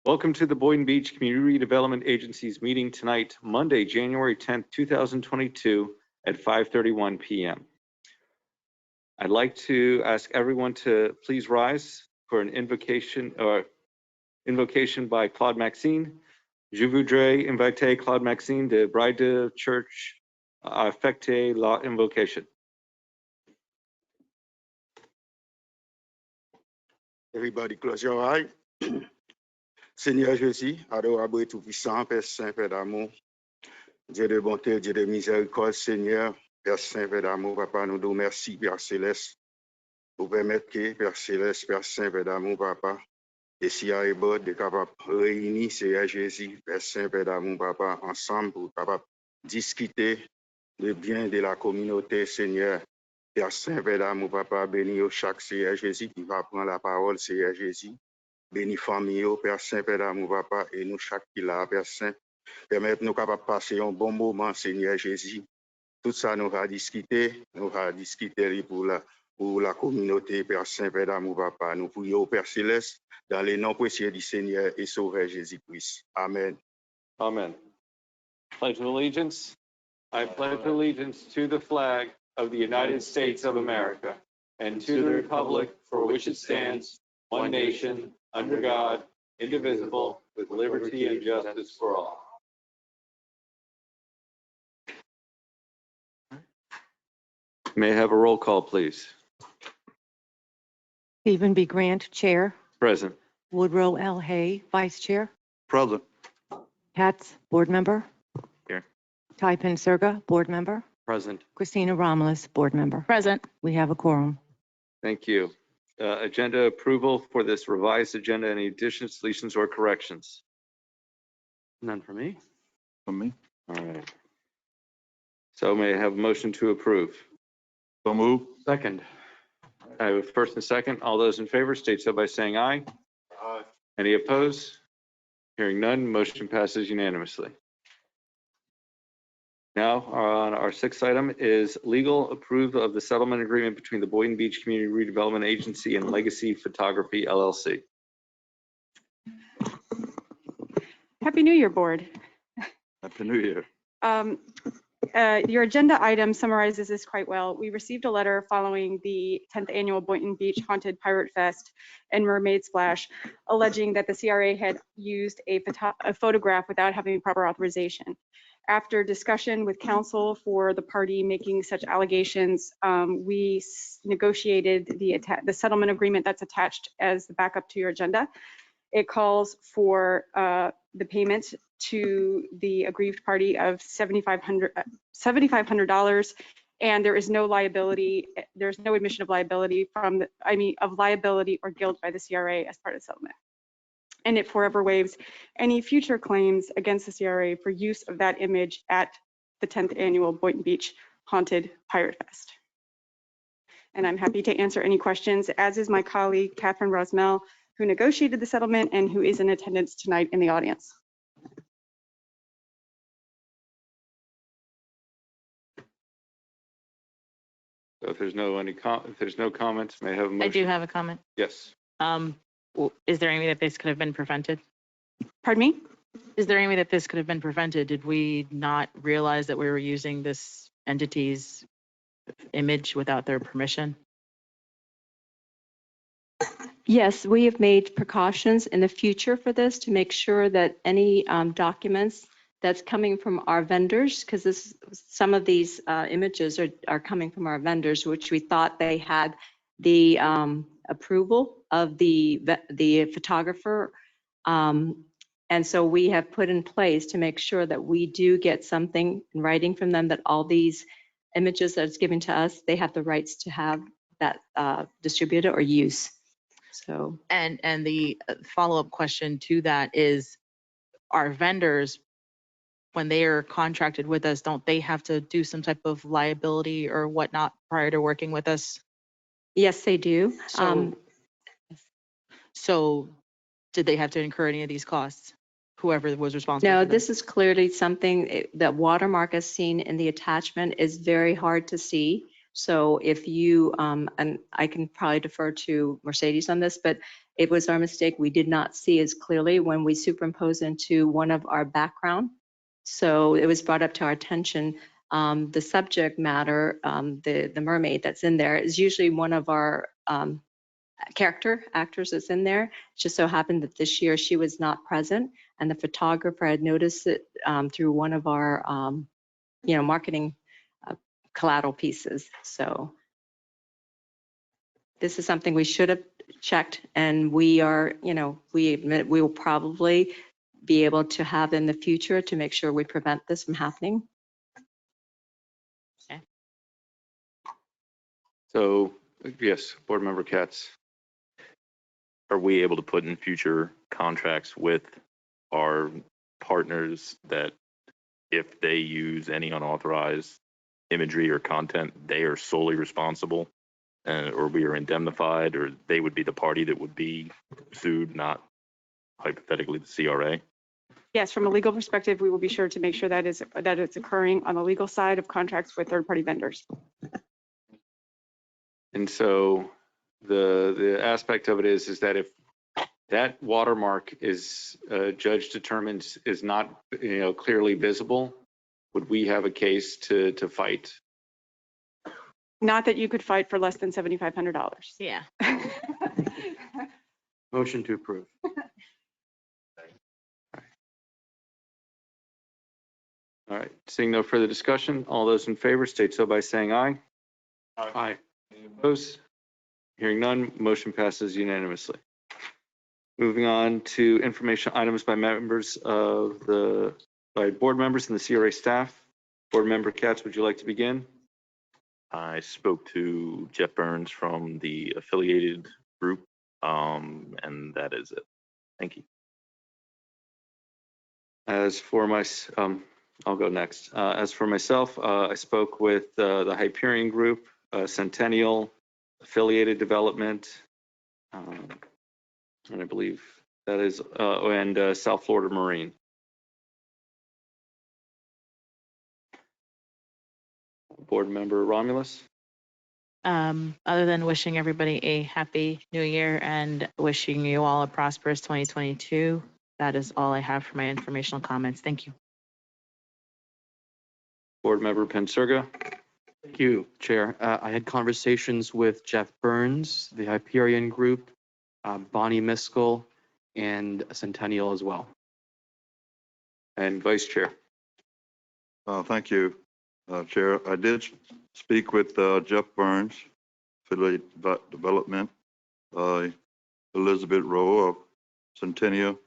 Welcome to the Boynton Beach Community Redevelopment Agency's meeting tonight, Monday, January 10th, 2022 at 5:31 p.m. I'd like to ask everyone to please rise for an invocation by Claude Maxine. Je voudrais inviter Claude Maxine de Bride de Church à effectuer la invocation. Everybody close your eyes. Seigneur Jésus, adorable et tout-puissant, Père Saint, Père d'amour, Dieu de bonté, Dieu de miséricorde, Seigneur, Père Saint, Père d'amour, Papa, nous nous merci, Père Céleste, pour permettre que, Père Céleste, Père Saint, Père d'amour, Papa, et si à Ébord, de capable réunir, Seigneur Jésus, Père Saint, Père d'amour, Papa, ensemble pour capable discuter le bien de la communauté, Seigneur. Père Saint, Père d'amour, Papa, bénis chaque Seigneur Jésus qui va prendre la parole, Seigneur Jésus. Bénis famille, Père Saint, Père d'amour, Papa, et nous chaque qui l'a, Père Saint. Permettre-nous capables de passer un bon moment, Seigneur Jésus. Tout ça, nous va discuter pour la communauté, Père Saint, Père d'amour, Papa. Nous prions au Père Céleste, dans les noms précieux du Seigneur et Sauveur Jésus-Christ. Amen. Amen. Pledge of allegiance. I pledge allegiance to the flag of the United States of America and to the republic for which it stands, one nation, under God, indivisible, with liberty and justice for all. May I have a roll call, please? Stephen B. Grant, Chair. Present. Woodrow L. Hay, Vice Chair. Present. Katz, Board Member. Here. Typin Surga, Board Member. Present. Christina Romulus, Board Member. Present. We have a quorum. Thank you. Agenda approval for this revised agenda. Any additions, deletions, or corrections? None for me? From me. All right. So may I have a motion to approve? So move. Second. I have a first and second. All those in favor state so by saying aye. Aye. Any opposed? Hearing none, motion passes unanimously. Now, on our sixth item is legal approval of the settlement agreement between the Boynton Beach Community Redevelopment Agency and Legacy Photography, LLC. Happy New Year, Board. Happy New Year. Your agenda item summarizes this quite well. We received a letter following the 10th annual Boynton Beach Haunted Pirate Fest and Mermaid Splash, alleging that the CRA had used a photograph without having proper authorization. After discussion with counsel for the party making such allegations, we negotiated the settlement agreement that's attached as the backup to your agenda. It calls for the payment to the aggrieved party of $7,500, and there is no liability. There's no admission of liability liability or guilt by the CRA as part of the settlement. And it forever waives any future claims against the CRA for use of that image at the 10th annual Boynton Beach Haunted Pirate Fest. And I'm happy to answer any questions, as is my colleague, Catherine Rosmell, who negotiated the settlement and who is in attendance tonight in the audience. So if there's no comments, may I have a motion? I do have a comment. Yes. Is there any way that this could have been prevented? Pardon me? Is there any way that this could have been prevented? Did we not realize that we were using this entity's image without their permission? Yes, we have made precautions in the future for this to make sure that any documents that's coming from our vendors, because some of these images are coming from our vendors, which we thought they had the approval of the photographer. And so we have put in place to make sure that we do get something in writing from them that all these images that's given to us, they have the rights to have that distributed or use. So And the follow-up question to that is, our vendors, when they are contracted with us, don't they have to do some type of liability or whatnot prior to working with us? yes, they do. So did they have to incur any of these costs? Whoever was responsible? No, for them? this is clearly something that watermark as seen in the attachment is very hard to see. So if you, and I can probably defer to Mercedes on this, but it was our mistake. We did not see as clearly when we superimposed into one of our background. So it was brought up to our attention. The subject matter, the mermaid that's in there is usually one of our actors that's in there. It just so happened that this year she was not present, and the photographer had noticed it through one of our, marketing collateral pieces. So this is something we should have checked, and we are, we admit we will probably be able to have in the future to make sure we prevent this from happening. So, yes, Board Member Katz. Are we able to put in future contracts with our partners that if they use any unauthorized imagery or content, they are solely responsible, or we are indemnified, or they would be the party that would be sued, not hypothetically the CRA? Yes, from a legal perspective, we will be sure to make sure that it's occurring on the legal side of contracts with third-party vendors. And so the aspect of it is that if that watermark is judge determines is not clearly visible, would we have a case to fight? Not that you could fight for less than $7,500. Yeah. Motion to approve. All right, seeing no further discussion, all those in favor state so by saying aye. Aye. Any opposed? Hearing none, motion passes unanimously. Moving on to information items by board members and the CRA staff. Board Member Katz, would you like to begin? I spoke to Jeff Burns from the affiliated group, and that is it. Thank you. As for my, I'll go next. As for myself, I spoke with the Hyperion Group, Centennial, Affiliated Development, and I believe that is, and South Florida Marine. Board Member Romulus. Other than wishing everybody a happy new year and wishing you all a prosperous 2022, that is all I have for my informational comments. Thank you. Board Member Pensurga. Thank you, Chair. I had conversations with Jeff Burns, the Hyperion Group, Bonnie Miskell, and Centennial as well. And Vice Chair. Thank you, Chair. I did speak with Jeff Burns, Affiliate Development, Elizabeth Rowe of Centennial,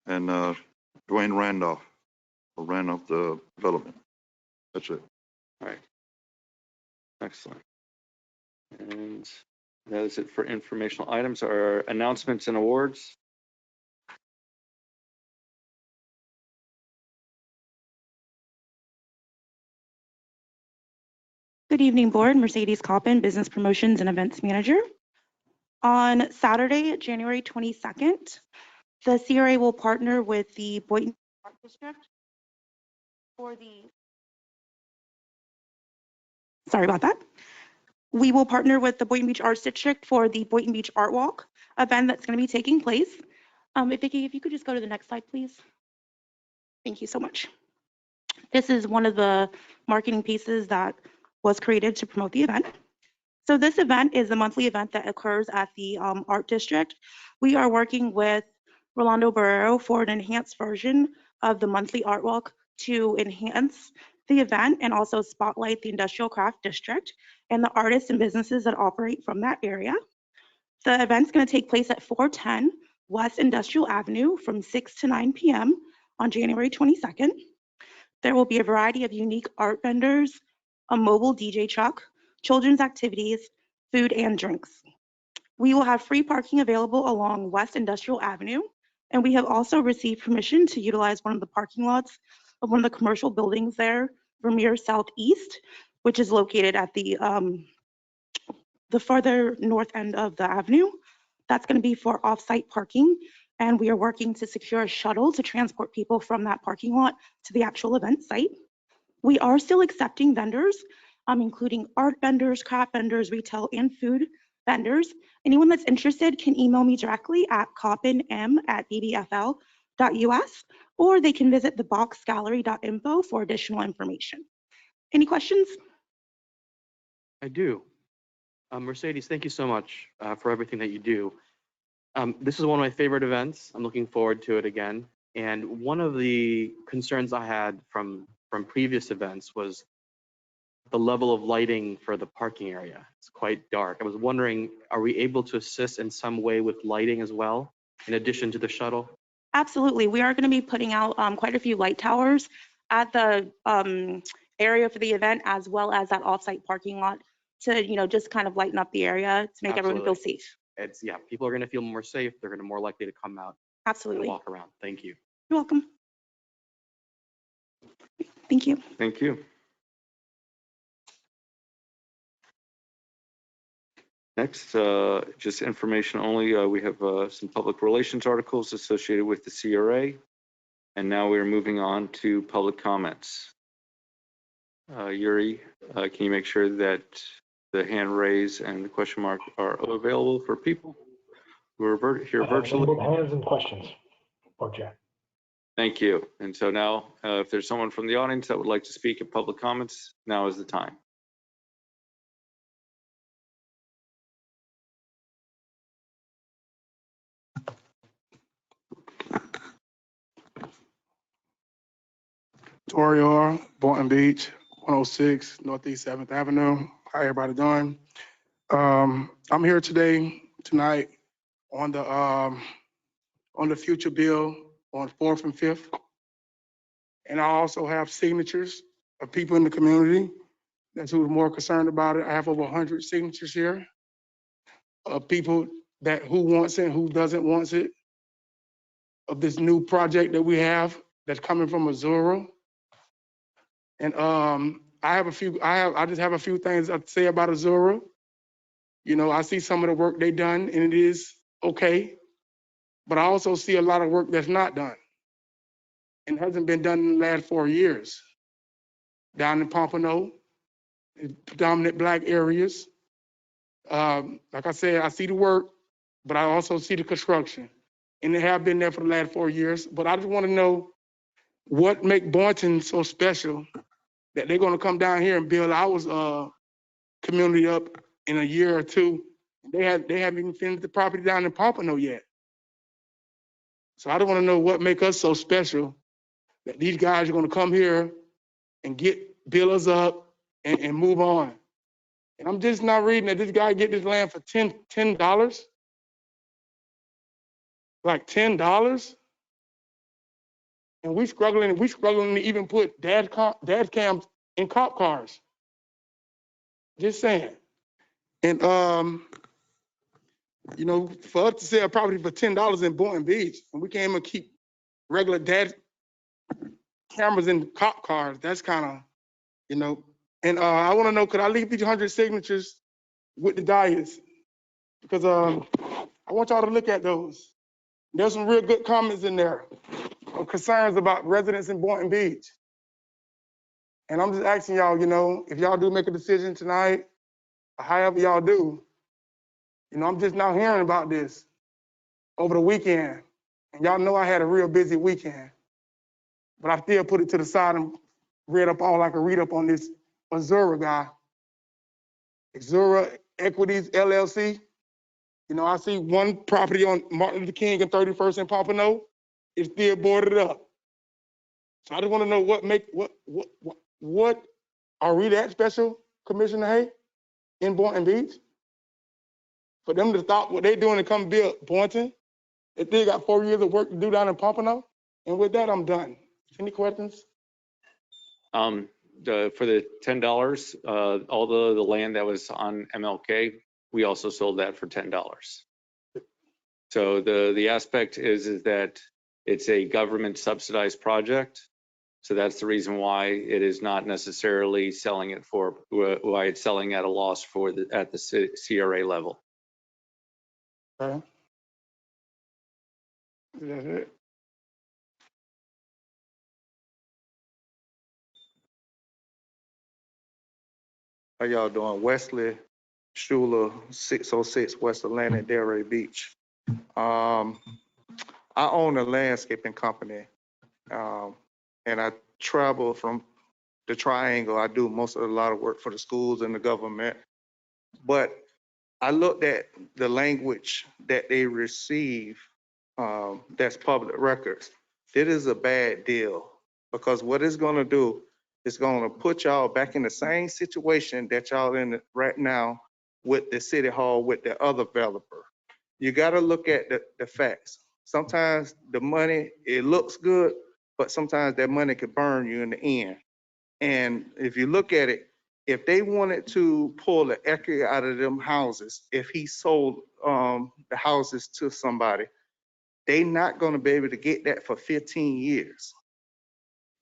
and Dwayne Randolph of Randolph Development. That's it. All right. Excellent. And that is it for informational items. Our announcements and awards. Good evening, Board. Mercedes Coppin, Business Promotions and Events Manager. On Saturday, January 22nd, the CRA will partner with the Boynton Art District for the, sorry about that. We will partner with the Boynton Beach Arts District for the Boynton Beach Art Walk event that's going to be taking place. Vicki, if you could just go to the next slide, please. Thank you so much. This is one of the marketing pieces that was created to promote the event. So this event is a monthly event that occurs at the Art District. We are working with Rolando Barrero for an enhanced version of the monthly art walk to enhance the event and also spotlight the Industrial Craft District and the artists and businesses that operate from that area. The event's going to take place at 410 West Industrial Avenue from 6 to 9 p.m. on January 22nd. There will be a variety of unique art vendors, a mobile DJ truck, children's activities, food and drinks. We will have free parking available along West Industrial Avenue, and we have also received permission to utilize one of the parking lots of one of the commercial buildings there, Vermeer Southeast, which is located at the farther north end of the avenue. That's going to be for off-site parking, and we are working to secure a shuttle to transport people from that parking lot to the actual event site. We are still accepting vendors. including art vendors, craft vendors, retail, and food vendors. Anyone that's interested can email me directly at coppinm@bbfl.us, or they can visit theboxgallery.info for additional information. Any questions? I do. Mercedes, thank you so much for everything that you do. This is one of my favorite events. I'm looking forward to it again. And one of the concerns I had from previous events was the level of lighting for the parking area. It's quite dark. I was wondering, are we able to assist in some way with lighting as well, in addition to the shuttle? Absolutely. We are going to be putting out quite a few light towers at the area for the event, as well as that off-site parking lot to, just kind of lighten up the area to make everyone feel Absolutely. safe. Yeah, people are going to feel more safe. They're going to more likely to come out and Absolutely. walk around. Thank you. You're welcome. Thank you. Thank you. Next, just information only, we have some public relations articles associated with the CRA. And now we're moving on to public comments. Yuri, can you make sure that the hand raise and the question mark are available for people who are here virtually? Both hands and questions for Jack. Thank you. And so now, if there's someone from the audience that would like to speak at public comments, now is the time. Tori Orr, Boynton Beach, 106 Northeast 7th Avenue. How everybody doing? I'm here tonight on the future bill on 4th and 5th. And I also have signatures of people in the community that's who's more concerned about it. I have over 100 signatures here of people who wants it, who doesn't want it, of this new project that we have that's coming from Azure. And I just have a few things to say about Azure. I see some of the work they done and it is okay, but I also see a lot of work that's not done and hasn't been done in the last 4 years. Down in Pompano, in predominant Black areas. Like I said, I see the work, but I also see the construction. And they have been there for the last 4 years. But I just want to know what make Boynton so special that they're going to come down here and build our community up in a year or two. They haven't even finished the property down in Pompano yet. So I don't want to know what make us so special that these guys are going to come here and build us up and move on. And I'm just not reading that this guy get this land for $10. Like $10. And we struggling to even put dad cams in cop cars. Just saying. And for us to sell property for $10 in Boynton Beach, and we can't even keep regular dad cameras in cop cars, that's kind of, And I want to know, could I leave these 100 signatures with the dais? Because I want y'all to look at those. There's some real good comments in there of concerns about residents in Boynton Beach. And I'm just asking y'all, if y'all do make a decision tonight, or however y'all do, I'm just now hearing about this over the weekend. And y'all know I had a real busy weekend. But I still put it to the side and read up all I could read up on this Azure guy. Azure Equities, LLC. I see one property on Martin Luther King and 31st in Pompano. It's still boarded up. So I just want to know what are we that special, Commissioner Hay, in Boynton Beach? For them to stop what they're doing and come build Boynton, they still got 4 years of work to do down in Pompano. And with that, I'm done. Any questions? For the $10, all the land that was on MLK, we also sold that for $10. So the aspect is that it's a government subsidized project. So that's the reason why it is not necessarily selling it for why it's selling at a loss at the CRA level. Okay. That's it. How y'all doing? Wesley Schuler, 606 West Atlantic, Delray Beach. I own a landscaping company, and I travel from the Triangle. I do a lot of work for the schools and the government. But I looked at the language that they receive, that's public records. It is a bad deal, because what it's gonna do is gonna put y'all back in the same situation that y'all in right now with the city hall with the other developer. You gotta look at the facts. Sometimes the money, it looks good, but sometimes that money could burn you in the end. And if you look at it, if they wanted to pull the equity out of them houses, if he sold the houses to somebody, they not gonna be able to get that for 15 years.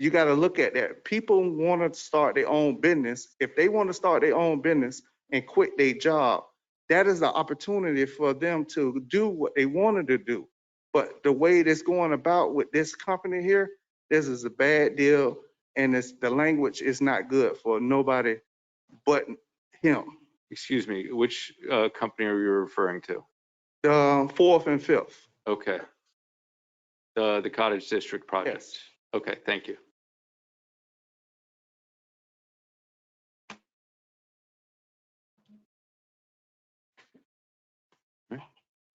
You gotta look at that. People wanna start their own business. If they wanna start their own business and quit their job, that is an opportunity for them to do what they wanted to do. But the way it's going about with this company here, this is a bad deal, and the language is not good for nobody but him. Excuse me, which company are you referring to? The fourth and fifth. Okay. The Cottage District project. Yes. Okay, thank you.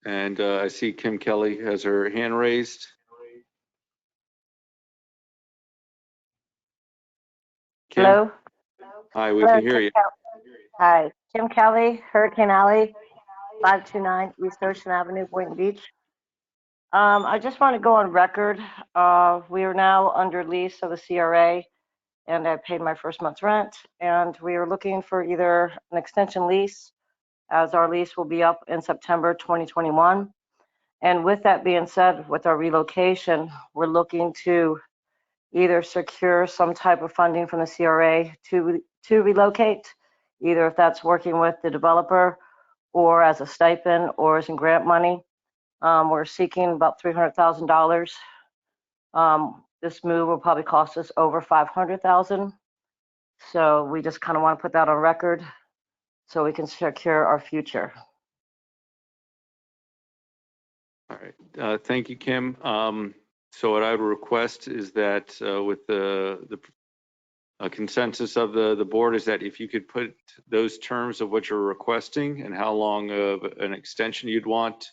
And I see Kim Kelly has her hand raised. Kim? Hello? Hi, we Hello, can hear you. Hi, Kim Kelly, Hurricane Alley, 529 East Ocean Avenue, Boynton Beach. I just want to go on record. We are now under lease of the CRA, and I paid my first month's rent, and we are looking for either an extension lease, as our lease will be up in September 2021. And with that being said, with our relocation, we're looking to either secure some type of funding from the CRA to relocate, either if that's working with the developer or as a stipend or as in grant money. We're seeking about $300,000. This move will probably cost us over $500,000. So we just kind of want to put that on record so we can secure our future. All right, thank you, Kim. So what I would request is that with the consensus of the board is that if you could put those terms of what you're requesting and how long of an extension you'd want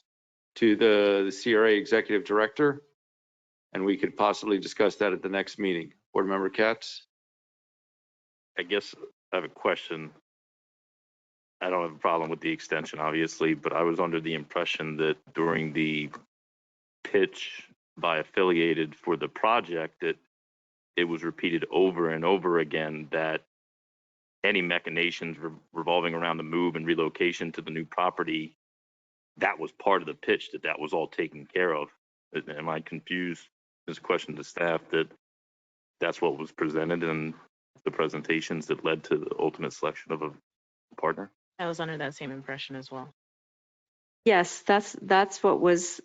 to the CRA executive director, and we could possibly discuss that at the next meeting. Board Member Katz? I guess I have a question. I don't have a problem with the extension, obviously, but I was under the impression that during the pitch by Affiliated for the project, that it was repeated over and over again that any machinations revolving around the move and relocation to the new property, that was part of the pitch, that was all taken care of. Am I confused? This question to staff, that's what was presented in the presentations that led to the ultimate selection of a partner? I was under that same impression as well. Yes, that's what was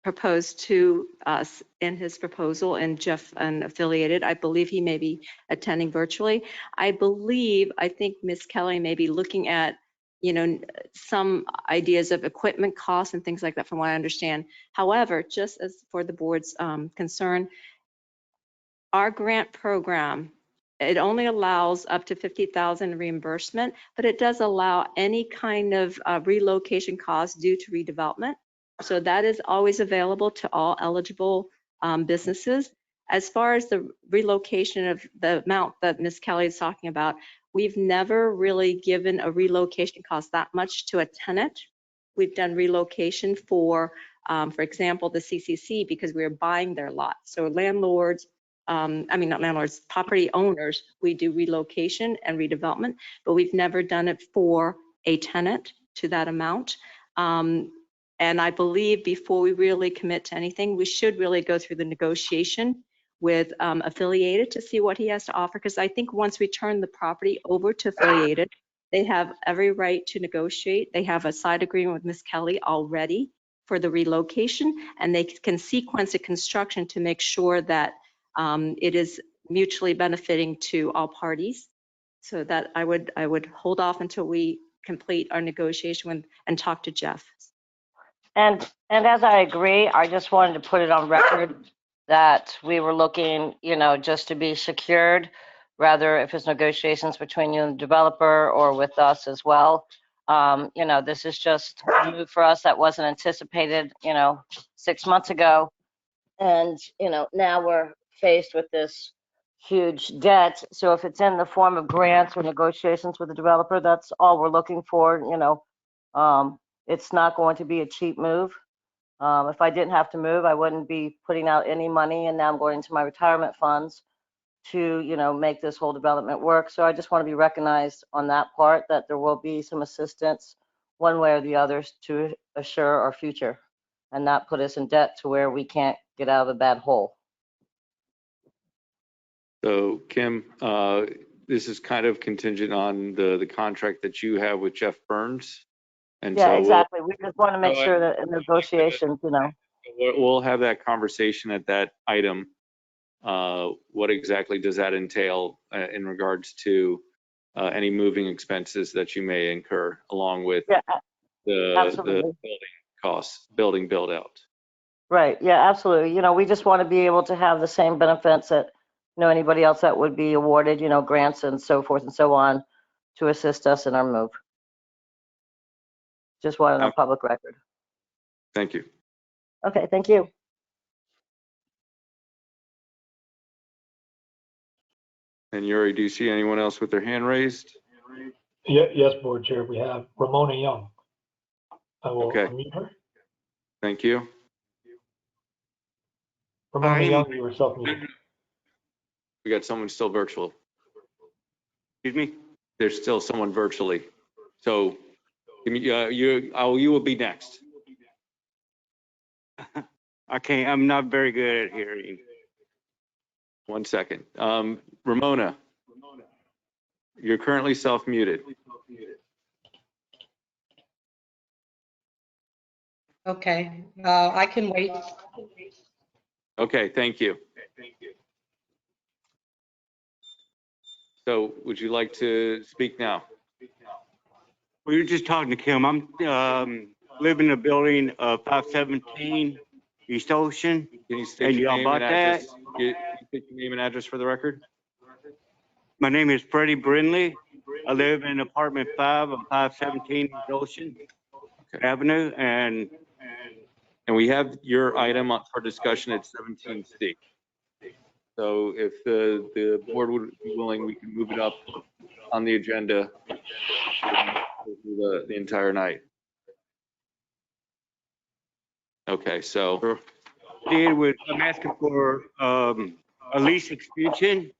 proposed to us in his proposal, and Jeff and Affiliated, I believe he may be attending virtually. I think Ms. Kelly may be looking at, some ideas of equipment costs and things like that from what I understand. However, just as for the board's concern, our grant program, it only allows up to $50,000 reimbursement, but it does allow any kind of relocation costs due to redevelopment. So that is always available to all eligible businesses. As far as the relocation of the amount that Ms. Kelly is talking about, we've never really given a relocation cost that much to a tenant. We've done relocation for example, the CCC, because we are buying their lot. So landlords, not landlords, property owners, we do relocation and redevelopment, but we've never done it for a tenant to that amount. And I believe before we really commit to anything, we should really go through the negotiation with Affiliated to see what he has to offer. Because I think once we turn the property over to Affiliated, they have every right to negotiate. They have a side agreement with Ms. Kelly already for the relocation, and they can sequence the construction to make sure that it is mutually benefiting to all parties. So that I would hold off until we complete our negotiation and talk to Jeff. And as I agree, I just wanted to put it on record that we were looking, just to be secured, rather if it's negotiations between you and the developer or with us as well. This is just a move for us that wasn't anticipated, 6 months ago. And, now we're faced with this huge debt. So if it's in the form of grants or negotiations with the developer, that's all we're looking for, it's not going to be a cheap move. If I didn't have to move, I wouldn't be putting out any money, and now I'm going into my retirement funds to, make this whole development work. So I just want to be recognized on that part, that there will be some assistance one way or the other to assure our future and not put us in debt to where we can't get out of a bad hole. So Kim, this is kind of contingent on the contract that you have with Jeff Burns. And Yeah, so exactly. We just want to make sure that in negotiations, we'll have that conversation at that item. What exactly does that entail in regards to any moving expenses that you may incur along with the absolutely. building costs, building build out? Right. Yeah, absolutely. We just want to be able to have the same benefits that, anybody else that would be awarded, grants and so forth and so on to assist us in our move. Just wanted on public record. Thank you. Okay, thank you. And Yuri, do you see anyone else with their hand raised? Yes, Board Chair, we have Ramona Young. I will unmute her. Thank you. Ramona Young, you were self-muted. We got someone still virtual. Excuse me? There's still someone virtually. So you will be next. Okay, I'm not very good at hearing. 1 second. Ramona, you're currently self-muted. Okay, I can wait. Okay, thank you. So would you like to speak now? We were just talking to Kim. I'm living in a building of 517 East Ocean. Can you state your y'all name bought and that? address? Can you state your name and address for the record? My name is Freddie Brindley. I live in apartment 5 of 517 East Ocean Avenue, and we have your item up for discussion at 17C. So if the board would be willing, we can move it up on the agenda the entire night. Okay, so I'm asking for a lease extension.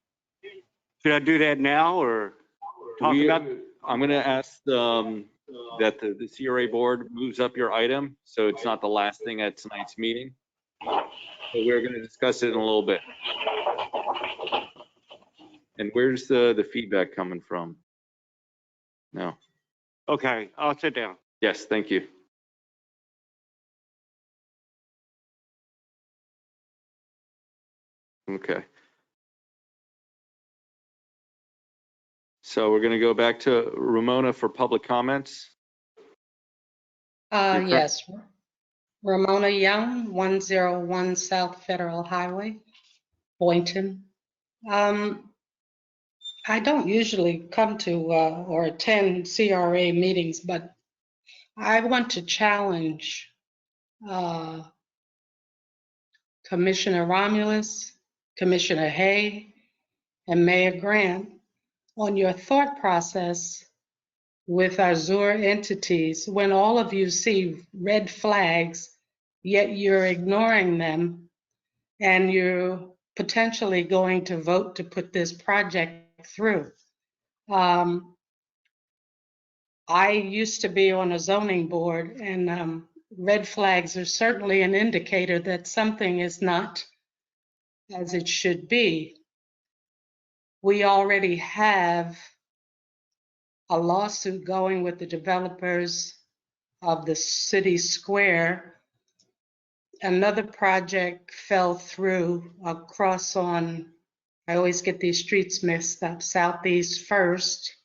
Should I do that now or talk about? I'm going to ask that the CRA board moves up your item so it's not the last thing at tonight's meeting. So we're going to discuss it in a little bit. And where's the feedback coming from? No. Okay, I'll sit down. Yes, thank you. Okay. So we're going to go back to Ramona for public comments. Yes, Ramona Young, 101 South Federal Highway, Boynton. I don't usually come to or attend CRA meetings, but I want to challenge Commissioner Romulus, Commissioner Hay, and Mayor Grant on your thought process with Azure entities when all of you see red flags, yet you're ignoring them and you're potentially going to vote to put this project through. I used to be on a zoning board, and red flags are certainly an indicator that something is not as it should be. We already have a lawsuit going with the developers of the city square. Another project fell through across on I always get these streets mixed up. Southeast First.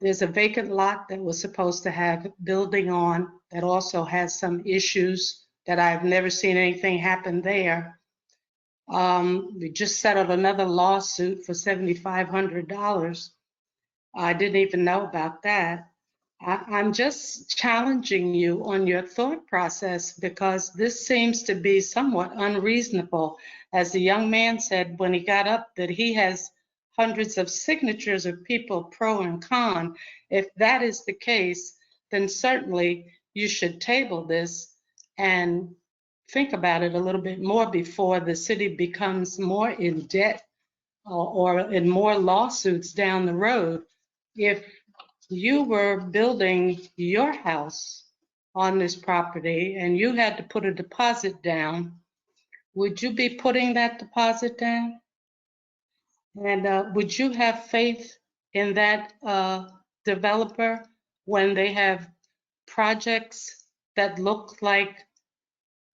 There's a vacant lot that was supposed to have building on that also has some issues that I've never seen anything happen there. We just settled another lawsuit for $7,500. I didn't even know about that. I'm just challenging you on your thought process because this seems to be somewhat unreasonable. As the young man said when he got up, that he has hundreds of signatures of people pro and con. If that is the case, then certainly you should table this and think about it a little bit more before the city becomes more in debt or in more lawsuits down the road. If you were building your house on this property and you had to put a deposit down, would you be putting that deposit down? And would you have faith in that developer when they have projects that look like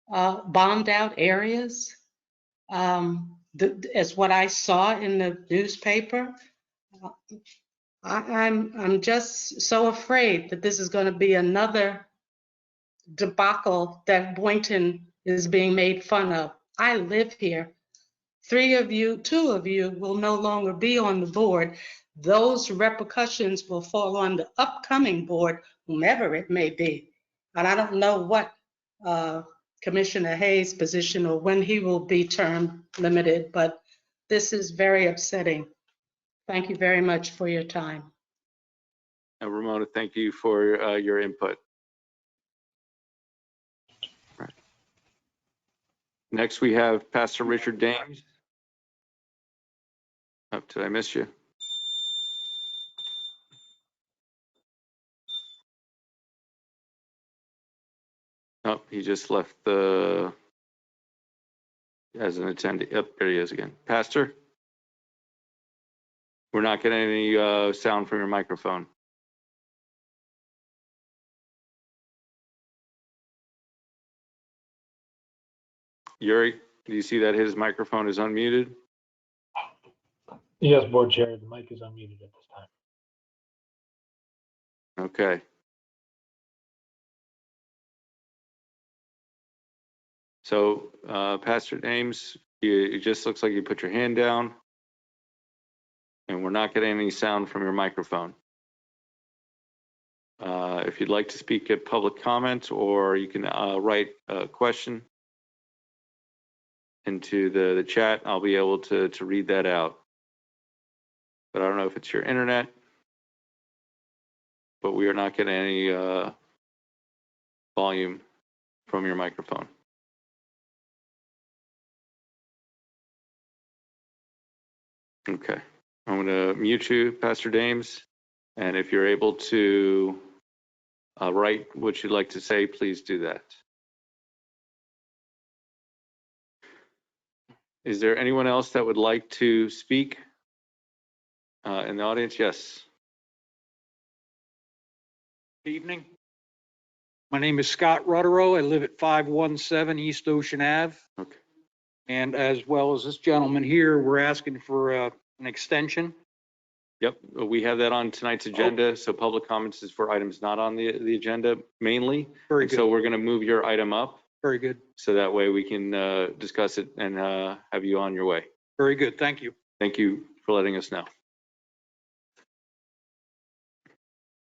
bombed out areas? As what I saw in the newspaper, I'm just so afraid that this is going to be another debacle that Boynton is being made fun of. I live here. Two of you will no longer be on the board. Those repercussions will fall on the upcoming board, whomever it may be. And I don't know what Commissioner Hayes' position or when he will be term limited, but this is very upsetting. Thank you very much for your time. Ramona, thank you for your input. Right. Next, we have Pastor Richard Dames. Oh, did I miss you? Oh, he just left as an attendee. Yep, there he is again. Pastor? We're not getting any sound from your microphone. Yuri, do you see that his microphone is unmuted? Yes, Board Chair, the mic is unmuted at this time. Okay. So, Pastor Dames, it just looks like you put your hand down, and we're not getting any sound from your microphone. If you'd like to speak at public comment, or you can write a question into the chat, I'll be able to read that out. But I don't know if it's your internet, but we are not getting any volume from your microphone. Okay, I'm going to mute you, Pastor Dames, and if you're able to write what you'd like to say, please do that. Is there anyone else that would like to speak in the audience? Yes. Good evening. My name is Scott Rutterow. I live at 517 East Ocean Ave. Okay. And as well as this gentleman here, we're asking for an extension. Yep, we have that on tonight's agenda. So public comments is for items not on the agenda mainly. Very good. So we're going to move your item up. Very good. So that way we can discuss it and have you on your way. Very good. Thank you. Thank you for letting us know.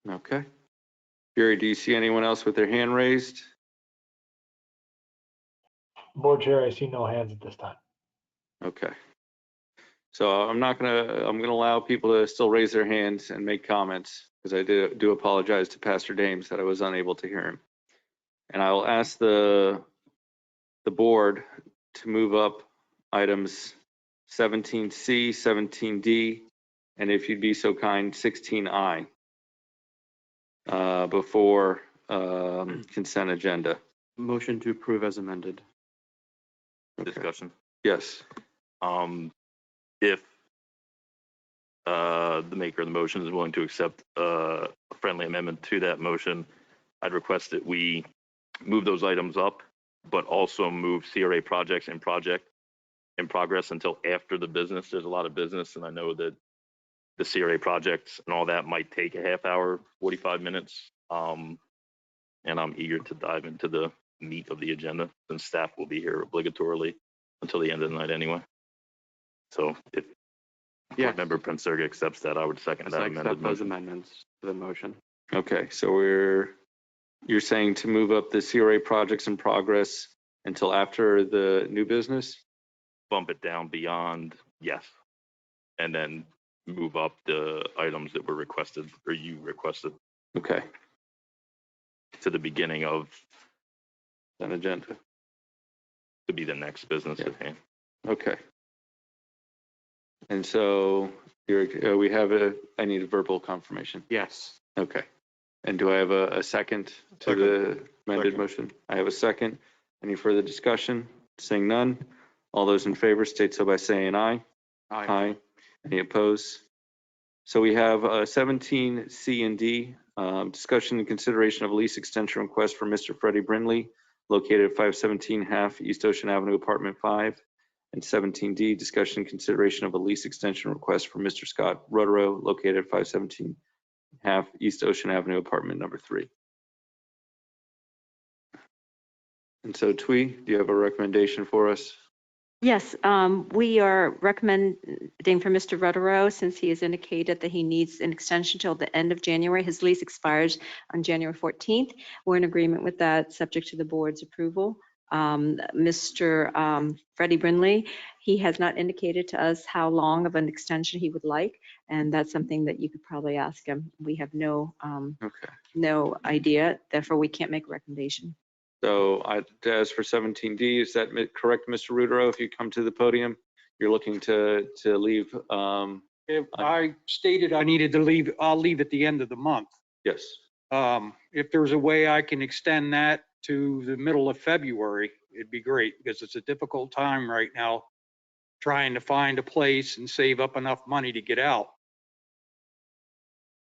Okay. Gary, do you see anyone else with their hand raised? Board Chair, I see no hands at this time. Okay. So I'm gonna allow people to still raise their hands and make comments, because I do apologize to Pastor Dames that I was unable to hear him. And I will ask the board to move up items 17C, 17D, and if you'd be so kind, 16I before consent agenda. Motion to approve as amended. Okay. Discussion. Yes. If the maker of the motion is willing to accept a friendly amendment to that motion, I'd request that we move those items up, but also move CRA projects and project in progress until after the business. There's a lot of business, and I know that the CRA projects and all that might take a half hour, 45 minutes. And I'm eager to dive into the meat of the agenda, and staff will be here obligatorily until the end of the night anyway. So if Board Member Prince Serga accepts that, I would second that I amended accept those motion. amendments to the motion. Okay, so you're saying to move up the CRA projects in progress until after the new business? Bump it down beyond, yes. And then move up the items that were requested, or you requested, Okay, to the beginning of an agenda. to be the next business at hand. Okay. And so we have I need a verbal confirmation. Yes. Okay. And do I have a second to the amended Second. motion? I have a second. Any further discussion? Seeing none. All those in favor state so by saying aye. Aye. Any opposed? So we have 17 C and D, discussion and consideration of a lease extension request for Mr. Freddie Brindley, located at 517 half East Ocean Avenue, Apartment 5. And 17D, discussion and consideration of a lease extension request for Mr. Scott Rotero, located at 517 half East Ocean Avenue, Apartment number 3. And so Twee, do you have a recommendation for us? Yes, we are recommending for Mr. Rotero, since he has indicated that he needs an extension till the end of January. His lease expires on January 14th. We're in agreement with that, subject to the board's approval. Mr. Freddie Brindley, he has not indicated to us how long of an extension he would like, and that's something that you could probably ask him. We have no idea, therefore we can't make a recommendation. So as for 17D, is that correct, Mr. Rutero? If you come to the podium, you're looking to leave? If I stated I needed to leave, I'll leave at the end of the month. Yes. If there's a way I can extend that to the middle of February, it'd be great, because it's a difficult time right now trying to find a place and save up enough money to get out.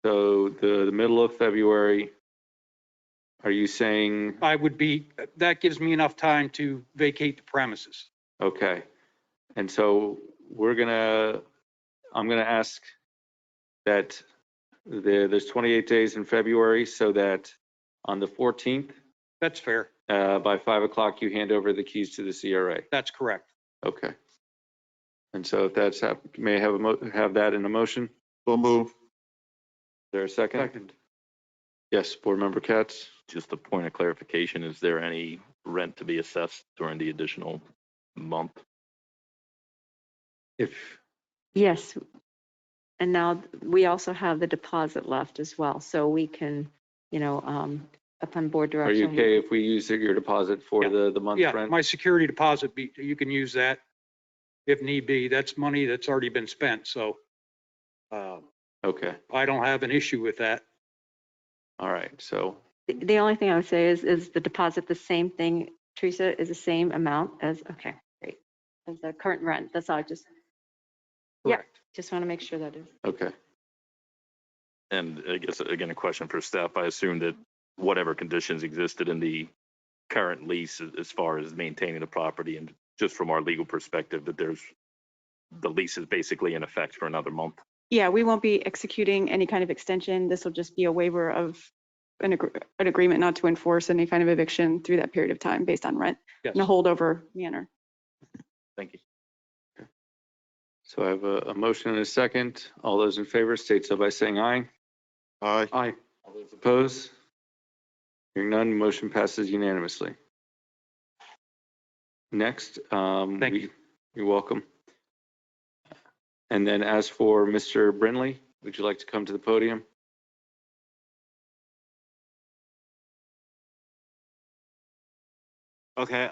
So the middle of February, are you saying? That gives me enough time to vacate the premises. Okay. And so I'm gonna ask that there's 28 days in February, so that on the 14th. That's fair. By 5 o'clock, you hand over the keys to the CRA. That's correct. Okay. And so if that's, may I have that in a motion? So move. Is there a second? Second. Yes, Board Member Katz. Just a point of clarification, is there any rent to be assessed during the additional month? Yes. And now we also have the deposit left as well, so we can, upon board Are direction. you okay if we use your deposit for the month's Yeah, rent? my security deposit, you can use that if need be. That's money that's already been spent, so Okay. I don't have an issue with that. All right, so. The only thing I would say is the deposit the same thing, Teresa, is the same amount as, okay, great. As the current rent, that's all, just want to make sure that is. Okay. And I guess, again, a question for staff. I assume that whatever conditions existed in the current lease as far as maintaining the property, and just from our legal perspective, that the lease is basically in effect for another month. Yeah, we won't be executing any kind of extension. This will just be a waiver of an agreement not to enforce any kind of eviction through that period of time based on rent in a holdover manner. Thank you. So I have a motion and a second. All those in favor state so by saying aye. Aye. Aye. All those opposed? Hearing none, motion passes unanimously. Next, Thank you. You're welcome. And then as for Mr. Brindley, would you like to come to the podium? Okay,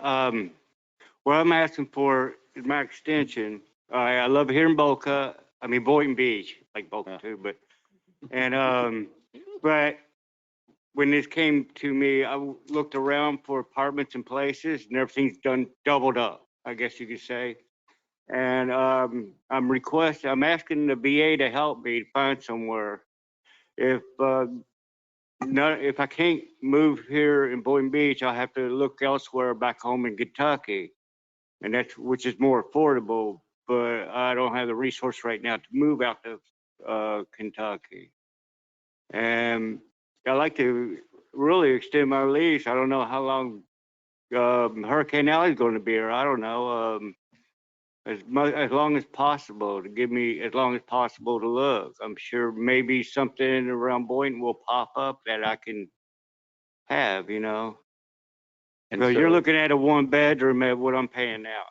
what I'm asking for is my extension. I love here in Boynton Beach, like Boca too, but when this came to me, I looked around for apartments and places, and everything's doubled up, I guess you could say. And I'm asking the BA to help me find somewhere. If I can't move here in Boynton Beach, I'll have to look elsewhere back home in Kentucky. and which is more affordable, but I don't have the resource right now to move out to Kentucky. And I like to really extend my lease. I don't know how long Hurricane Alley's going to be here. I don't know. As long as possible, to give me as long as possible to look. I'm sure maybe something around Boynton will pop up that I can have, you know. And So you're so- looking at a 1-bedroom at what I'm paying now.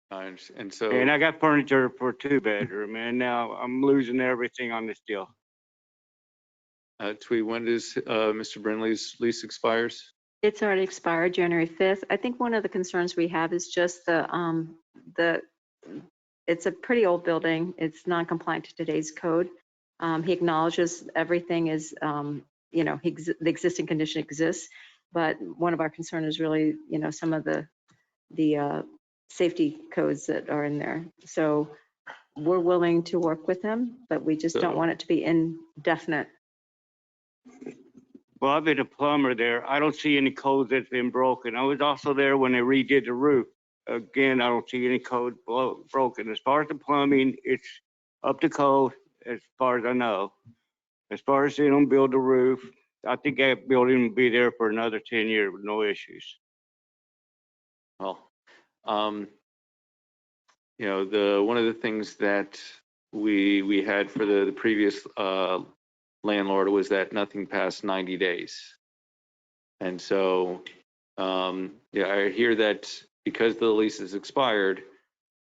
And so. And I got furniture for a 2-bedroom, and now I'm losing everything on this deal. Twee, when does Mr. Brindley's lease expires? It's already expired January 5th. I think one of the concerns we have is just it's a pretty old building. It's non-compliant to today's code. He acknowledges everything is, the existing condition exists, but one of our concern is really, some of the safety codes that are in there. So we're willing to work with him, but we just don't want it to be indefinite. Well, I've been a plumber there. I don't see any codes that's been broken. I was also there when they redid the roof. Again, I don't see any code broken. As far as the plumbing, it's up to code as far as I know. As far as they don't build the roof, I think that building will be there for another 10 years with no issues. Well, one of the things that we had for the previous landlord was that nothing past 90 days. And so, I hear that because the lease is expired,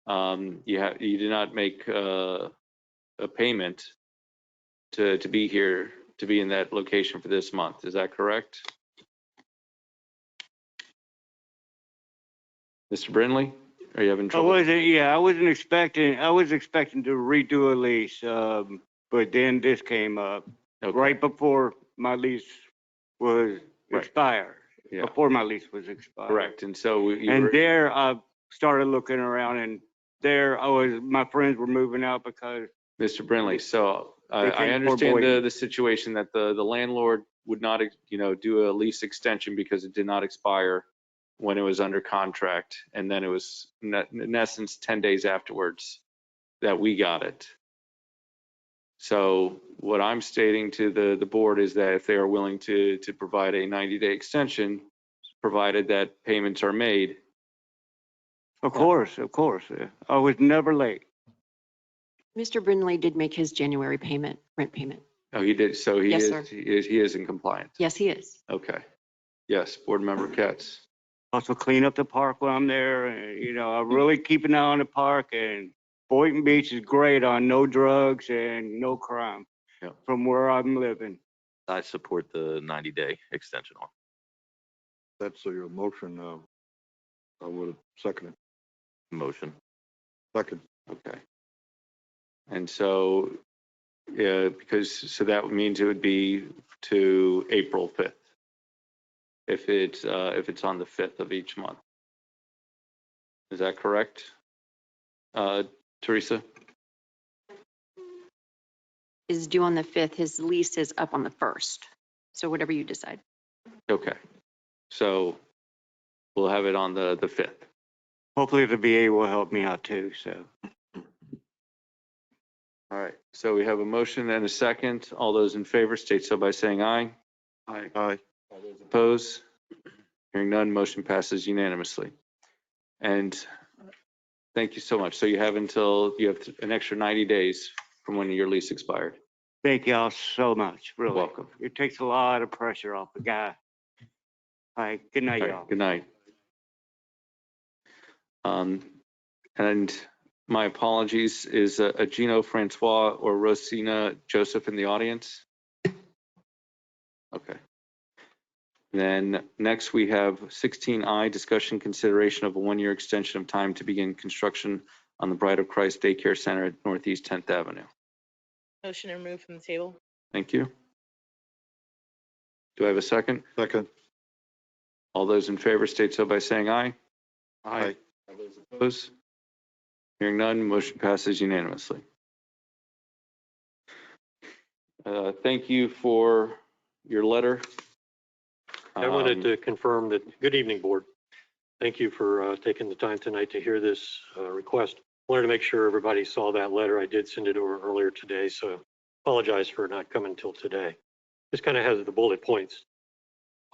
you did not make a payment to be here, to be in that location for this month. Is that correct? Mr. Brindley, are you having trouble? I was expecting to redo a lease, but then this came up right before my lease was expired. Yeah. Before my lease was expired. Correct. And so there I started looking around, and there my friends were moving out because. Mr. Brindley, so I can't understand avoid the situation that the landlord would not, do a lease extension because it did not expire when it was under contract. And then it was in essence 10 days afterwards that we got it. So what I'm stating to the board is that if they are willing to provide a 90-day extension, provided that payments are made. Of course. Yeah. I was never late. Mr. Brindley did make his January rent payment. Oh, he did. So he Yes, is, sir. he is in compliance. Yes, he is. Okay. Yes, Board Member Katz. Also clean up the park while I'm there. And, I really keep an eye on the park, and Boynton Beach is great on no drugs and no crime from where I'm living. I support the 90-day extension on. That's your motion. I would second it. Motion. Second. Okay. And so, so that means it would be to April 5th. If it's on the 5th of each month. Is that correct? Teresa? Is due on the 5th. His lease is up on the 1st. So whatever you decide. Okay. So we'll have it on the 5th. Hopefully the VA will help me out too, so. All right. So we have a motion and a second. All those in favor state so by saying aye. Aye. All those opposed? Hearing none, motion passes unanimously. And thank you so much. So you have an extra 90 days from when your lease expired. Thank y'all so much, really. You're welcome. It takes a lot of pressure off the guy. All right, good night, All right, y'all. good night. And my apologies, is Gino Francois or Rosina Joseph in the audience? Okay. Then next we have 16I, discussion consideration of a 1-year extension of time to begin construction on the Bride of Christ Daycare Center at Northeast 10th Avenue. Motion to remove from the table. Thank you. Do I have a second? Second. All those in favor state so by saying aye. Aye. All those opposed? Hearing none, motion passes unanimously. Thank you for your letter. I wanted to confirm that, good evening, board. Thank you for taking the time tonight to hear this request. Wanted to make sure everybody saw that letter. I did send it over earlier today, so apologize for not coming till today. This kind of has the bullet points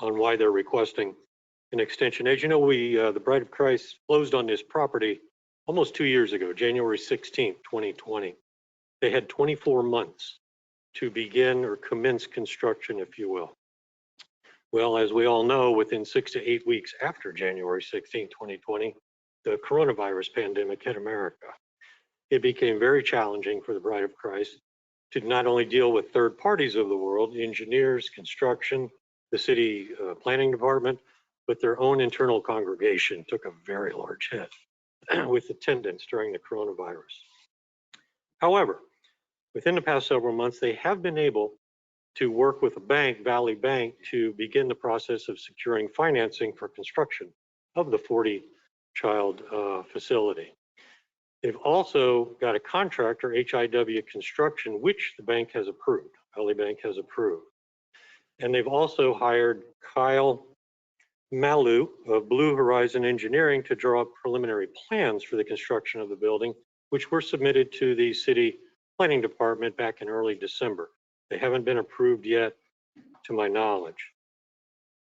on why they're requesting an extension. As you know, the Bride of Christ closed on this property almost 2 years ago, January 16th, 2020. They had 24 months to begin or commence construction, if you will. Well, as we all know, within 6 to 8 weeks after January 16, 2020, the coronavirus pandemic hit America. It became very challenging for the Bride of Christ to not only deal with third parties of the world, engineers, construction, the city planning department, but their own internal congregation took a very large hit with attendance during the coronavirus. However, within the past several months, they have been able to work with a bank, Valley Bank, to begin the process of securing financing for construction of the 40-child facility. They've also got a contractor, HIW Construction, which the bank has approved, Valley Bank has approved. And they've also hired Kyle Malu of Blue Horizon Engineering to draw up preliminary plans for the construction of the building, which were submitted to the city planning department back in early December. They haven't been approved yet, to my knowledge.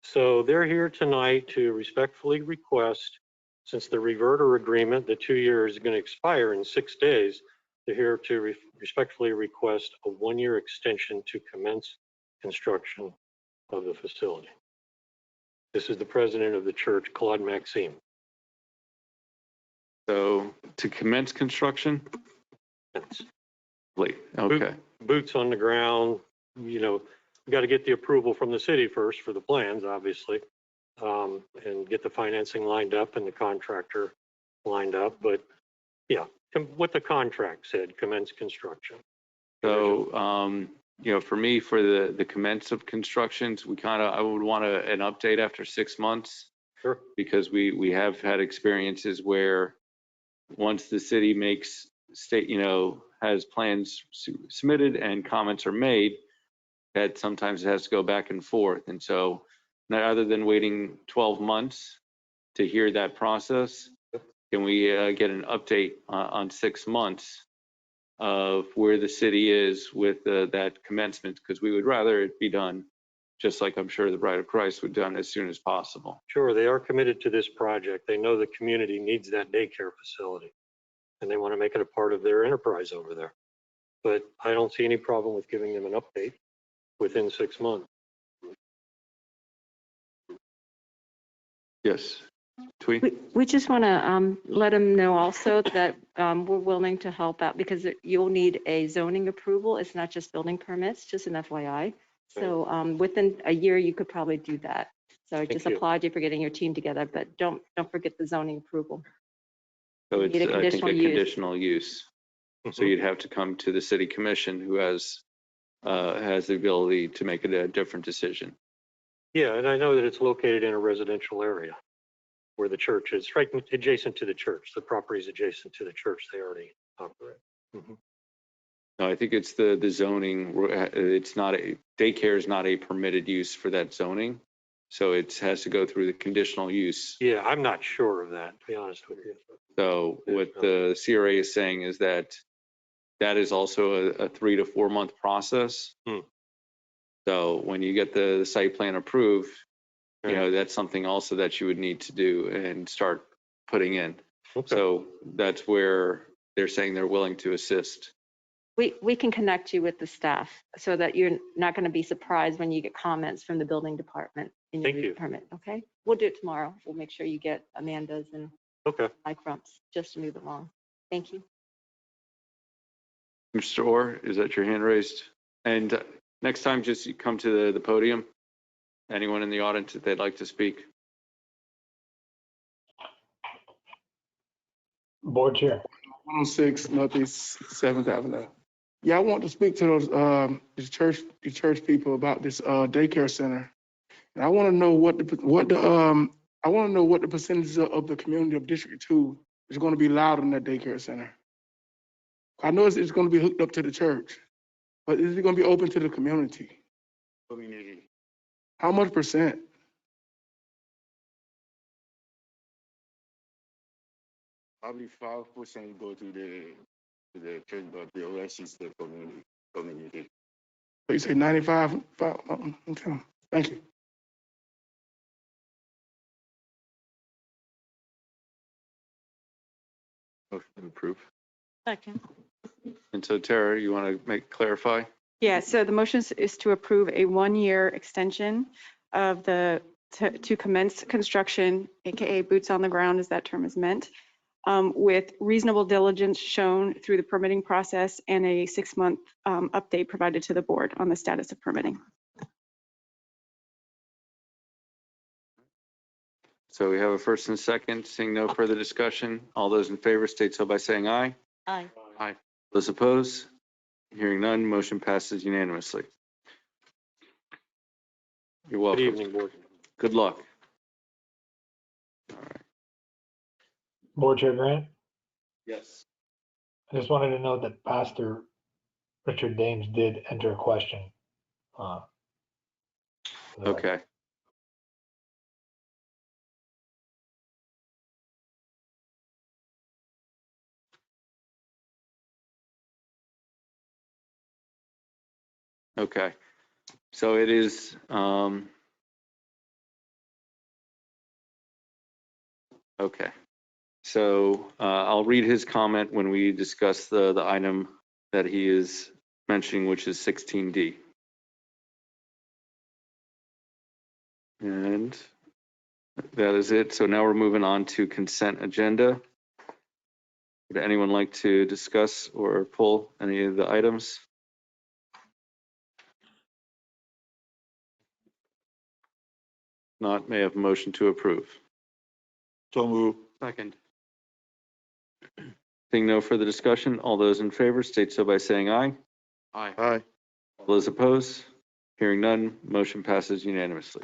So they're here tonight to respectfully request, since the reverter agreement, the 2 years is going to expire in 6 days, they're here to respectfully request a 1-year extension to commence construction of the facility. This is the president of the church, Claude Maxime. So to commence construction? Wait, okay. Boots on the ground, you know, we got to get the approval from the city first for the plans, obviously, and get the financing lined up and the contractor lined up. But yeah, what the contract said, commence construction. So, you know, for me, for the commence of constructions, I would want an update after 6 months. Sure. Because we have had experiences where once the city makes has plans submitted and comments are made, that sometimes it has to go back and forth. And so rather than waiting 12 months to hear that process, can we get an update on 6 months of where the city is with that commencement? Because we would rather it be done, just like I'm sure the Bride of Christ would done, as soon as possible. Sure, they are committed to this project. They know the community needs that daycare facility, and they want to make it a part of their enterprise over there. But I don't see any problem with giving them an update within 6 months. Yes, Twee? We just want to let them know also that we're willing to help out because you'll need a zoning approval. It's not just building permits, just an FYI. So within a year, you could probably do that. So I just applaud you for getting your team together, but don't forget the zoning approval. So it's, I think, a conditional use. Mm-hmm. So you'd have to come to the city commission, who has the ability to make a different decision. Yeah, and I know that it's located in a residential area where the church is, right adjacent to the church. The property is adjacent to the church they already operate. Mm-hmm. No, I think it's the zoning. It's not daycare is not a permitted use for that zoning. So it has to go through the conditional use. Yeah, I'm not sure of that, to be honest with you. So what the CRA is saying is that is also a 3 to 4 month process. So when you get the site plan approved, you know, that's something also that you would need to do and start putting in. Okay. So that's where they're saying they're willing to assist. We can connect you with the staff so that you're not going to be surprised when you get comments from the building department in your permit. Okay, we'll do it tomorrow. We'll make sure you get Amanda's and Mike Rump's just to move along. Thank you. Mr. Orr, is that your hand raised? And next time, just come to the podium. Anyone in the audience, if they'd like to speak. Board Chair. 106 Northeast 7th Avenue. Yeah, I want to speak to those the church people about this daycare center. And I want to know what the percentage of the community of District 2 is going to be allowed in that daycare center. I know it's going to be hooked up to the church, but is it going to be open to the community? How much percent? Probably 5% go to the church, but the rest is the community. So you say 95, okay, thank you. Motion to approve. Second. And so Tara, you want to clarify? Yeah, so the motion is to approve a 1-year extension of to commence construction, AKA boots on the ground, as that term is meant, with reasonable diligence shown through the permitting process and a 6-month update provided to the board on the status of permitting. So we have a first and a second. Seeing no further discussion, all those in favor state so by saying aye. Aye. Aye. Those opposed? Hearing none, motion passes unanimously. You're welcome. Good evening, board. Good luck. Board Chair Grant, Yes. I just wanted to note that Pastor Richard Dames did enter a question. Okay. Okay. So it is, okay. So I'll read his comment when we discuss the item that he is mentioning, which is 16D. And that is it. So now we're moving on to consent agenda. Would anyone like to discuss or pull any of the items? Not, may I have a motion to approve. So move. Second. Seeing no further discussion, all those in favor state so by saying aye. Aye. Aye. All those opposed? Hearing none, motion passes unanimously.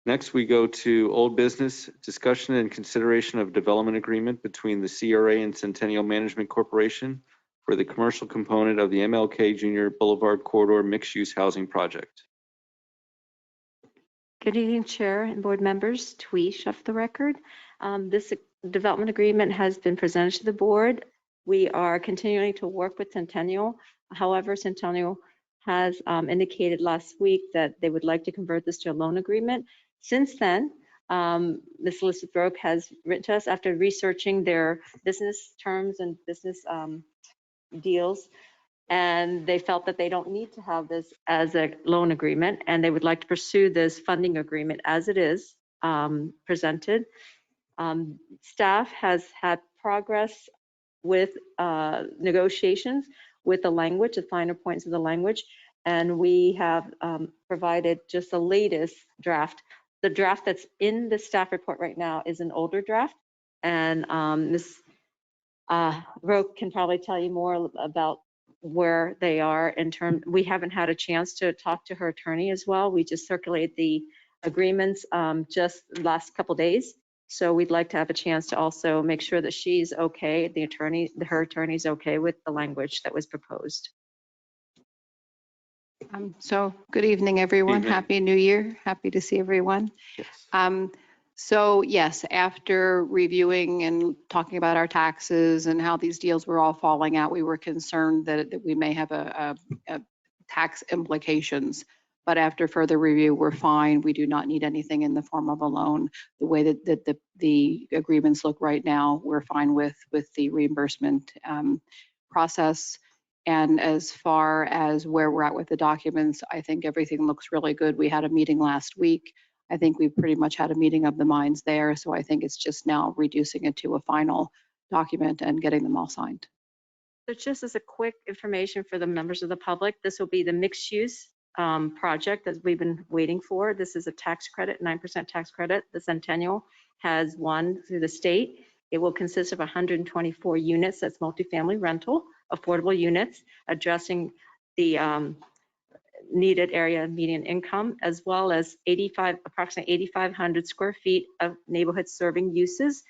Next, we go to old business, discussion and consideration of development agreement between the CRA and Centennial Management Corporation for the commercial component of the MLK Junior Boulevard Corridor Mixed-Use Housing Project. Good evening, Chair and board members. Tweesh of the record. This development agreement has been presented to the board. We are continuing to work with Centennial. However, Centennial has indicated last week that they would like to convert this to a loan agreement. Since then, Ms. Elizabeth Roque has written to us after researching their business terms and business deals, and they felt that they don't need to have this as a loan agreement, and they would like to pursue this funding agreement as it is presented. Staff has had progress with negotiations with the language, the finer points of the language, and we have provided just the latest draft. The draft that's in the staff report right now is an older draft, and Ms. Roque can probably tell you more about where they are in terms. We haven't had a chance to talk to her attorney as well. We just circulated the agreements just the last couple days. So we'd like to have a chance to also make sure that she's okay, her attorney's okay with the language that was proposed. So good evening, everyone. Evening. Happy New Year. Happy to see everyone. Yes. So yes, after reviewing and talking about our taxes and how these deals were all falling out, we were concerned that we may have a tax implications. But after further review, we're fine. We do not need anything in the form of a loan. The way that the agreements look right now, we're fine with the reimbursement process. And as far as where we're at with the documents, I think everything looks really good. We had a meeting last week. I think we pretty much had a meeting of the minds there. So I think it's just now reducing it to a final document and getting them all signed. So just as a quick information for the members of the public, this will be the mixed use project that we've been waiting for. This is a tax credit, 9% tax credit. The Centennial has won through the state. It will consist of 124 units. That's multifamily rental, affordable units, addressing the needed area median income, as well as approximately 8,500 square feet of neighborhood serving uses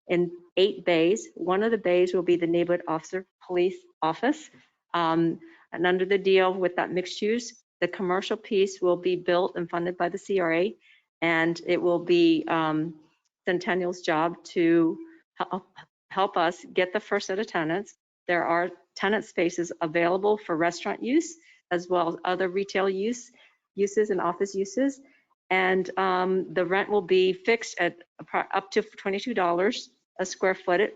in 8 bays. One of the bays will be the neighborhood officer police office. And under the deal with that mixed use, the commercial piece will be built and funded by the CRA, and it will be Centennial's job to help us get the first set of tenants. There are tenant spaces available for restaurant use as well as other retail uses and office uses. And the rent will be fixed at up to $22 a square foot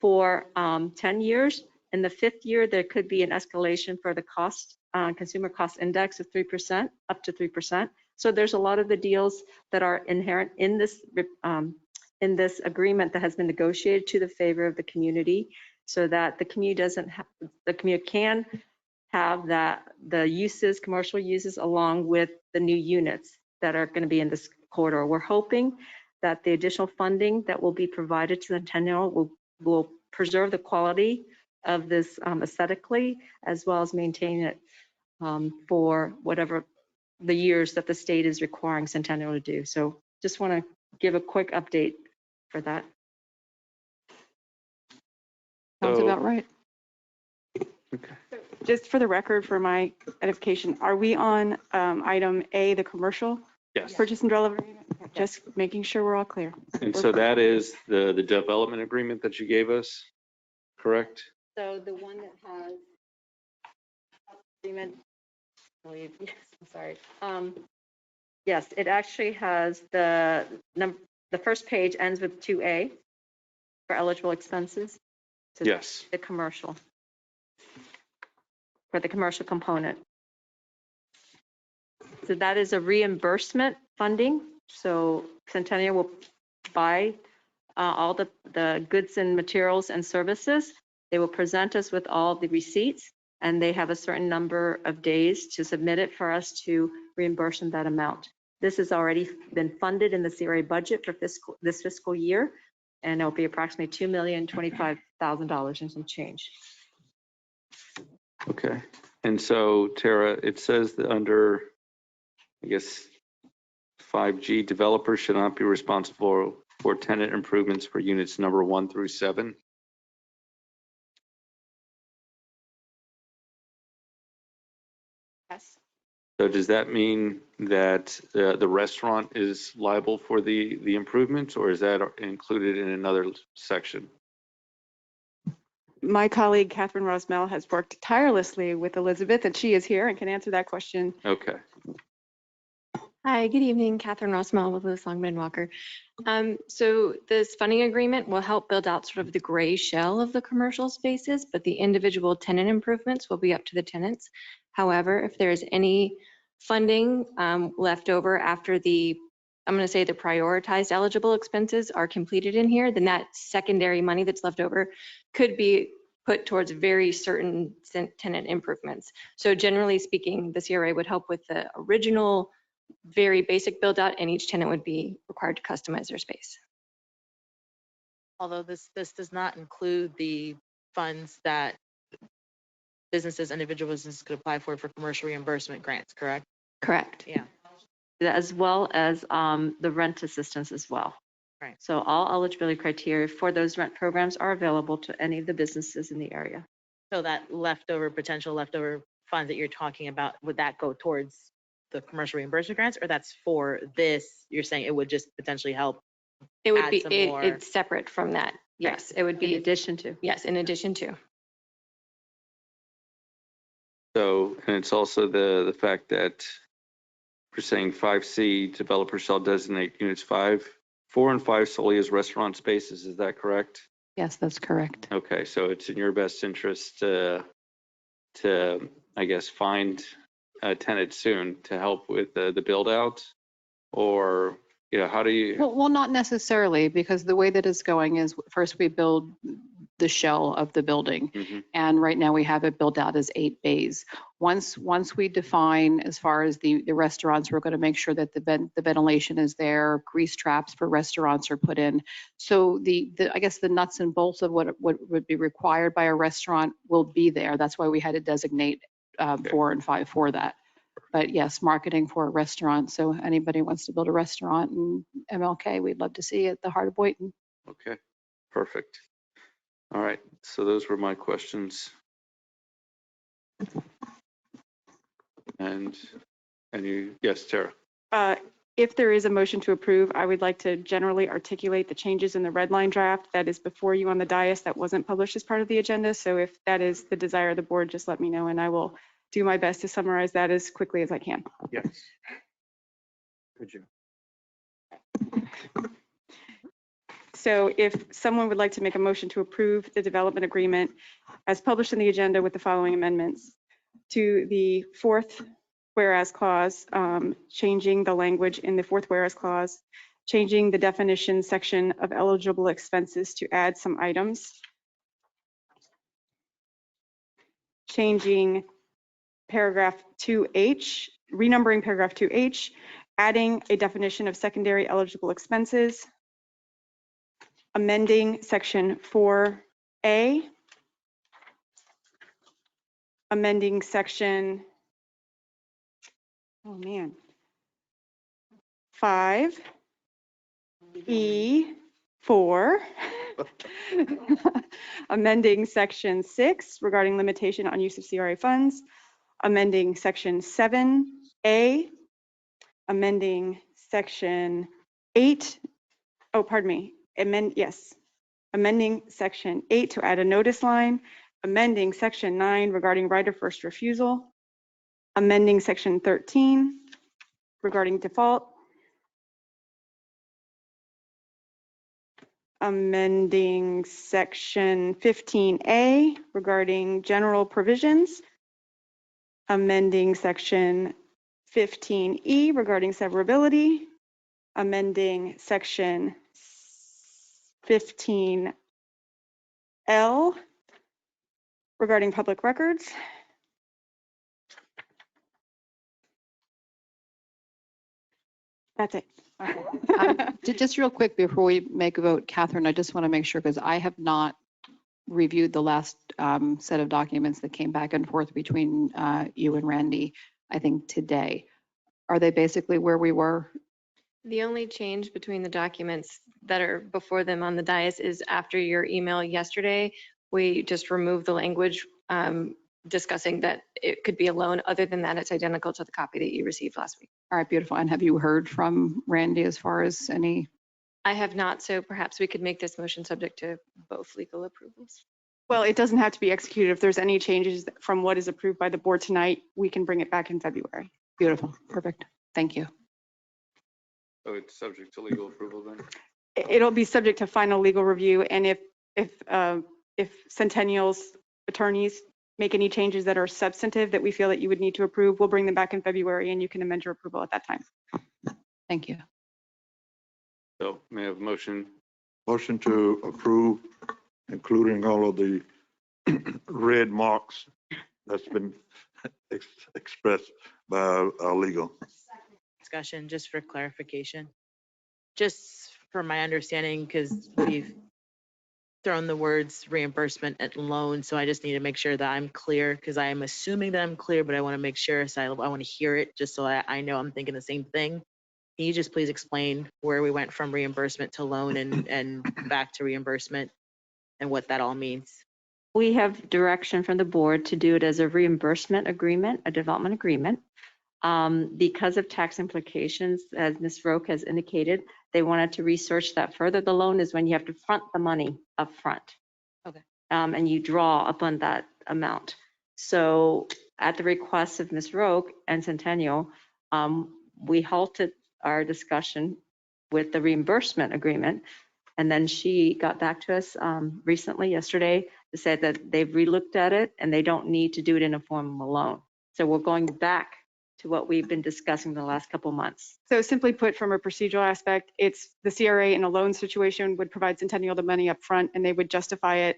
for 10 years. In the 5th year, there could be an escalation for the cost, consumer cost index of 3%, up to 3%. So there's a lot of the deals that are inherent in this agreement that has been negotiated to the favor of the community, so that the community can have the uses, commercial uses, along with the new units that are going to be in this corridor. We're hoping that the additional funding that will be provided to Centennial will preserve the quality of this aesthetically, as well as maintain it for whatever the years that the state is requiring Centennial to do. So just want to give a quick update for that. Sounds about right. Just for the record, for my edification, are we on item A, the commercial? Yes. Purchase and development agreement? Just making sure we're all clear. And so that is the development agreement that you gave us, correct? So the one that has agreement, yes, I'm sorry. Yes, it actually has the first page ends with 2A for eligible expenses. So Yes. the commercial, for the commercial component. So that is a reimbursement funding. So Centennial will buy all the goods and materials and services. They will present us with all the receipts, and they have a certain number of days to submit it for us to reimburse them that amount. This has already been funded in the CRA budget for this fiscal year, and it'll be approximately $2,025,000 and some change. Okay. And so, Tara, it says that under, I guess, 5G, developers should not be responsible for tenant improvements for units number 1 through 7. Yes. So does that mean that the restaurant is liable for the improvements, or is that included in another section? My colleague, Catherine Rosmell, has worked tirelessly with Elizabeth, and she is here and can answer that question. Okay. Hi, good evening. Catherine Rosmell with Lewis Longman Walker. So this funding agreement will help build out sort of the gray shell of the commercial spaces, but the individual tenant improvements will be up to the tenants. However, if there is any funding left over after I'm going to say the prioritized eligible expenses are completed in here, then that secondary money that's left over could be put towards very certain tenant improvements. So generally speaking, the CRA would help with the original very basic build out, and each tenant would be required to customize their space. Although this does not include the funds that individual businesses could apply for commercial reimbursement grants, correct? Correct. Yeah. As well as the rent assistance as well. Right. So all eligibility criteria for those rent programs are available to any of the businesses in the area. So that potential leftover funds that you're talking about, would that go towards the commercial reimbursement grants, or that's for this? You're saying it would just potentially help? It would add be, some more. it's separate from that. Yes, it would be. In addition to. Yes, in addition to. So, and it's also the fact that we're saying 5C, developers shall designate units 4 and 5 solely as restaurant spaces. Is that correct? Yes, that's correct. Okay, so it's in your best interest to I guess, find a tenant soon to help with the build out, or, you know, how do you? Well, not necessarily, because the way that it's going is first we build the shell of the building. Mhm. And right now we have it built out as 8 bays. Once we define as far as the restaurants, we're going to make sure that the ventilation is there, grease traps for restaurants are put in. So I guess the nuts and bolts of what would be required by a restaurant will be there. That's why we had to designate 4 and 5 for that. But yes, marketing for a restaurant. So anybody wants to build a restaurant in MLK, we'd love to see it at the heart of Boynton. Okay, perfect. All right, so those were my questions. And you, yes, Tara. If there is a motion to approve, I would like to generally articulate the changes in the red line draft that is before you on the dais that wasn't published as part of the agenda. So if that is the desire of the board, just let me know and I will do my best to summarize that as quickly as I can. Yes. Could you? So if someone would like to make a motion to approve the development agreement as published in the agenda with the following amendments to the fourth whereas clause, changing the language in the fourth whereas clause, changing the definition section of eligible expenses to add some items, changing paragraph 2H, renumbering paragraph 2H, adding a definition of secondary eligible expenses, amending section 4A, amending section, 5E4, amending section 6 regarding limitation on use of CRA funds, amending section 7A, amending section 8, amending section 8 to add a notice line, amending section 9 regarding right of first refusal, amending section 13 regarding default, amending section 15A regarding general provisions, amending section 15E regarding severability, amending section 15L regarding public records, that's it. Just real quick before we make a vote, Catherine, I just want to make sure, because I have not reviewed the last set of documents that came back and forth between you and Randy, I think today. Are they basically where we were? The only change between the documents that are before them on the dais is after your email yesterday, we just removed the language discussing that it could be a loan. Other than that, it's identical to the copy that you received last week. All right, beautiful. And have you heard from Randy as far as any? I have not, so perhaps we could make this motion subject to both legal approvals. Well, it doesn't have to be executed. If there's any changes from what is approved by the board tonight, we can bring it back in February. Beautiful, perfect. Thank you. So it's subject to legal approval then? It'll be subject to final legal review, and if Centennial's attorneys make any changes that are substantive that we feel that you would need to approve, we'll bring them back in February and you can amend your approval at that time. Thank you. So may I have a motion? Motion to approve, including all of the red marks that's been expressed by our legal. Discussion, just for clarification. Just for my understanding, because we've thrown the words reimbursement and loan, so I just need to make sure that I'm clear, because I am assuming that I'm clear, but I want to make sure, so I want to hear it just so I know I'm thinking the same thing. Can you just please explain where we went from reimbursement to loan and back to reimbursement and what that all means? We have direction from the board to do it as a reimbursement agreement, a development agreement. Because of tax implications, as Ms. Roque has indicated, they wanted to research that further. The loan is when you have to front the money up front. Okay. And you draw upon that amount. So at the request of Ms. Roque and Centennial, we halted our discussion with the reimbursement agreement. And then she got back to us recently, yesterday, to say that they've relooked at it and they don't need to do it in a form of a loan. So we're going back to what we've been discussing the last couple months. So simply put, from a procedural aspect, it's the CRA in a loan situation would provide Centennial the money up front and they would justify it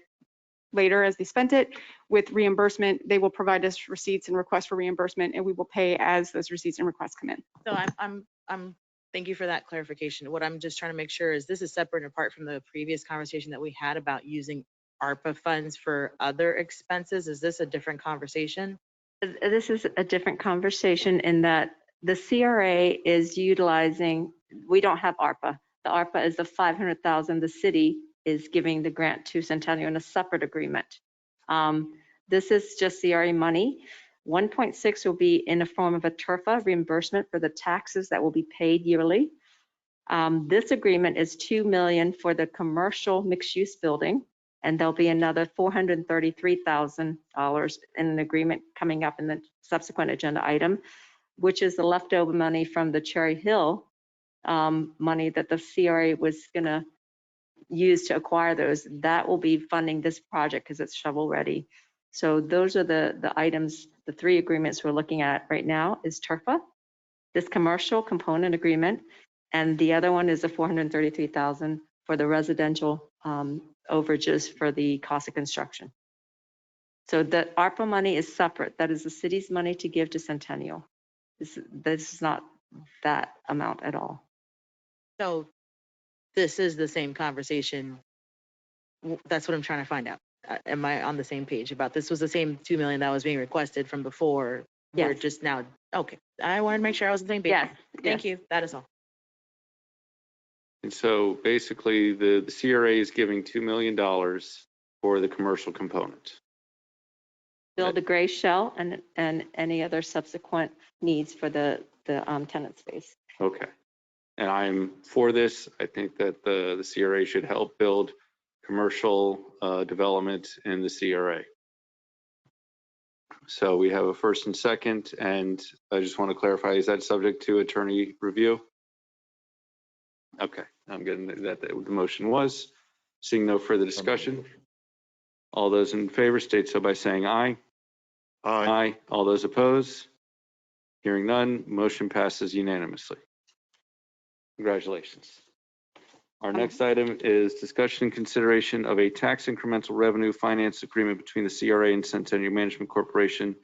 later as they spent it. With reimbursement, they will provide us receipts and requests for reimbursement, and we will pay as those receipts and requests come in. So I'm thank you for that clarification. What I'm just trying to make sure is this is separate and apart from the previous conversation that we had about using ARPA funds for other expenses. Is this a different conversation? This is a different conversation in that the CRA is utilizing, we don't have ARPA. The ARPA is the 500,000 the city is giving the grant to Centennial in a separate agreement. This is just CRA money. 1.6 will be in the form of a TRFA reimbursement for the taxes that will be paid yearly. This agreement is $2 million for the commercial mixed-use building, and there'll be another $433,000 in an agreement coming up in the subsequent agenda item, which is the leftover money from the Cherry Hill money that the CRA was going to use to acquire those. That will be funding this project because it's shovel ready. So those are the items, the three agreements we're looking at right now is TRFA, this commercial component agreement, and the other one is the $433,000 for the residential overages for the cost of construction. So the ARPA money is separate. That is the city's money to give to Centennial. This is not that amount at all. So this is the same conversation. That's what I'm trying to find out. Am I on the same page about this was the same 2 million that was being requested from before? Yes. We're just now, okay. I wanted to make sure I was on the same page. Yes. Thank you. That is all. And so basically the CRA is giving $2 million for the commercial component. Build a gray shell and any other subsequent needs for the tenant space. Okay. And I'm for this. I think that the CRA should help build commercial development in the CRA. So we have a first and second, and I just want to clarify, is that subject to attorney review? Okay, I'm getting that the motion was. Seeing no further discussion. All those in favor state so by saying aye. Aye. All those opposed? Hearing none, motion passes unanimously. Congratulations. Our next item is discussion and consideration of a tax incremental revenue finance agreement between the CRA and Centennial Management Corporation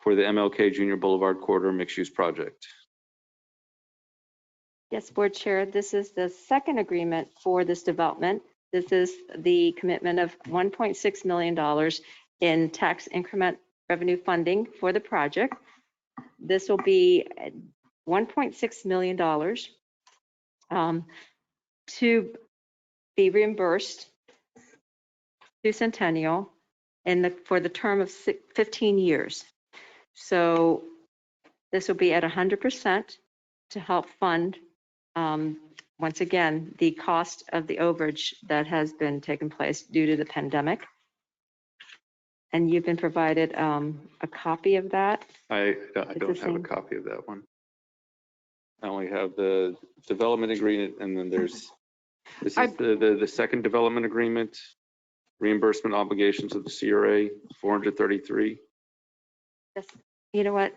for the MLK Junior Boulevard Corridor Mixed-Use Project. Yes, Board Chair, this is the second agreement for this development. This is the commitment of $1.6 million in tax increment revenue funding for the project. This will be $1.6 million to be reimbursed to Centennial for the term of 15 years. So this will be at 100% to help fund, once again, the cost of the overage that has been taking place due to the pandemic. And you've been provided a copy of that. I don't have a copy of that one. I only have the development agreement, and then this is the second development agreement, reimbursement obligations of the CRA, 433. Yes, you know what?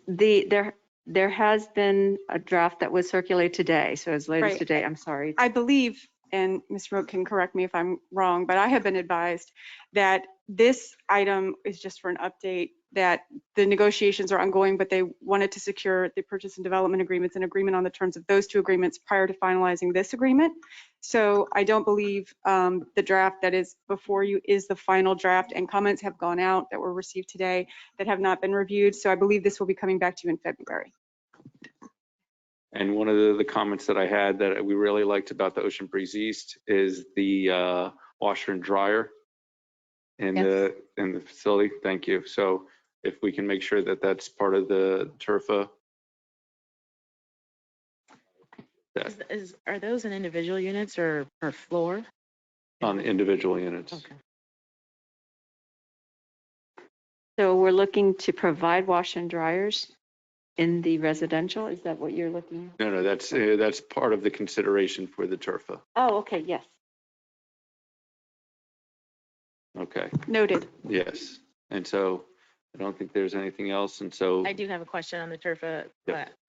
There has been a draft that was circulated today, so as late as Right. today, I'm sorry. I believe, and Ms. Roque can correct me if I'm wrong, but I have been advised that this item is just for an update, that the negotiations are ongoing, but they wanted to secure the purchase and development agreements and agreement on the terms of those two agreements prior to finalizing this agreement. So I don't believe the draft that is before you is the final draft, and comments have gone out that were received today that have not been reviewed. So I believe this will be coming back to you in February. And one of the comments that I had that we really liked about the Ocean Breeze East is the washer and dryer in the facility. Thank you. So if we can make sure that that's part of the TRFA. Are those in individual units or per floor? On individual units. Okay. So we're looking to provide wash and dryers in the residential. Is that what you're looking at? No, that's part of the consideration for the TRFA. Oh, okay, yes. Okay. Noted. Yes. And so I don't think there's anything else. And so I do have a question on the TRFA.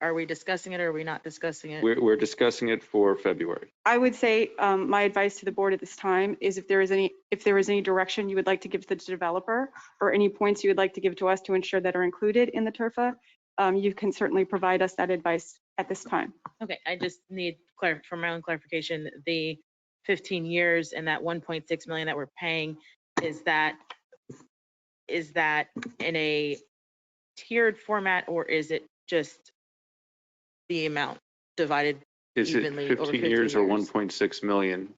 Are we discussing it or are we not discussing it? we're discussing it for February. I would say my advice to the board at this time is if there is any direction you would like to give to the developer or any points you would like to give to us to ensure that are included in the TRFA, you can certainly provide us that advice at this time. Okay, I just need for my own clarification, the 15 years and that 1.6 million that we're paying, is that in a tiered format or is it just the amount divided Is it evenly over 15 years or 1.6 million?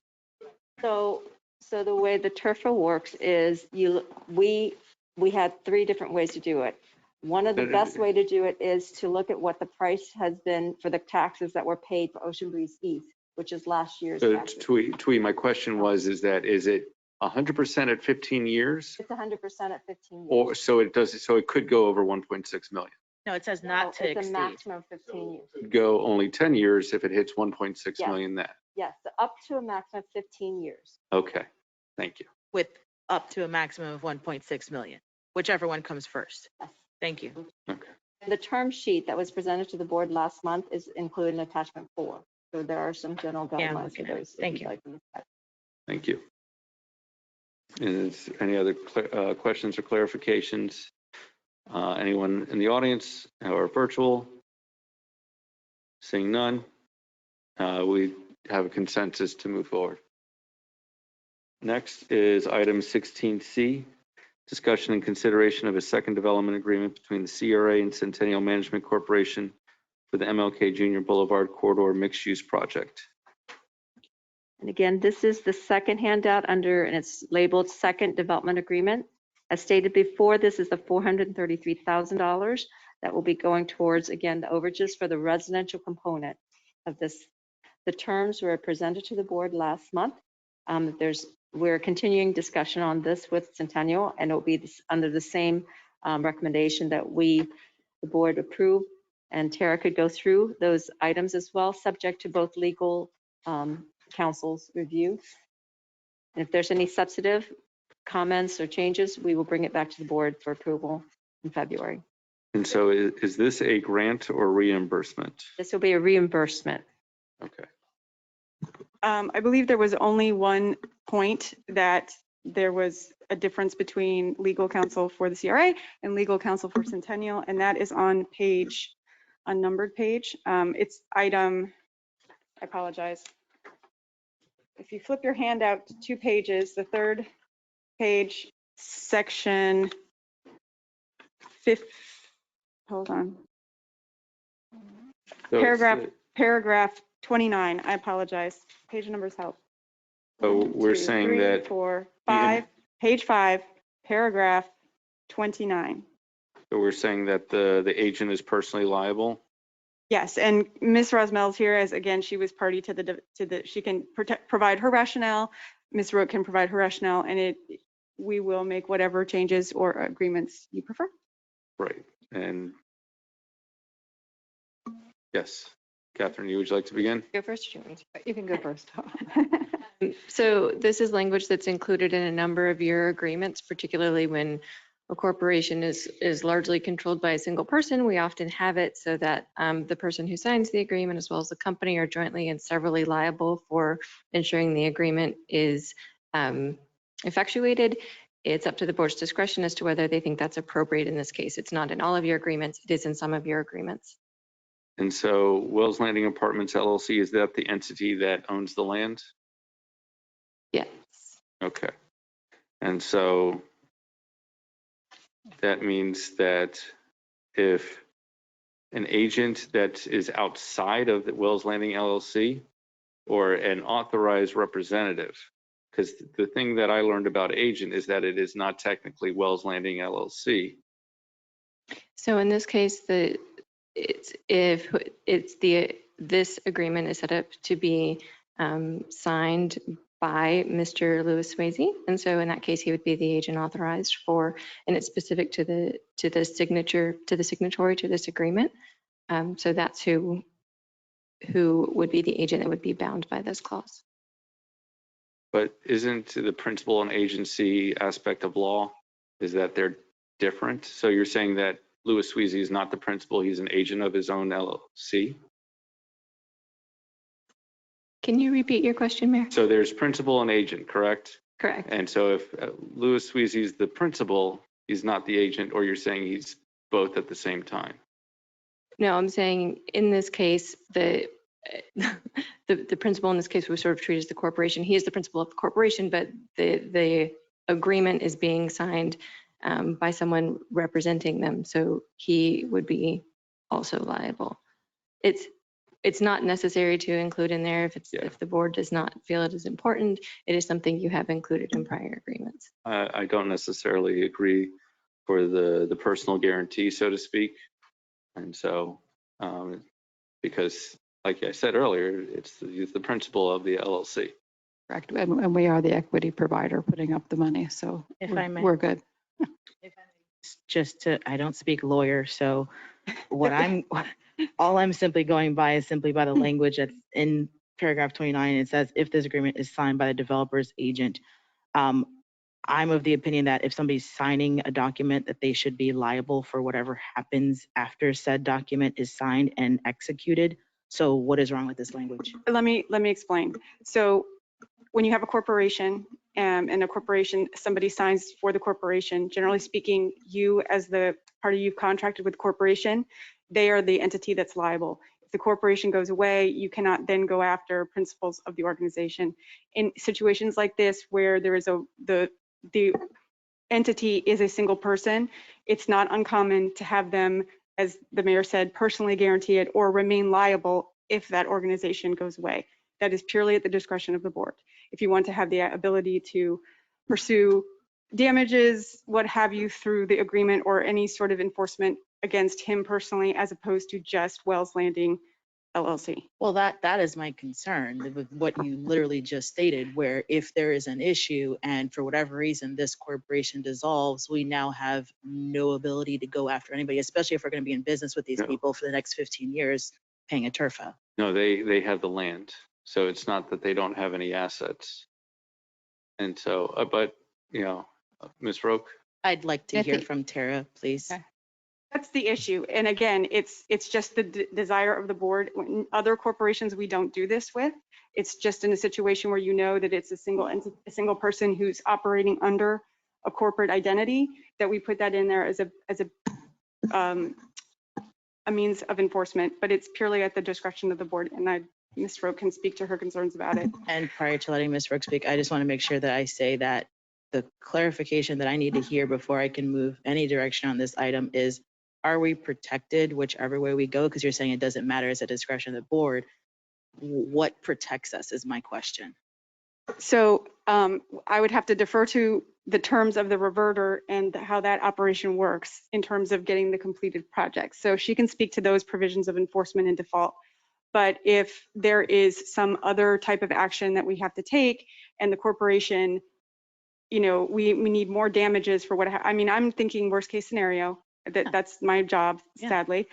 So the way the TRFA works is we we had 3 different ways to do it. One of the best way to do it is to look at what the price has been for the taxes that were paid for Ocean Breeze East, which is last year's So taxes. Twee, my question was, is it 100% at 15 years? It's 100% at 15 years. Or so it could go over 1.6 million. No, it says not to It's a exceed. maximum of 15 years. Go only 10 years if it hits 1.6 Yes. million net. Yes, up to a maximum of 15 years. Okay, thank you. With up to a maximum of 1.6 million, whichever one comes first. Yes. Thank you. Okay. The term sheet that was presented to the board last month is included in attachment 4. So there are some general Yeah, I'm guidelines looking for at it. those. if Thank you'd you. like to look at. Thank you. Is any other questions or clarifications? Anyone in the audience or virtual? Seeing none, we have a consensus to move forward. Next is item 16C, discussion and consideration of a second development agreement between the CRA and Centennial Management Corporation for the MLK Junior Boulevard Corridor Mixed-Use Project. And again, this is the second handout under, and it's labeled Second Development Agreement. As stated before, this is the $433,000 that will be going towards, again, the overages for the residential component of this. The terms were presented to the board last month. We're continuing discussion on this with Centennial, and it'll be under the same recommendation that the board approve. And Tara could go through those items as well, subject to both legal counsel's review. And if there's any substantive comments or changes, we will bring it back to the board for approval in February. And so is this a grant or reimbursement? This will be a reimbursement. Okay. I believe there was only one point that there was a difference between legal counsel for the CRA and legal counsel for Centennial, and that is on page, unnumbered page. It's item, I apologize. If you flip your handout to 2 pages, the 3rd page, section 5, hold on. So Paragraph 29, I apologize. Page numbers help. So 1, we're 2, saying 3, that 4, 5, page 5, paragraph 29. So we're saying that the agent is personally liable? Yes, and Ms. Rosmel's here as, again, she was party to the, she can provide her rationale. Ms. Rook can provide her rationale, and we will make whatever changes or agreements you prefer. Right. And yes, Catherine, would you like to begin? Go first, Julie. You can go first. So this is language that's included in a number of your agreements, particularly when a corporation is largely controlled by a single person. We often have it so that the person who signs the agreement as well as the company are jointly and severally liable for ensuring the agreement is effectuated. It's up to the board's discretion as to whether they think that's appropriate in this case. It's not in all of your agreements. It is in some of your agreements. And so Wells Landing Apartments LLC, is that the entity that owns the land? Yes. Okay. And so that means that if an agent that is outside of the Wells Landing LLC or an authorized representative, because the thing that I learned about agent is that it is not technically Wells Landing LLC. So in this case, this agreement is set up to be signed by Mr. Louis Swayze. And so in that case, he would be the agent authorized for, and it's specific to the signatory to this agreement. So that's who would be the agent that would be bound by this clause. But isn't the principal and agency aspect of law, is that they're different? So you're saying that Louis Swayze is not the principal, he's an agent of his own LLC? Can you repeat your question, Mayor? So there's principal and agent, correct? Correct. And so if Louis Swayze is the principal, he's not the agent, or you're saying he's both at the same time? No, I'm saying in this case, the principal in this case was sort of treated as the corporation. He is the principal of the corporation, but the agreement is being signed by someone representing them. So he would be also liable. It's not necessary to include in there if the board does not feel it is important. It is something you have included in prior agreements. I don't necessarily agree for the personal guarantee, so to speak. And so, because like I said earlier, it's the principal of the LLC. Correct. And we are the equity provider putting up the money. So If I may. we're good. Just to, I don't speak lawyer, so all I'm simply going by is simply by the language that's in paragraph 29. It says, if this agreement is signed by the developer's agent. I'm of the opinion that if somebody's signing a document, that they should be liable for whatever happens after said document is signed and executed. So what is wrong with this language? Let me explain. So when you have a corporation and a corporation, somebody signs for the corporation, generally speaking, you as the party you've contracted with the corporation, they are the entity that's liable. If the corporation goes away, you cannot then go after principals of the organization. In situations like this, where there is the entity is a single person, it's not uncommon to have them, as the mayor said, personally guarantee it or remain liable if that organization goes away. That is purely at the discretion of the board. If you want to have the ability to pursue damages, what have you, through the agreement or any sort of enforcement against him personally, as opposed to just Wells Landing LLC. Well, that is my concern with what you literally just stated, where if there is an issue and for whatever reason this corporation dissolves, we now have no ability to go after anybody, especially if we're going to be in business with these people for the next 15 years paying a turfa. No, they have the land. So it's not that they don't have any assets. And so, but, you know, Ms. Roque? I'd like to hear from Tara, please. Okay. That's the issue. And again, it's just the desire of the board. When other corporations, we don't do this with. It's just in a situation where you know that it's a single person who's operating under a corporate identity, that we put that in there as a means of enforcement, but it's purely at the discretion of the board. And Ms. Roque can speak to her concerns about it. And prior to letting Ms. Roque speak, I just want to make sure that I say that the clarification that I need to hear before I can move any direction on this item is, are we protected whichever way we go? Because you're saying it doesn't matter, it's at discretion of the board. What protects us is my question. So I would have to defer to the terms of the reverter and how that operation works in terms of getting the completed project. So she can speak to those provisions of enforcement and default. But if there is some other type of action that we have to take and the corporation, you know, we need more damages for what, I mean, I'm thinking worst case scenario, that's my job, sadly.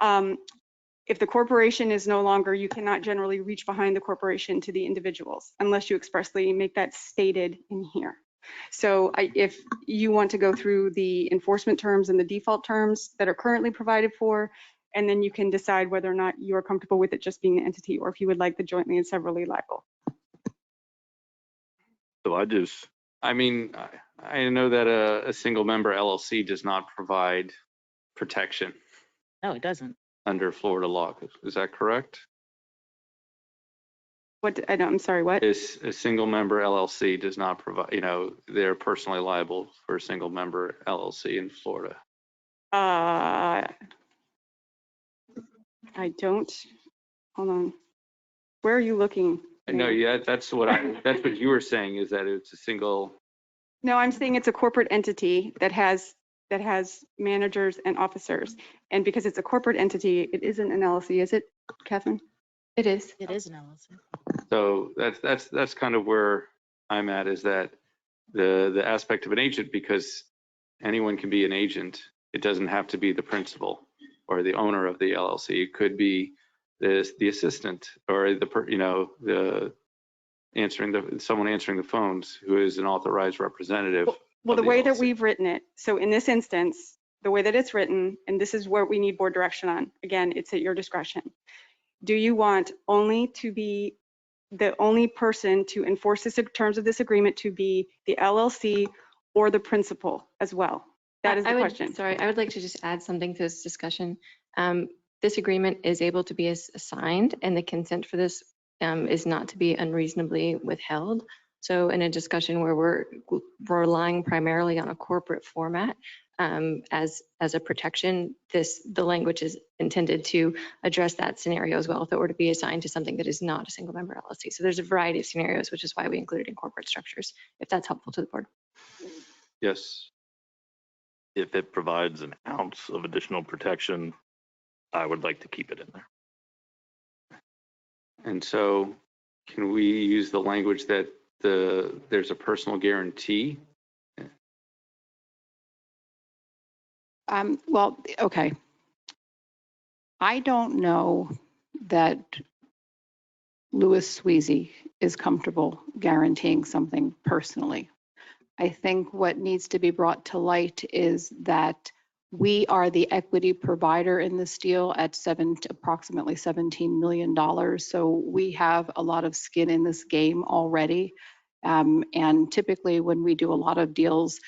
If the corporation is no longer, you cannot generally reach behind the corporation to the individuals unless you expressly make that stated in here. So if you want to go through the enforcement terms and the default terms that are currently provided for, and then you can decide whether or not you're comfortable with it just being an entity, or if you would like the jointly and severally liable. So I mean, I know that a single member LLC does not provide protection No, it doesn't. under Florida law. Is that correct? I'm sorry, what? Is a single member LLC does not provide, you know, they're personally liable for a single member LLC in Florida. I don't, hold on. Where are you looking? I know, yeah, that's what you were saying, is that it's a single. No, I'm saying it's a corporate entity that has managers and officers. And because it's a corporate entity, it isn't an LLC, is it, Catherine? It is. It is an LLC. So that's kind of where I'm at, is that the aspect of an agent, because anyone can be an agent. It doesn't have to be the principal or the owner of the LLC. It could be the assistant or someone answering the phones who is an authorized representative. Well, the way that we've written it, so in this instance, the way that it's written, and this is where we need board direction on, again, it's at your discretion. Do you want only to be the only person to enforce the terms of this agreement to be the LLC or the principal as well? That is the question. Sorry, I would like to just add something to this discussion. This agreement is able to be assigned, and the consent for this is not to be unreasonably withheld. So in a discussion where we're relying primarily on a corporate format as a protection, the language is intended to address that scenario as well if it were to be assigned to something that is not a single member LLC. So there's a variety of scenarios, which is why we include it in corporate structures, if that's helpful to the board. Yes. if it provides an ounce of additional protection, I would like to keep it in there. And so can we use the language that there's a personal guarantee? Well, okay. I don't know that Louis Sweezy is comfortable guaranteeing something personally. I think what needs to be brought to light is that we are the equity provider in this deal at approximately $17 million. So we have a lot of skin in this game already. And typically when we do a lot of deals,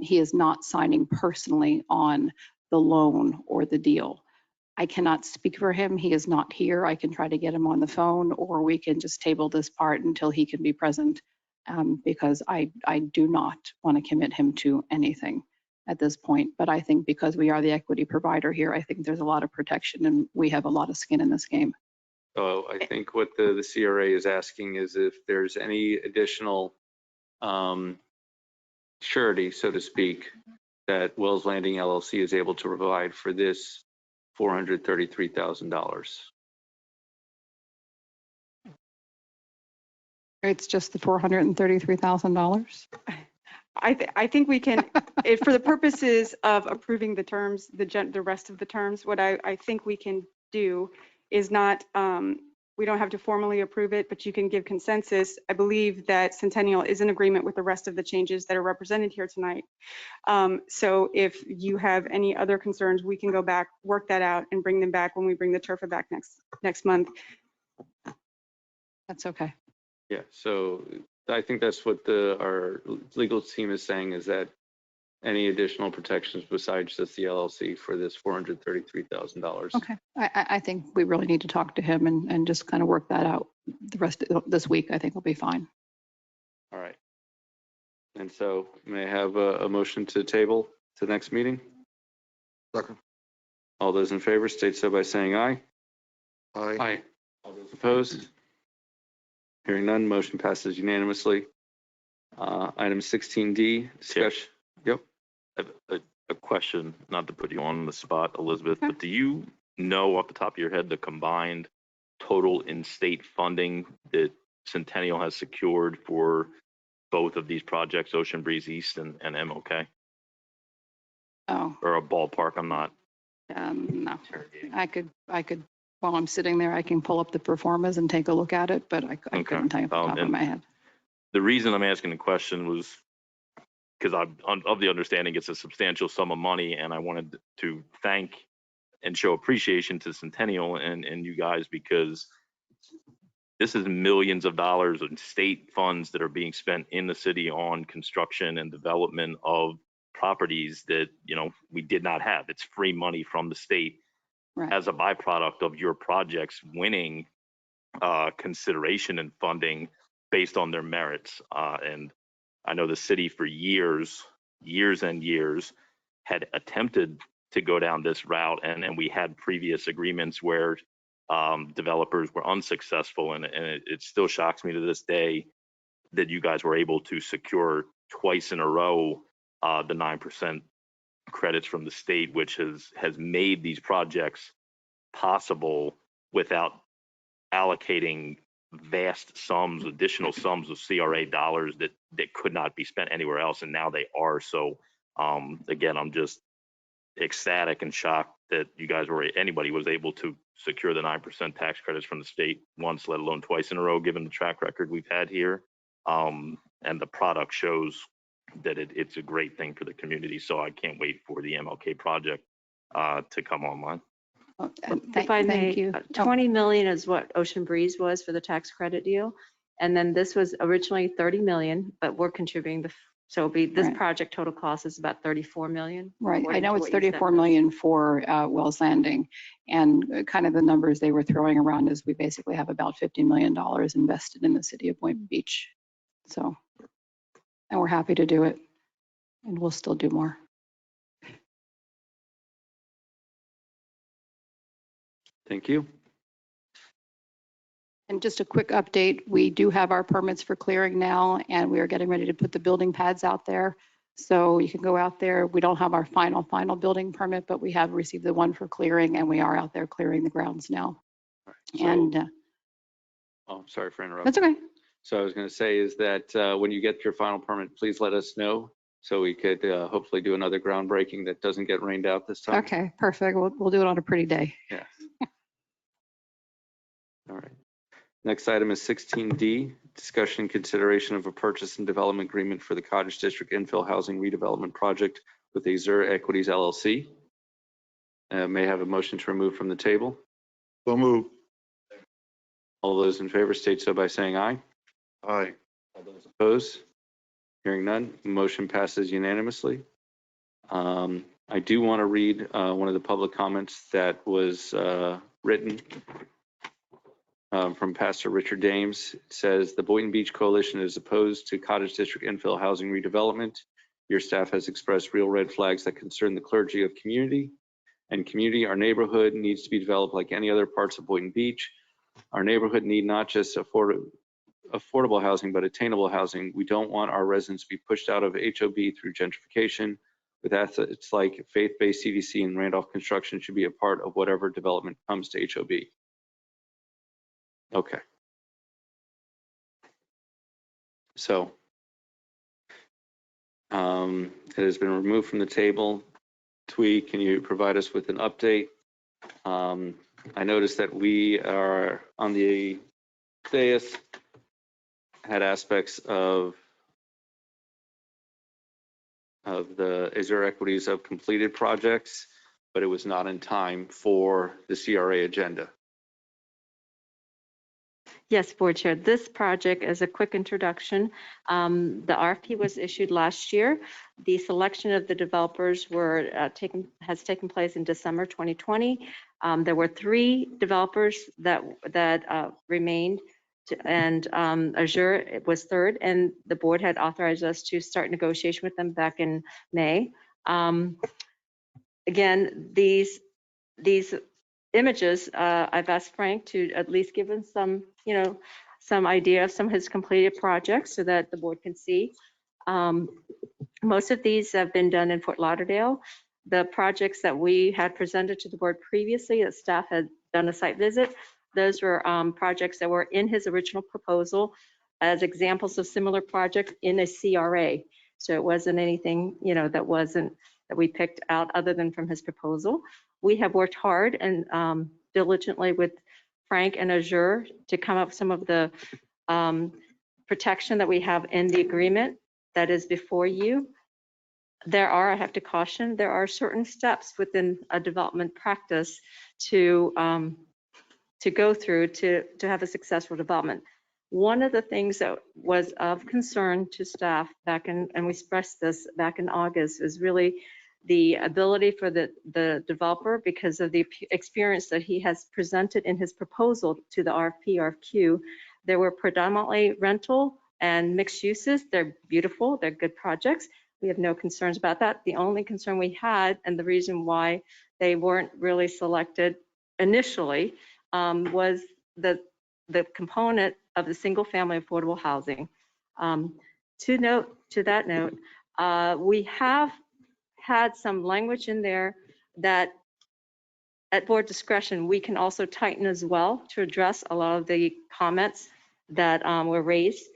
he is not signing personally on the loan or the deal. I cannot speak for him. He is not here. I can try to get him on the phone, or we can just table this part until he can be present, because I do not want to commit him to anything at this point. But I think because we are the equity provider here, I think there's a lot of protection and we have a lot of skin in this game. So I think what the CRA is asking is if there's any additional surety, so to speak, that Wells Landing LLC is able to provide for this $433,000. It's just the $433,000. I think we can, for the purposes of approving the terms, the rest of the terms, what I think we can do is not, we don't have to formally approve it, but you can give consensus. I believe that Centennial is in agreement with the rest of the changes that are represented here tonight. So if you have any other concerns, we can go back, work that out, and bring them back when we bring the TRFA back next month. That's okay. Yeah, so I think that's what our legal team is saying, is that any additional protections besides just the LLC for this $433,000. Okay. I think we really need to talk to him and just kind of work that out the rest of this week. I think we'll be fine. All right. And so may I have a motion to table to the next meeting? Second. All those in favor state so by saying aye. Aye. Aye. All those opposed? Hearing none, motion passes unanimously. Item 16D, discussion. Yep. I have a question, not to put you on the spot, Elizabeth, but do you know off the top of your head the combined total in-state funding that Centennial has secured for both of these projects, Ocean Breeze East and MOK? Oh. Or a ballpark? I'm not. No. I could, while I'm sitting there, I can pull up the performers and take a look at it, but I couldn't tell you off the top of my head. The reason I'm asking the question was because I'm of the understanding it's a substantial sum of money, and I wanted to thank and show appreciation to Centennial and you guys, because this is millions of dollars in state funds that are being spent in the city on construction and development of properties that, you know, we did not have. It's free money from the state as a byproduct of your projects winning consideration and funding based on their merits. And I know the city for years and years had attempted to go down this route, and we had previous agreements where developers were unsuccessful, and it still shocks me to this day that you guys were able to secure twice in a row the 9% credits from the state, which has made these projects possible without allocating vast sums, additional sums of CRA dollars that could not be spent anywhere else, and now they are. So again, I'm just ecstatic and shocked that you guys anybody was able to secure the 9% tax credits from the state once, let alone twice in a row, given the track record we've had here. And the product shows that it's a great thing for the community. So I can't wait for the MLK project to come online. If I may, 20 million is what Ocean Breeze was for the tax credit deal. And then this was originally 30 million, but we're contributing so it'll be, this project total cost is about 34 million. Right. I know it's 34 million for Wells Landing, and kind of the numbers they were throwing around is we basically have about $50 million invested in the city of Boynton Beach. So, and we're happy to do it, and we'll still do more. Thank you. And just a quick update, we do have our permits for clearing now, and we are getting ready to put the building pads out there. So you can go out there. We don't have our final building permit, but we have received the one for clearing, and we are out there clearing the grounds now. So- And Oh, I'm sorry for interrupting. that's okay. So I was going to say is that when you get your final permit, please let us know so we could hopefully do another groundbreaking that doesn't get rained out this time. Okay, perfect. We'll do it on a pretty day. Yes. All right. Next item is 16D, discussion and consideration of a purchase and development agreement for the Cottage District Infill Housing Redevelopment Project with Azure Equities LLC. May I have a motion to remove from the table? So moved. All those in favor state so by saying aye. Aye. All those opposed? Hearing none, motion passes unanimously. I do want to read one of the public comments that was written from Pastor Richard Dames. It says, the Boynton Beach Coalition is opposed to Cottage District Infill Housing Redevelopment. Your staff has expressed real red flags that concern the clergy of community. Our neighborhood needs to be developed like any other parts of Boynton Beach. Our neighborhood need not just affordable housing, but attainable housing. We don't want our residents to be pushed out of HOB through gentrification. With assets like faith-based CDC and Randolph Construction should be a part of whatever development comes to HOB. Okay. So it has been removed from the table. Twee, can you provide us with an update? I noticed that we are on the dais had aspects of the Azure Equities of completed projects, but it was not in time for the CRA agenda. Yes, Board Chair, this project is a quick introduction. The RFP was issued last year. The selection of the developers has taken place in December 2020. There were 3 developers that remained, and Azure was 3rd, and the board had authorized us to start negotiation with them back in May. Again, these images, I've asked Frank to at least give us some idea of some of his completed projects so that the board can see. Most of these have been done in Fort Lauderdale. The projects that we had presented to the board previously, that staff had done a site visit, those were projects that were in his original proposal as examples of similar projects in a CRA. So it wasn't anything, that we picked out other than from his proposal. We have worked hard and diligently with Frank and Azure to come up with some of the protection that we have in the agreement that is before you. I have to caution, there are certain steps within a development practice to go through to have a successful development. One of the things that was of concern to staff and we expressed this back in August, is really the ability for the developer, because of the experience that he has presented in his proposal to the RFQ. There were predominantly rental and mixed uses. They're beautiful, they're good projects. We have no concerns about that. The only concern we had, and the reason why they weren't really selected initially, was the component of the single family affordable housing. To that note, we have had some language in there that at board discretion, we can also tighten as well to address a lot of the comments that were raised.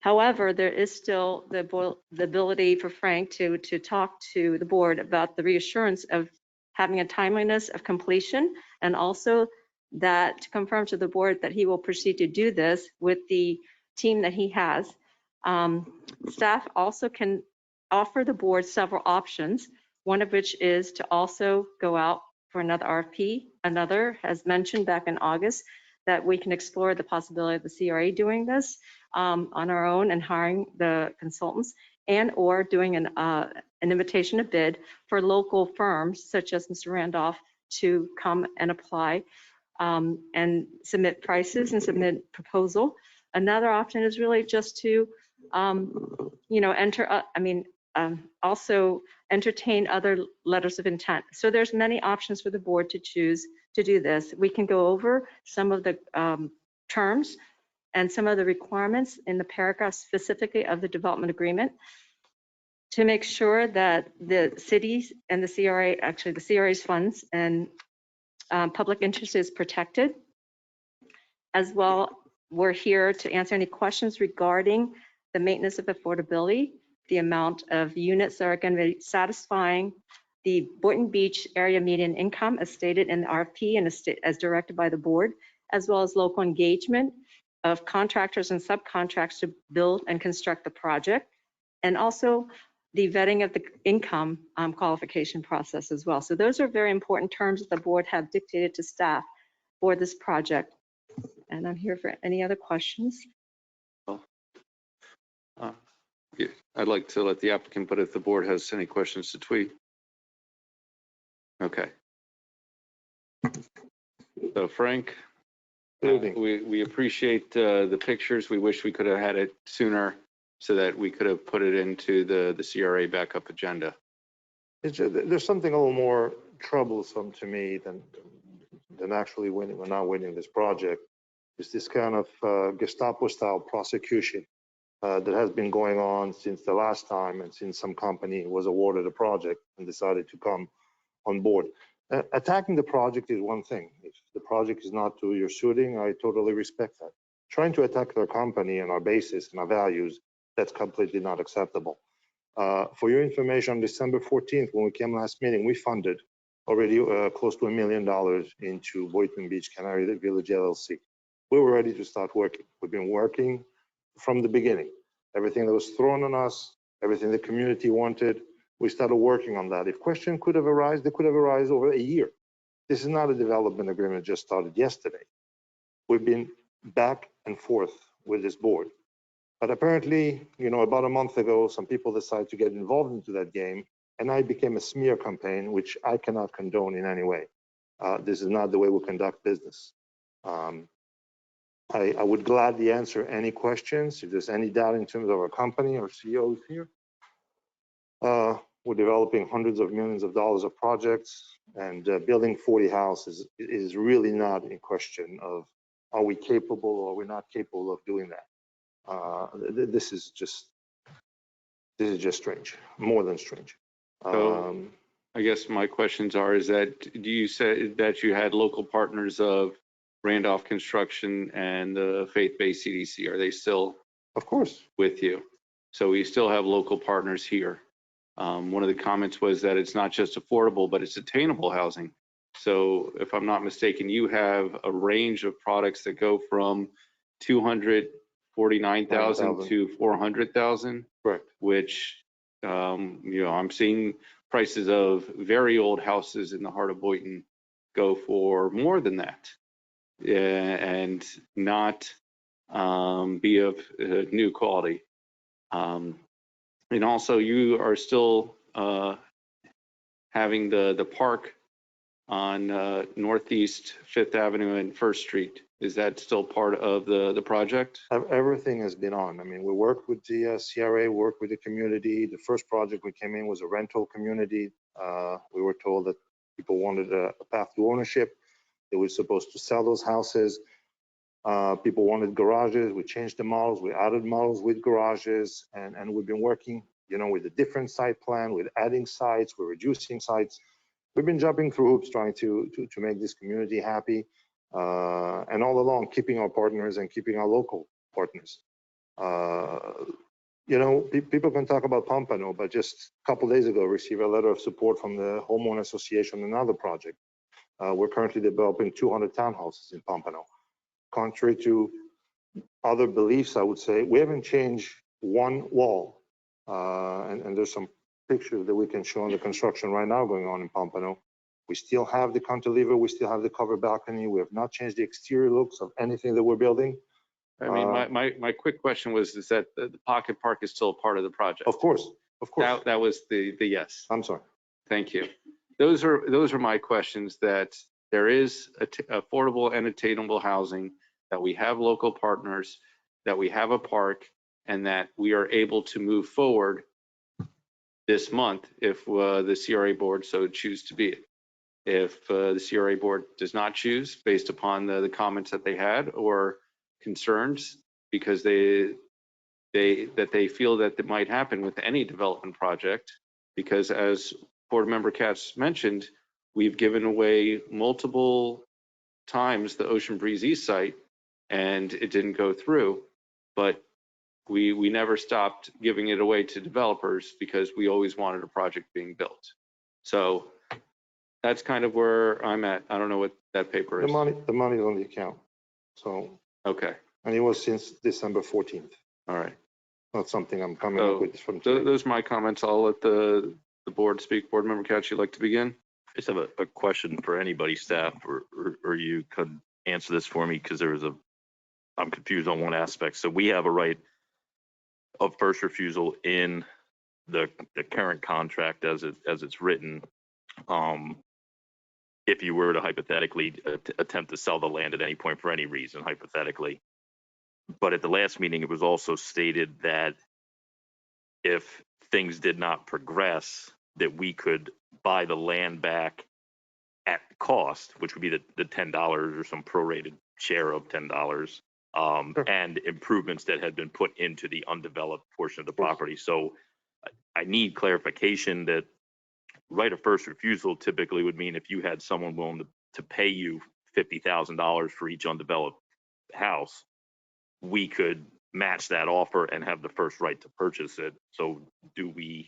However, there is still the ability for Frank to talk to the board about the reassurance of having a timeliness of completion, and also that to confirm to the board that he will proceed to do this with the team that he has. Staff also can offer the board several options, one of which is to also go out for another RFP. Another, as mentioned back in August, that we can explore the possibility of the CRA doing this on our own and hiring the consultants, and or doing an invitation to bid for local firms such as Mr. Randolph to come and apply and submit prices and submit proposal. Another option is really just to also entertain other letters of intent. So there's many options for the board to choose to do this. We can go over some of the terms and some of the requirements in the paragraph specifically of the development agreement. to make sure that the cities and the CRA, actually the CRA's funds and public interest is protected. As well, we're here to answer any questions regarding the maintenance of affordability, the amount of units that are going to be satisfying the Boynton Beach area median income as stated in the RFP and as directed by the board, as well as local engagement of contractors and subcontractors to build and construct the project, and also the vetting of the income qualification process as well. So those are very important terms that the board have dictated to staff for this project. And I'm here for any other questions. Yeah, I'd like to let the applicant, but if the board has any questions to tweet. Okay. So Frank, we appreciate the pictures. We wish we could have had it sooner so that we could have put it into the CRA backup agenda. It's just, there's something a little more troublesome to me than actually winning or not winning this project. It's this kind of Gestapo-style prosecution that has been going on since the last time and since some company was awarded a project and decided to come on board. Attacking the project is one thing. If the project is not to your suiting, I totally respect that. Trying to attack our company and our basis and our values, that's completely not acceptable. For your information, on December 14th, when we came last meeting, we funded already close to $1 million into Boynton Beach Canary Village LLC. We were ready to start working. We've been working from the beginning. Everything that was thrown on us, everything the community wanted, we started working on that. If question could have arisen, they could have arisen over a year. This is not a development agreement just started yesterday. We've been back and forth with this board. But apparently, you know, about a month ago, some people decided to get involved into that game, and I became a smear campaign, which I cannot condone in any way. This is not the way we conduct business. I would gladly answer any questions. If there's any doubt in terms of our company, our CEO is here. We're developing hundreds of millions of dollars of projects, and building 40 houses is really not in question of are we capable or are we not capable of doing that. This is just strange, more than strange. So I guess my questions are, is that, do you say that you had local partners of Randolph Construction and the faith-based CDC? Are they still, of course, with you? So we still have local partners here. One of the comments was that it's not just affordable, but it's attainable housing. So if I'm not mistaken, you have a range of products that go from 249,000 to 400,000. Correct. Which, you know, I'm seeing prices of very old houses in the heart of Boynton go for more than that, and not be of new quality. And also, you are still having the park on Northeast 5th Avenue and 1st Street. Is that still part of the project? Everything has been on. I mean, we worked with the CRA, worked with the community. The first project we came in was a rental community. We were told that people wanted a path to ownership. They were supposed to sell those houses. People wanted garages. We changed the models. We added models with garages, and we've been working, you know, with a different site plan, with adding sites, we're reducing sites. We've been jumping through hoops trying to make this community happy, and all along keeping our partners and keeping our local partners. You know, people can talk about Pompano, but just a couple days ago, received a letter of support from the Homeowner Association, another project. We're currently developing 200 townhouses in Pompano. Contrary to other beliefs, I would say, we haven't changed one wall. And there's some pictures that we can show on the construction right now going on in Pompano. We still have the cantilever, we still have the covered balcony. We have not changed the exterior looks of anything that we're building. I mean, my quick question was, is that the pocket park is still a part of the project? Of course, of course. That was the yes. I'm sorry. Thank you. Those are my questions, that there is affordable and attainable housing, that we have local partners, that we have a park, and that we are able to move forward this month if the CRA board so choose to be it. If the CRA board does not choose, based upon the comments that they had or concerns, because they they feel that it might happen with any development project, because as Board Member Katz mentioned, we've given away multiple times the Ocean Breeze East site and it didn't go through, but we never stopped giving it away to developers because we always wanted a project being built. So that's kind of where I'm at. I don't know what that paper is. The money is on the account. So, Okay, and it was since December 14th. all right. Not something I'm coming So up with from today. those are my comments. I'll let the board speak. Board Member Katz, you'd like to begin? I just have a question for anybody, staff, or you could answer this for me, because I'm confused on one aspect. So we have a right of first refusal in the current contract as it's written. If you were to hypothetically attempt to sell the land at any point for any reason, hypothetically. But at the last meeting, it was also stated that if things did not progress, that we could buy the land back at cost, which would be the $10 or some prorated share of $10, and improvements that had been put into the undeveloped portion of the property. So I need clarification that right of first refusal typically would mean if you had someone willing to pay you $50,000 for each undeveloped house, we could match that offer and have the first right to purchase it. So do we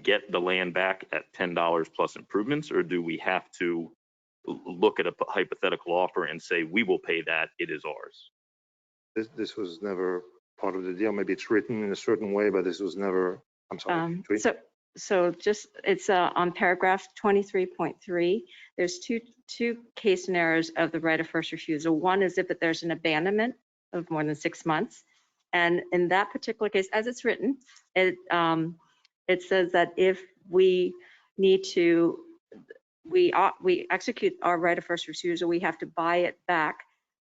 get the land back at $10 plus improvements, or do we have to look at a hypothetical offer and say, we will pay that, it is ours? This was never part of the deal. Maybe it's written in a certain way, but this was never, I'm sorry. So just, it's on paragraph 23.3, there's two case scenarios of the right of first refusal. One is if there's an abandonment of more than 6 months. And in that particular case, as it's written, it says that if we need to, we execute our right of first refusal, we have to buy it back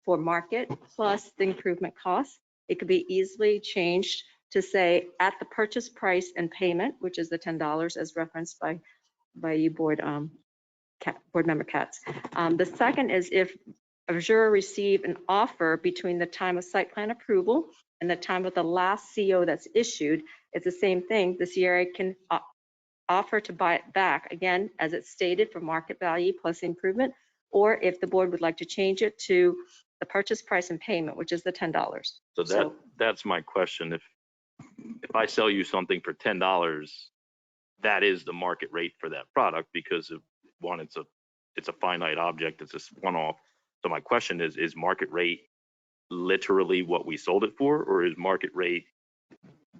for market plus the improvement costs. It could be easily changed to say at the purchase price and payment, which is the $10 as referenced by you, Board Member Katz. The second is if Azure received an offer between the time of site plan approval and the time of the last CO that's issued, it's the same thing. The CRA can offer to buy it back, again, as it's stated, for market value plus improvement, or if the board would like to change it to the purchase price and payment, which is the $10. So that's my question. If I sell you something for $10, that is the market rate for that product, because one, it's a finite object, it's a one-off. So my question is market rate literally what we sold it for, or is market rate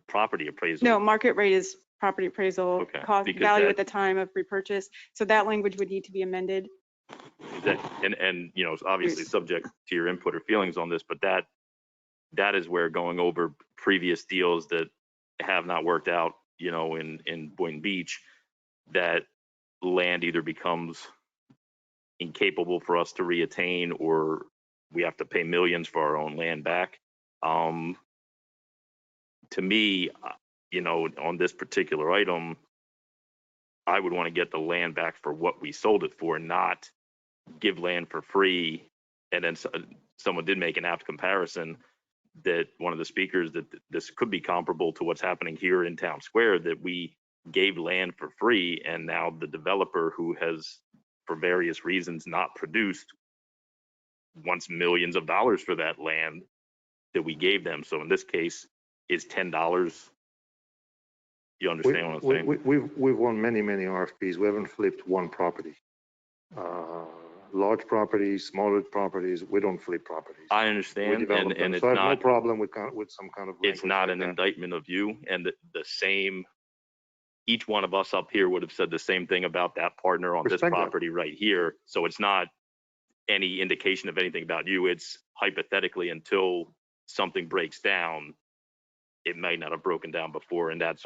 property appraisal? No, market rate is property appraisal, cost value at the time of repurchase. So that language would need to be amended. And you know, it's obviously subject to your input or feelings on this, but that is where going over previous deals that have not worked out, you know, in Boynton Beach, that land either becomes incapable for us to reattain, or we have to pay millions for our own land back. To me, you know, on this particular item, I would want to get the land back for what we sold it for, not give land for free. And then someone did make an apt comparison that one of the speakers, that this could be comparable to what's happening here in Town Square, that we gave land for free and now the developer, who has for various reasons not produced, wants millions of dollars for that land that we gave them. So in this case, is $10. You understand what I'm saying? We've won many RFPs. We haven't flipped one property. Large properties, smaller properties, we don't flip properties. I understand, and it's so I have not, no problem with some kind of. It's not an indictment of you, and the same. Each one of us up here would have said the same thing about that partner on this property right here. So it's not any indication of anything about you. It's hypothetically, until something breaks down, it might not have broken down before, and that's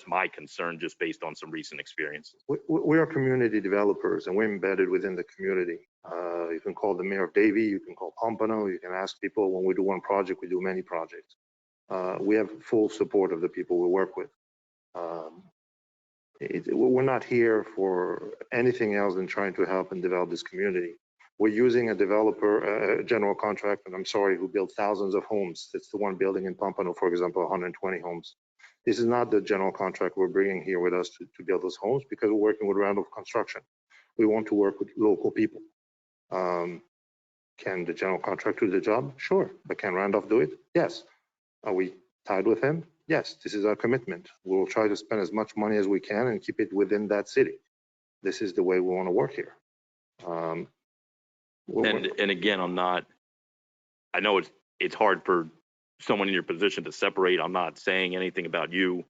my concern, just based on some recent experiences. We are community developers, and we're embedded within the community. You can call the mayor of Davie, you can call Pompano, you can ask people. When we do one project, we do many projects. We have full support of the people we work with. We're not here for anything else than trying to help and develop this community. We're using a developer, a general contractor, I'm sorry, who built thousands of homes. It's the one building in Pompano, for example, 120 homes. This is not the general contract we're bringing here with us to build those homes because we're working with Randolph Construction. We want to work with local people. Can the general contractor do the job? Sure. But can Randolph do it? Yes. Are we tied with him? Yes. This is our commitment. We'll try to spend as much money as we can and keep it within that city. This is the way we want to work here. And again, I know it's hard for someone in your position to separate. I'm not saying anything about you.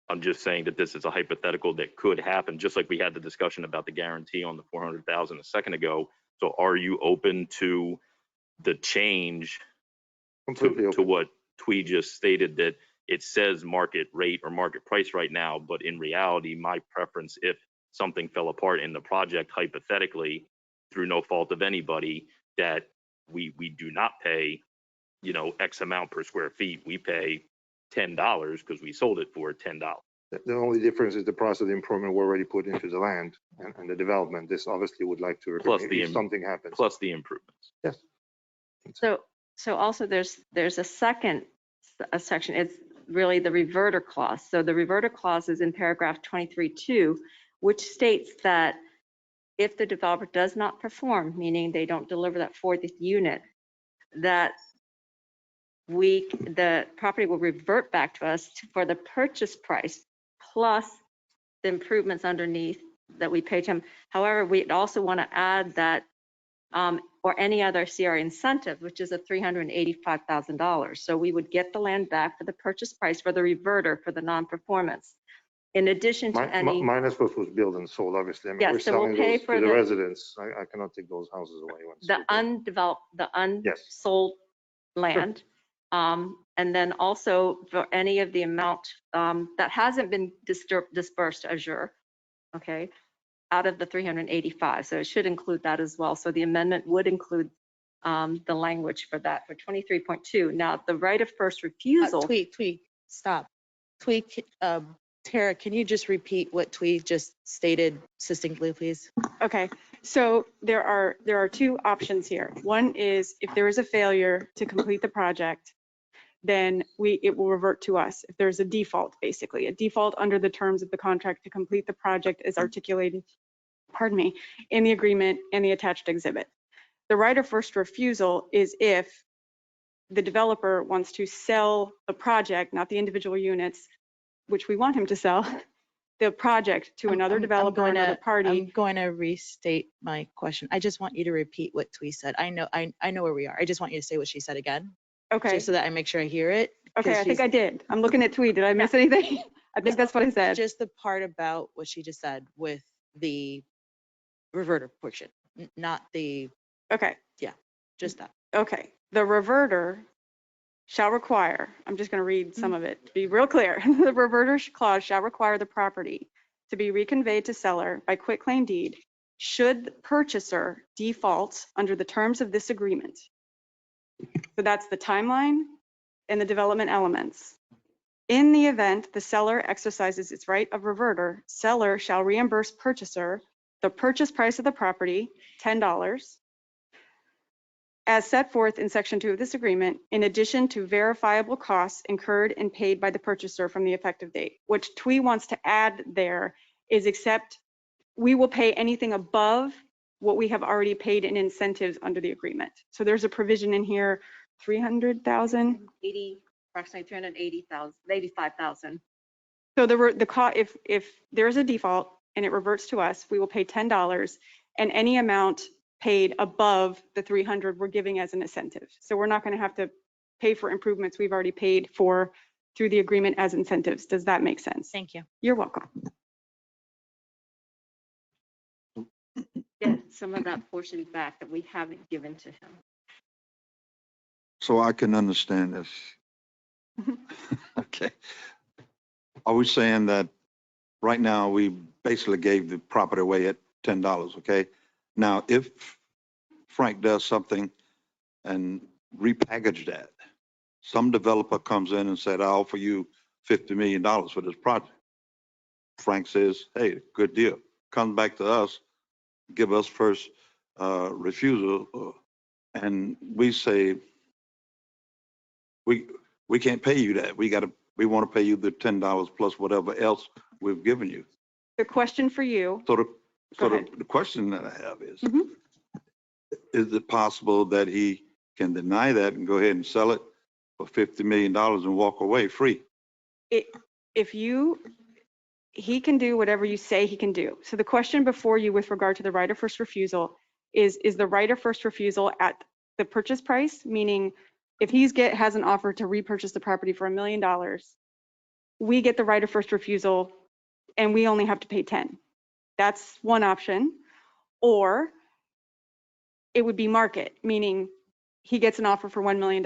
I'm just saying that this is a hypothetical that could happen, just like we had the discussion about the guarantee on the 400,000 a second ago. So are you open to the change to what Twee just stated, that it says market rate or market price right now, but in reality, my preference, if something fell apart in the project, hypothetically, through no fault of anybody, that we do not pay, X amount per square feet. We pay $10 because we sold it for $10. The only difference is the price of the improvement we're already put into the land and the development. This obviously would like to Plus if something happens. Plus the improvements. Yes. So also there's a second section. It's really the reverter clause. So the reverter clause is in paragraph 23.2, which states that if the developer does not perform, meaning they don't deliver that fourth unit, that the property will revert back to us for the purchase price plus the improvements underneath that we paid him. However, we'd also want to add that or any other CRA incentive, which is a $385,000. So we would get the land back for the purchase price for the reverter for the non-performance. In addition to any minus what was built and sold, obviously. I mean, Yes, we're so we'll selling pay those for to the the- residents. I cannot take those houses away. the undeveloped, the unsold land. And then also for any of the amount that hasn't been dispersed to Azure, okay, out of the 385. So it should include that as well. So the amendment would include the language for that for 23.2. Now, the right of first refusal. Twee, stop. Twee, Tara, can you just repeat what Twee just stated succinctly, please? Okay, so there are two options here. One is if there is a failure to complete the project, then it will revert to us. If there's a default, basically, a default under the terms of the contract to complete the project as articulated, in the agreement and the attached exhibit. The right of first refusal is if the developer wants to sell the project, not the individual units, which we want him to sell, the project to another developer or another party. I'm going to restate my question. I just want you to repeat what Twee said. I know where we are. I just want you to say what she said again. Okay. Just so that I make sure I hear it. Okay, I think I did. I'm looking at Twee. Did I miss anything? I think that's what I said. Just the part about what she just said with the reverter portion, not the. Okay. Yeah, just that. Okay. The reverter shall require, I'm just going to read some of it to be real clear. The reverter clause shall require the property to be reconveyed to seller by quitclaim deed should the purchaser default under the terms of this agreement. So that's the timeline and the development elements. In the event the seller exercises its right of reverter, seller shall reimburse purchaser the purchase price of the property, $10, as set forth in section 2 of this agreement, in addition to verifiable costs incurred and paid by the purchaser from the effective date. What Twee wants to add there is except we will pay anything above what we have already paid in incentives under the agreement. So there's a provision in here, 300,000. Approximately 380,000, 85,000. So the cost, if there's a default and it reverts to us, we will pay $10 and any amount paid above the 300 we're giving as an incentive. So we're not going to have to pay for improvements we've already paid for through the agreement as incentives. Does that make sense? Thank you. You're welcome. Get some of that portion back that we haven't given to him. So I can understand this. Okay. Are we saying that right now we basically gave the property away at $10, okay? Now, if Frank does something and repackage that, some developer comes in and said, I'll offer you $50 million for this project. Frank says, hey, good deal. Comes back to us, give us first refusal, and we say, we can't pay you that. We want to pay you the $10 plus whatever else we've given you. The question for you. So Go ahead. the question that I have is, Mhm. is it possible that he can deny that and go ahead and sell it for $50 million and walk away free? He can do whatever you say he can do. So the question before you with regard to the right of first refusal is the right of first refusal at the purchase price? Meaning if has an offer to repurchase the property for $1 million, we get the right of first refusal and we only have to pay 10. That's one option. Or it would be market, meaning he gets an offer for $1 million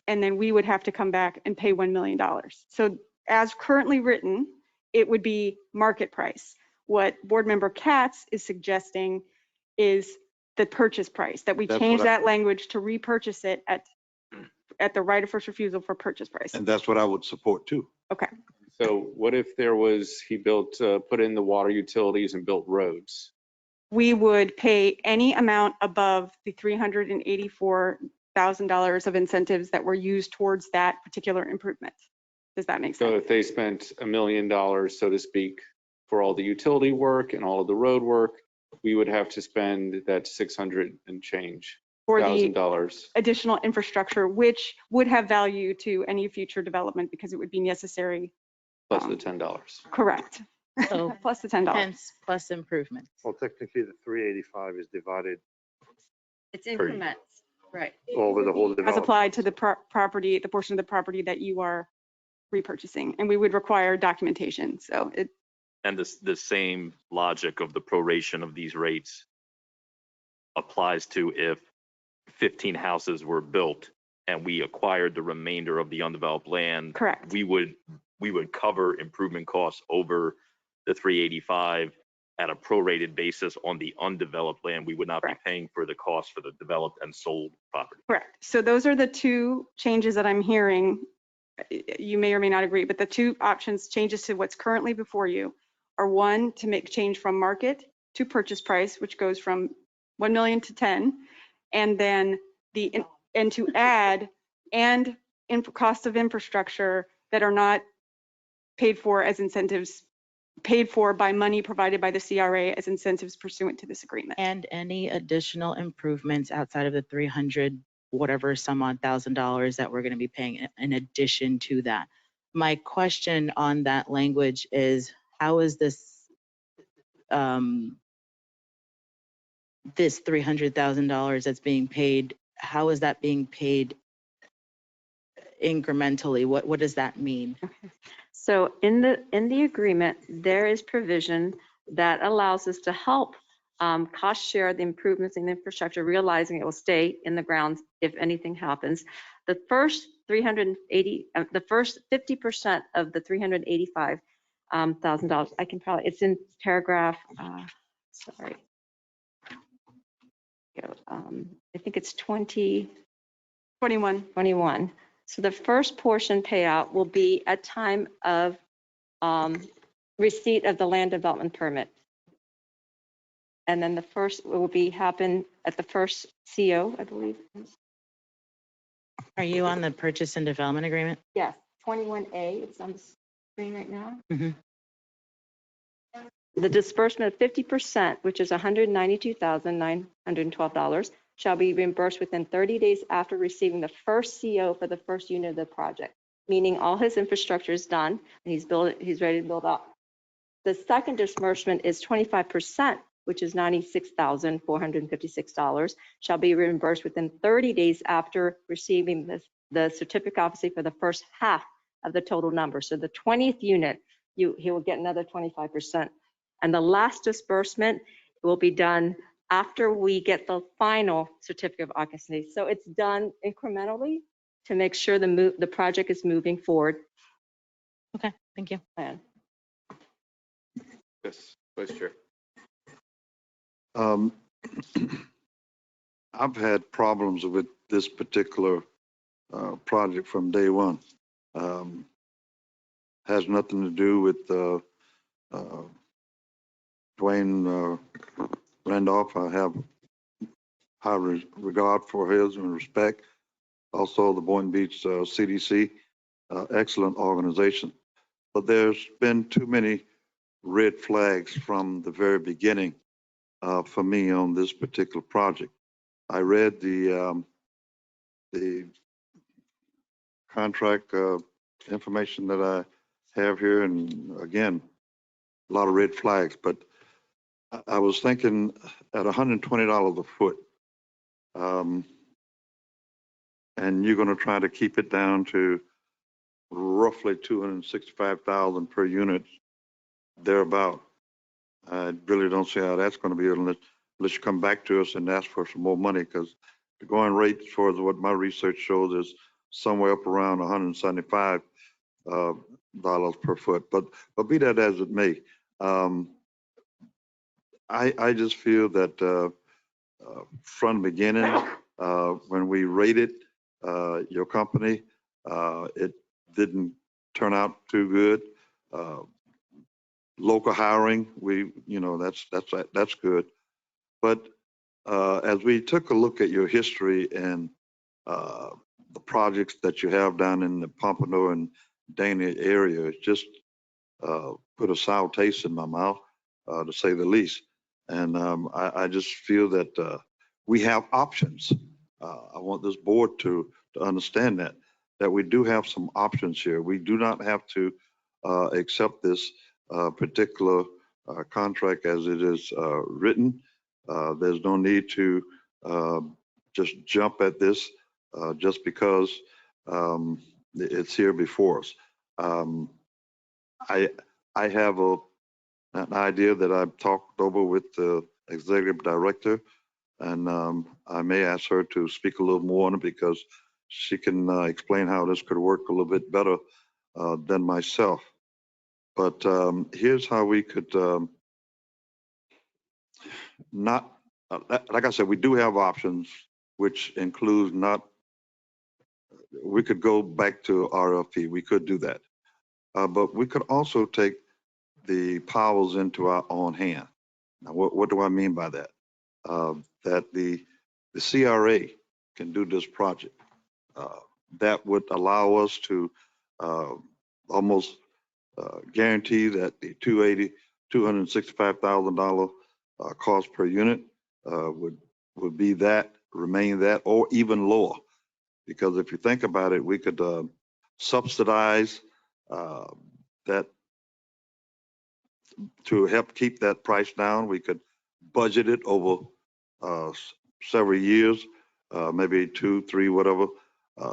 and then we would have to come back and pay $1 million. So as currently written, it would be market price. What Board Member Katz is suggesting is the purchase price, that we change that language to repurchase it at the right of first refusal for purchase price. And that's what I would support too. Okay. So what if he put in the water utilities and built roads? We would pay any amount above the $384,000 of incentives that were used towards that particular improvement. Does that make sense? So if they spent $1 million, so to speak, for all the utility work and all of the road work, we would have to spend that 600 and change for $1,000 the additional infrastructure, which would have value to any future development because it would be necessary. plus the $10. Correct. So Plus the $10. hence plus improvements. Well, technically, the 385 is divided It's increments, right? over the whole As development. applied to the property, the portion of the property that you are repurchasing, and we would require documentation. So it. And the same logic of the proration of these rates applies to if 15 houses were built and we acquired the remainder of the undeveloped land. Correct. We would cover improvement costs over the 385 at a prorated basis on the undeveloped land. We would not Correct. be paying for the cost for the developed and sold property. Correct. So those are the two changes that I'm hearing. You may or may not agree, but the two options, changes to what's currently before you, are one, to make change from market to purchase price, which goes from 1 million to 10, and then and to add cost of infrastructure that are not paid for as incentives, paid for by money provided by the CRA as incentives pursuant to this agreement. And any additional improvements outside of the 300, whatever some odd $1,000 that we're going to be paying in addition to that. My question on that language is, how is this $300,000 that's being paid, how is that being paid incrementally? What does that mean? Okay. So in the agreement, there is provision that allows us to help cost share the improvements in infrastructure, realizing it will stay in the ground if anything happens. The first 50% of the $385,000, it's in paragraph, sorry. I think it's 21. So the first portion payout will be at time of receipt of the land development permit. And then the first will happen at the first CO, I believe. Are you on the purchase and development agreement? Yes, 21A, it's on the screen right now. Mm-hmm. The disbursement of 50%, which is $192,912, shall be reimbursed within 30 days after receiving the first CO for the first unit of the project, meaning all his infrastructure is done and he's ready to build up. The second disbursement is 25%, which is $96,456, shall be reimbursed within 30 days after receiving the certificate obviously for the first half of the total number. So the 20th unit, he will get another 25%. And the last disbursement will be done after we get the final certificate of occupancy. So it's done incrementally to make sure the project is moving forward. Okay, thank you. Yes, Vice Chair. I've had problems with this particular project from day one. Has nothing to do with Dwayne Randolph. I have high regard for his and respect. Also, the Boynton Beach CDC, excellent organization. But there's been too many red flags from the very beginning for me on this particular project. I read the contract information that I have here, and again, a lot of red flags. But I was thinking at $120 a foot, and you're going to try to keep it down to roughly 265,000 per unit, thereabout. I really don't see how that's going to be unless you come back to us and ask for some more money, because the going rate, as far as what my research shows, is somewhere up around $175 per foot. But be that as it may, I just feel that from the beginning, when we rated your company, it didn't turn out too good. Local hiring, that's good. But as we took a look at your history and the projects that you have down in the Pompano and Dana area, it just put a sour taste in my mouth, to say the least. And I just feel that we have options. I want this board to understand that we do have some options here. We do not have to accept this particular contract as it is written. There's no need to just jump at this just because it's here before us. I have an idea that I've talked over with the executive director, and I may ask her to speak a little more on it because she can explain how this could work a little bit better than myself. But here's how we could not, like I said, we do have options, which includes we could go back to RFP. We could do that. But we could also take the powers into our own hand. Now, what do I mean by that? That the CRA can do this project. That would allow us to almost guarantee that the $265,000 cost per unit would be that, remain that, or even lower. Because if you think about it, we could subsidize that to help keep that price down. We could budget it over several years, maybe 2, 3, whatever.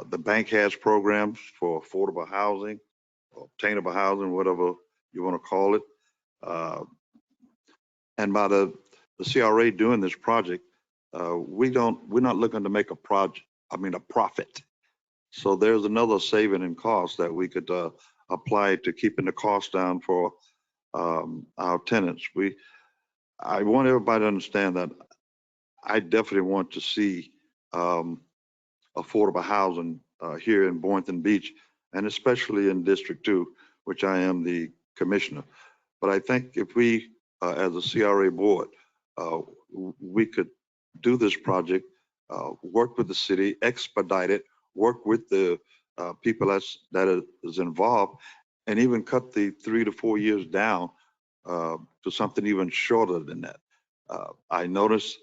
The bank has programs for affordable housing, obtainable housing, whatever you want to call it. And by the CRA doing this project, we're not looking to make a profit. So there's another saving in cost that we could apply to keeping the cost down for our tenants. I want everybody to understand that I definitely want to see affordable housing here in Boynton Beach, and especially in District 2, which I am the commissioner. But I think if we, as a CRA board, we could do this project, work with the city, expedite it, work with the people that is involved, and even cut the 3 to 4 years down to something even shorter than that. I noticed,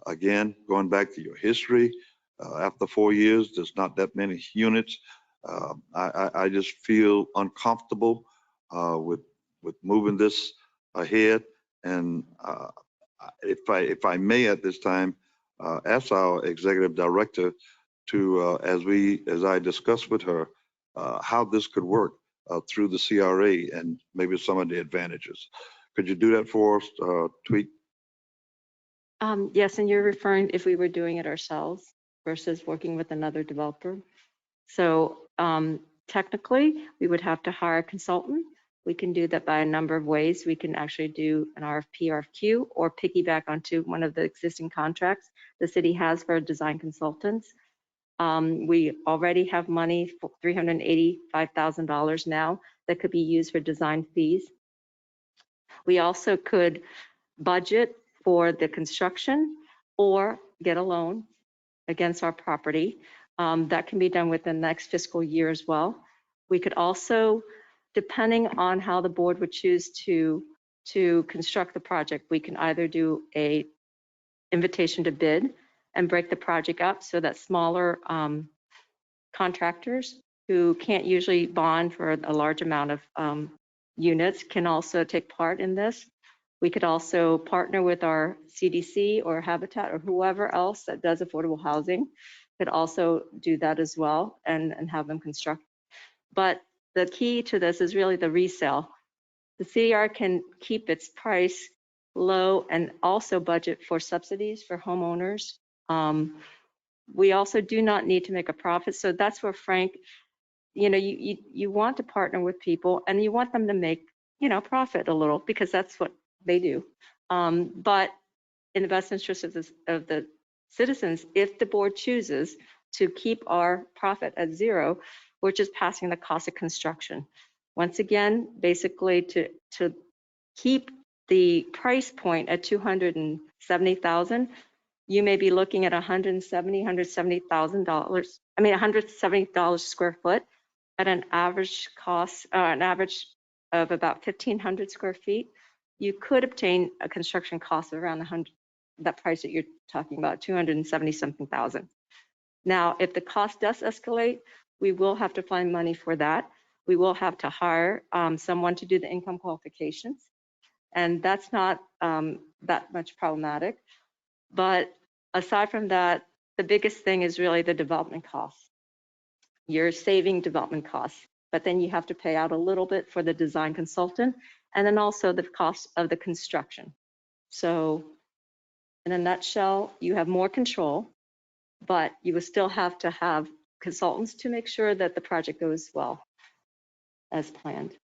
again, going back to your history, after 4 years, there's not that many units. I just feel uncomfortable with moving this ahead. And if I may at this time, ask our executive director to, as I discussed with her, how this could work through the CRA and maybe some of the advantages. Could you do that for us, Tweet? Yes, and you're referring if we were doing it ourselves versus working with another developer. So technically, we would have to hire a consultant. We can do that by a number of ways. We can actually do an RFP, RFQ, or piggyback onto one of the existing contracts the city has for design consultants. We already have money for $385,000 now that could be used for design fees. We also could budget for the construction or get a loan against our property. That can be done within the next fiscal year as well. We could also, depending on how the board would choose to construct the project, we can either do a invitation to bid and break the project up so that smaller contractors who can't usually bond for a large amount of units can also take part in this. We could also partner with our CDC or Habitat or whoever else that does affordable housing, could also do that as well and have them construct. But the key to this is really the resale. The CR can keep its price low and also budget for subsidies for homeowners. We also do not need to make a profit. So that's where Frank, you want to partner with people and you want them to make, profit a little because that's what they do. But in the best interest of the citizens, if the board chooses to keep our profit at zero, we're just passing the cost of construction. Once again, basically to keep the price point at $270,000, you may be looking at $170,000. I mean, $170 square foot at an average cost, an average of about 1,500 square feet. You could obtain a construction cost of around that price that you're talking about, 270 something thousand. Now, if the cost does escalate, we will have to find money for that. We will have to hire someone to do the income qualifications. And that's not that much problematic. But aside from that, the biggest thing is really the development costs. You're saving development costs, but then you have to pay out a little bit for the design consultant and then also the cost of the construction. So in a nutshell, you have more control, but you will still have to have consultants to make sure that the project goes well as planned.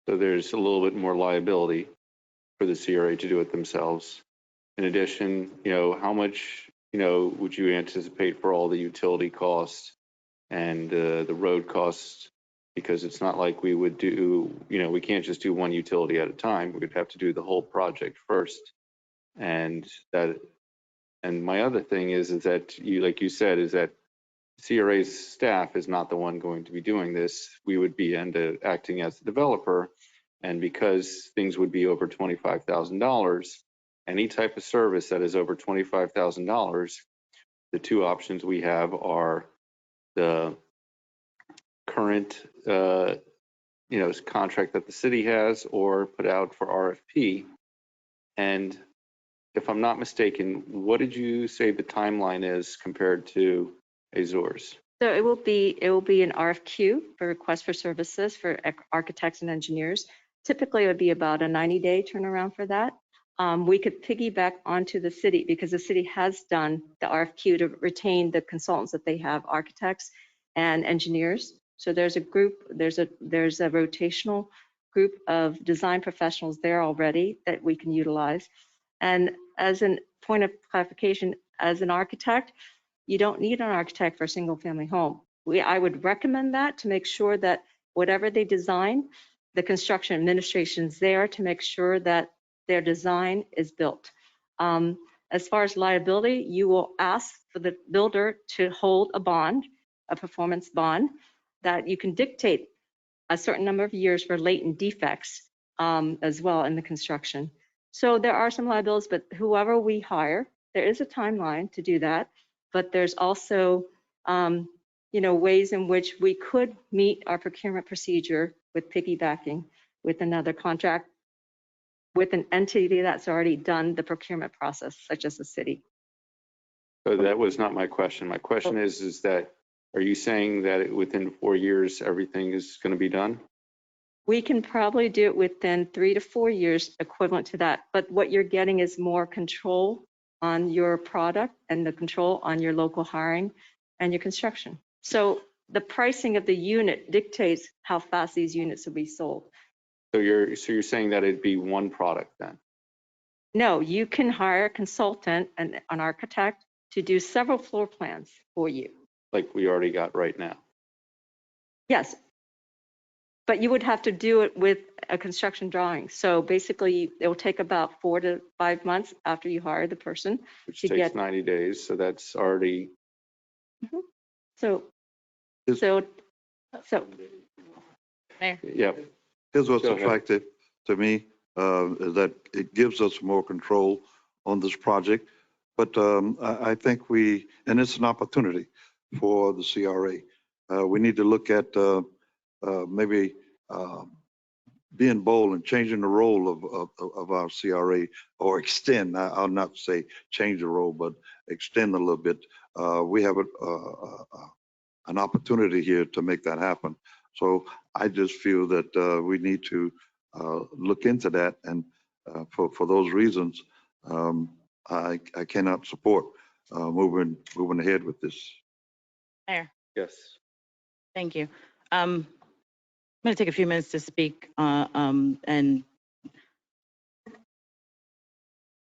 So there's a little bit more liability for the CRA to do it themselves. In addition, how much, would you anticipate for all the utility costs and the road costs? Because it's not like we would do, we can't just do one utility at a time. We would have to do the whole project first. And my other thing is that like you said, is that CRA's staff is not the one going to be doing this. We would be acting as the developer. And because things would be over $25,000, any type of service that is over $25,000, the two options we have are the current contract that the city has or put out for RFP. And if I'm not mistaken, what did you say the timeline is compared to Azure's? So it will be an RFQ for request for services for architects and engineers. Typically, it would be about a 90-day turnaround for that. We could piggyback onto the city because the city has done the RFQ to retain the consultants that they have, architects and engineers. So there's a group, there's a rotational group of design professionals there already that we can utilize. And as a point of clarification, as an architect, you don't need an architect for a single family home. I would recommend that to make sure that whatever they design, the construction administration's there to make sure that their design is built. As far as liability, you will ask for the builder to hold a bond, a performance bond, that you can dictate a certain number of years for latent defects as well in the construction. So there are some liabilities, but whoever we hire, there is a timeline to do that. But there's also, ways in which we could meet our procurement procedure with piggybacking with another contract with an entity that's already done the procurement process, such as the city. So that was not my question. My question is that, are you saying that within 4 years, everything is going to be done? We can probably do it within 3 to 4 years, equivalent to that. But what you're getting is more control on your product and the control on your local hiring and your construction. So the pricing of the unit dictates how fast these units will be sold. So you're saying that it'd be one product then? No, you can hire a consultant and an architect to do several floor plans for you. Like we already got right now? Yes. But you would have to do it with a construction drawing. So basically, it will take about 4 to 5 months after you hire the person Which to takes get. 90 days, so that's already. So, Is- so, Mayor. Yeah. Here's what's Go ahead. attractive to me, is that it gives us more control on this project. But I think and it's an opportunity for the CRA. We need to look at maybe being bold and changing the role of our CRA, or extend. I'll not say change the role, but extend a little bit. We have an opportunity here to make that happen. So I just feel that we need to look into that, and for those reasons, I cannot support moving ahead with this. Mayor. Yes. Thank you. I'm going to take a few minutes to speak, and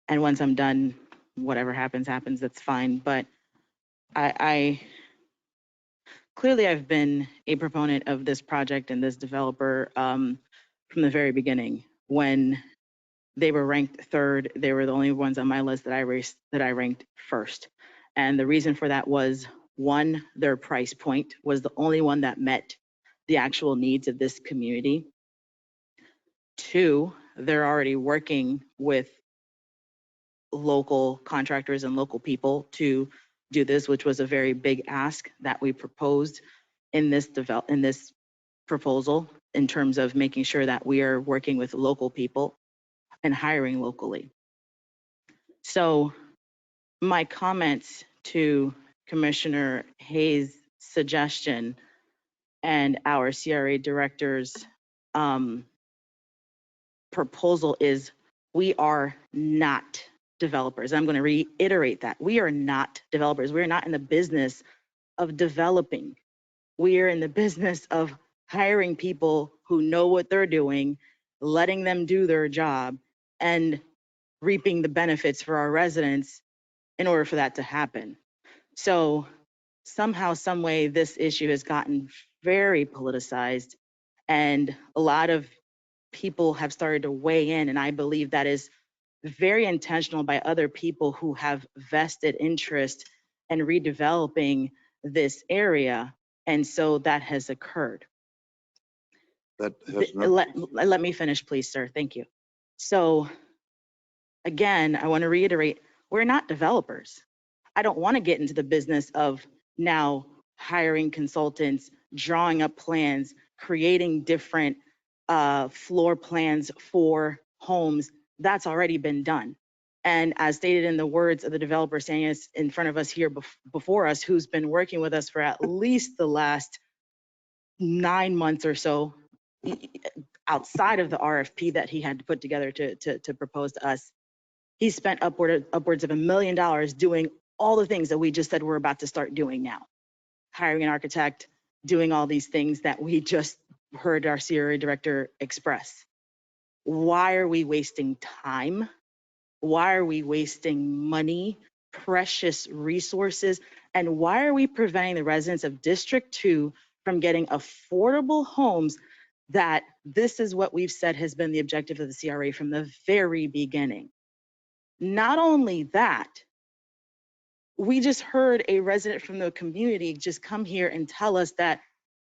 once I'm done, whatever happens, that's fine. But I clearly I've been a proponent of this project and this developer from the very beginning. When they were ranked third, they were the only ones on my list that I ranked first. And the reason for that was, one, their price point was the only one that met the actual needs of this community. Two, they're already working with local contractors and local people to do this, which was a very big ask that we proposed in this proposal, in terms of making sure that we are working with local people and hiring locally. So my comments to Commissioner Hayes' suggestion and our CRA director's proposal is, we are not developers. I'm going to reiterate that. We are not developers. We're not in the business of developing. We are in the business of hiring people who know what they're doing, letting them do their job, and reaping the benefits for our residents in order for that to happen. So somehow, some way, this issue has gotten very politicized, and a lot of people have started to weigh in, and I believe that is very intentional by other people who have vested interest in redeveloping this area. And so that has occurred. That has not. Let me finish, please, sir. Thank you. So again, I want to reiterate, we're not developers. I don't want to get into the business of now hiring consultants, drawing up plans, creating different floor plans for homes. That's already been done. And as stated in the words of the developer standing us in front of us here before us, who's been working with us for at least the last 9 months or so, outside of the RFP that he had to put together to propose to us, he spent upwards of $1 million doing all the things that we just said we're about to start doing now. Hiring an architect, doing all these things that we just heard our CRA director express. Why are we wasting time? Why are we wasting money, precious resources? And why are we preventing the residents of District 2 from getting affordable homes? That this is what we've said has been the objective of the CRA from the very beginning. Not only that, we just heard a resident from the community just come here and tell us that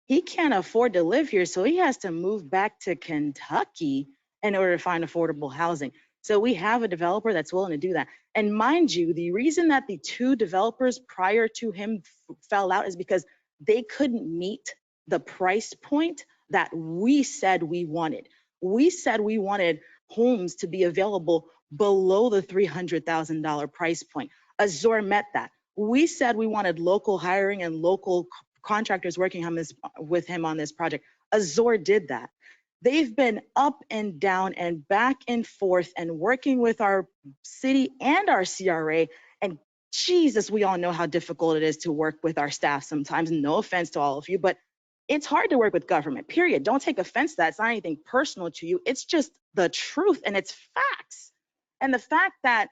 he can't afford to live here, so he has to move back to Kentucky in order to find affordable housing. So we have a developer that's willing to do that. And mind you, the reason that the two developers prior to him fell out is because they couldn't meet the price point that we said we wanted. We said we wanted homes to be available below the $300,000 price point. Azure met that. We said we wanted local hiring and local contractors working on this with him on this project. Azure did that. They've been up and down and back and forth and working with our city and our CRA. And Jesus, we all know how difficult it is to work with our staff sometimes. No offense to all of you, but it's hard to work with government, period. Don't take offense to that. It's not anything personal to you. It's just the truth and it's facts. And the fact that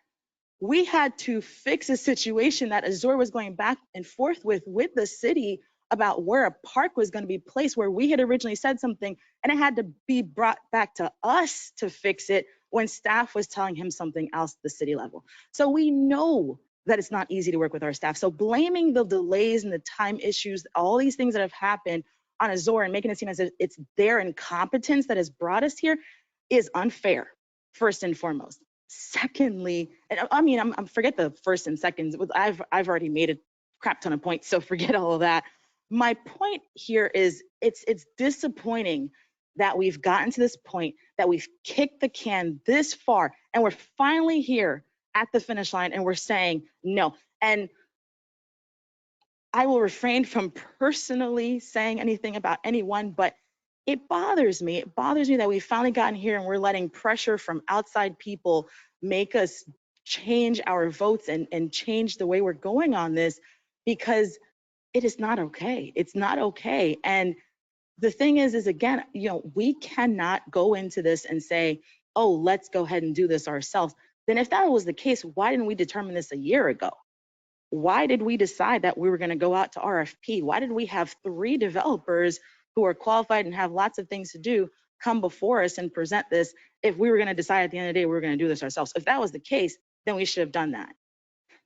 we had to fix a situation that Azure was going back and forth with the city about where a park was going to be placed, where we had originally said something, and it had to be brought back to us to fix it when staff was telling him something else at the city level. So we know that it's not easy to work with our staff. So blaming the delays and the time issues, all these things that have happened on Azure and making it seem as if it's their incompetence that has brought us here is unfair, first and foremost. Secondly, and I mean, I'm forget the first and seconds. I've already made a crap ton of points, so forget all of that. My point here is it's disappointing that we've gotten to this point, that we've kicked the can this far, and we're finally here at the finish line, and we're saying no. And I will refrain from personally saying anything about anyone, but it bothers me. It bothers me that we've finally gotten here and we're letting pressure from outside people make us change our votes and change the way we're going on this, because it is not okay. It's not okay. And the thing is again, you know, we cannot go into this and say, oh, let's go ahead and do this ourselves. Then if that was the case, why didn't we determine this a year ago? Why did we decide that we were going to go out to RFP? Why did we have 3 developers who are qualified and have lots of things to do come before us and present this if we were going to decide at the end of the day we were going to do this ourselves? If that was the case, then we should have done that.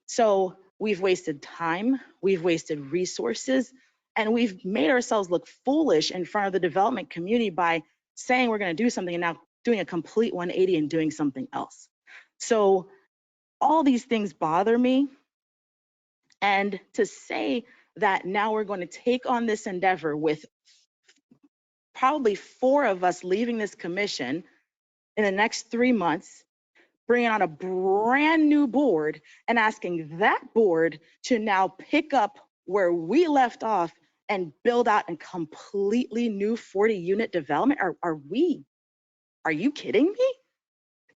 So we've wasted time, we've wasted resources, and we've made ourselves look foolish in front of the development community by saying we're going to do something and now doing a complete 180 and doing something else. So all these things bother me. And to say that now we're going to take on this endeavor with probably 4 of us leaving this commission in the next 3 months, bringing on a brand new board and asking that board to now pick up where we left off and build out a completely new 40-unit development. Are you kidding me?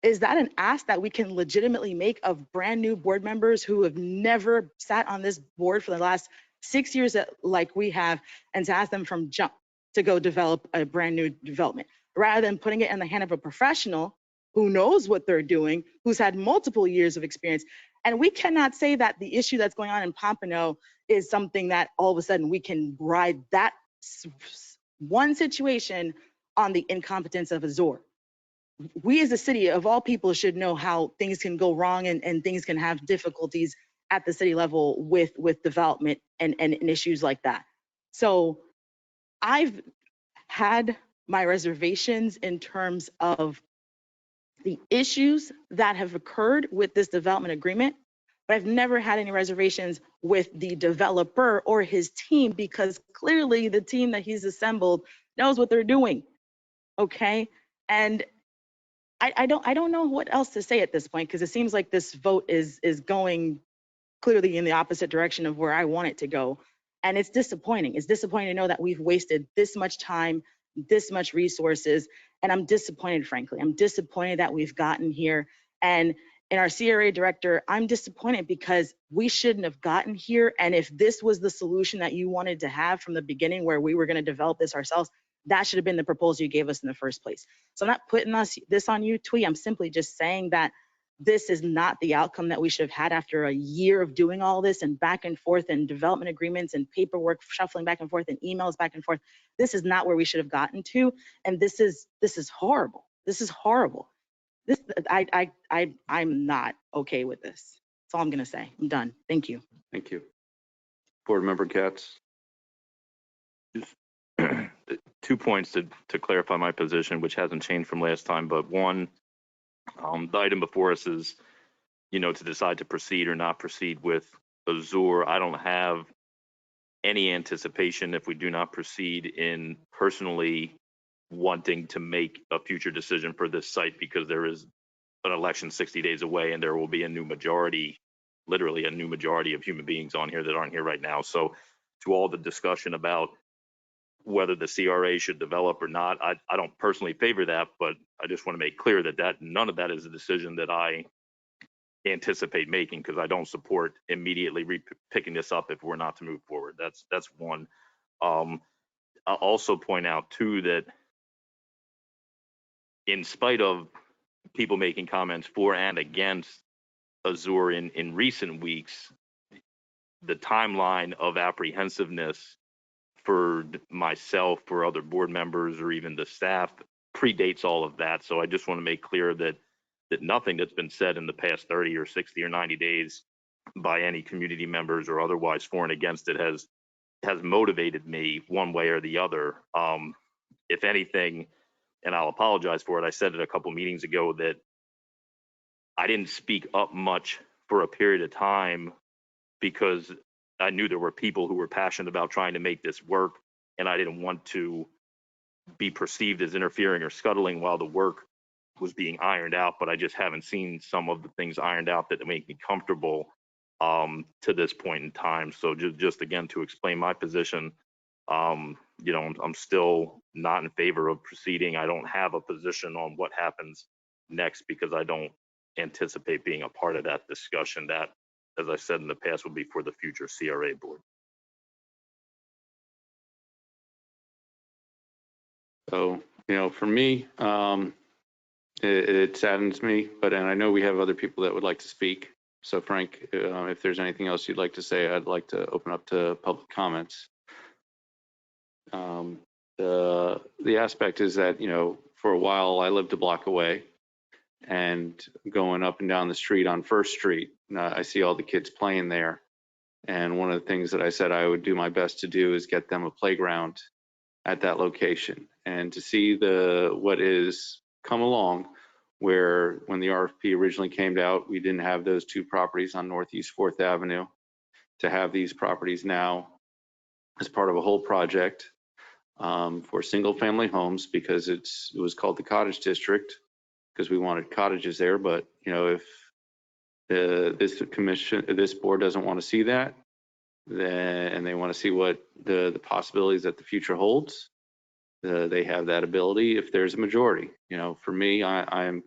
Is that an ask that we can legitimately make of brand new board members who have never sat on this board for the last 6 years like we have, and to ask them from jump to go develop a brand new development, rather than putting it in the hand of a professional who knows what they're doing, who's had multiple years of experience? And we cannot say that the issue that's going on in Pompano is something that all of a sudden we can ride that one situation on the incompetence of Azure. We as a city of all people should know how things can go wrong and things can have difficulties at the city level with development and issues like that. So I've had my reservations in terms of the issues that have occurred with this development agreement, but I've never had any reservations with the developer or his team, because clearly the team that he's assembled knows what they're doing, okay? And I don't know what else to say at this point, because it seems like this vote is going clearly in the opposite direction of where I want it to go. And it's disappointing. It's disappointing to know that we've wasted this much time, this much resources, and I'm disappointed, frankly. I'm disappointed that we've gotten here. And in our CRA director, I'm disappointed because we shouldn't have gotten here. And if this was the solution that you wanted to have from the beginning, where we were going to develop this ourselves, that should have been the proposal you gave us in the first place. So I'm not putting this on you, Twee. I'm simply just saying that this is not the outcome that we should have had after a year of doing all this and back and forth and development agreements and paperwork shuffling back and forth and emails back and forth. This is not where we should have gotten to. And this is horrible. This is horrible. I'm not okay with this. That's all I'm gonna say. I'm done. Thank you. Thank you. Board Member Katz. 2 points to clarify my position, which hasn't changed from last time. But one, the item before us is, to decide to proceed or not proceed with Azure. I don't have any anticipation, if we do not proceed, in personally wanting to make a future decision for this site, because there is an election 60 days away and there will be a new majority, literally a new majority of human beings on here that aren't here right now. So to all the discussion about whether the CRA should develop or not, I don't personally favor that, but I just want to make clear that none of that is a decision that I anticipate making, because I don't support immediately picking this up if we're not to move forward. That's one. I'll also point out too that in spite of people making comments for and against Azure in recent weeks, the timeline of apprehensiveness for myself, for other board members, or even the staff predates all of that. So I just want to make clear that nothing that's been said in the past 30 or 60 or 90 days by any community members or otherwise for and against it has motivated me one way or the other. If anything, and I'll apologize for it, I said it a couple meetings ago that I didn't speak up much for a period of time because I knew there were people who were passionate about trying to make this work, and I didn't want to be perceived as interfering or scuttling while the work was being ironed out. But I just haven't seen some of the things ironed out that make me comfortable to this point in time. So just again, to explain my position, you know, I'm still not in favor of proceeding. I don't have a position on what happens next because I don't anticipate being a part of that discussion. That, as I said in the past, will be for the future CRA board. So, you know, for me, it saddens me, and I know we have other people that would like to speak. So Frank, if there's anything else you'd like to say, I'd like to open up to public comments. The aspect is that, you know, for a while I lived a block away, and going up and down the street on First Street, I see all the kids playing there. And one of the things that I said I would do my best to do is get them a playground at that location. And to see what is come along, where when the RFP originally came out, we didn't have those two properties on Northeast 4th Avenue. To have these properties now as part of a whole project for single family homes, because it was called the Cottage District, because we wanted cottages there. But, you know, if this board doesn't want to see that, then, and they want to see what the possibilities that the future holds, they have that ability if there's a majority. You know, for me, I'm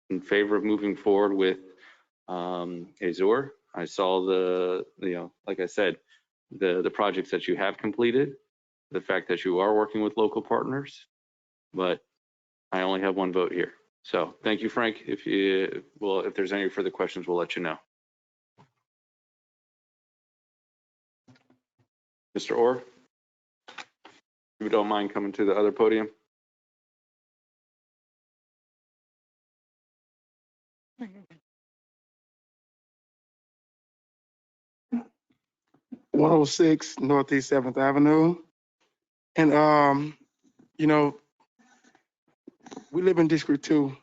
in favor of moving forward with Azure. I saw you know, like I said, the projects that you have completed, the fact that you are working with local partners, but I only have one vote here. So thank you, Frank. If there's any further questions, we'll let you know. Mr. Orr, if you don't mind coming to the other podium. (106) Northeast 7th Avenue. And, you know, we live in District 2,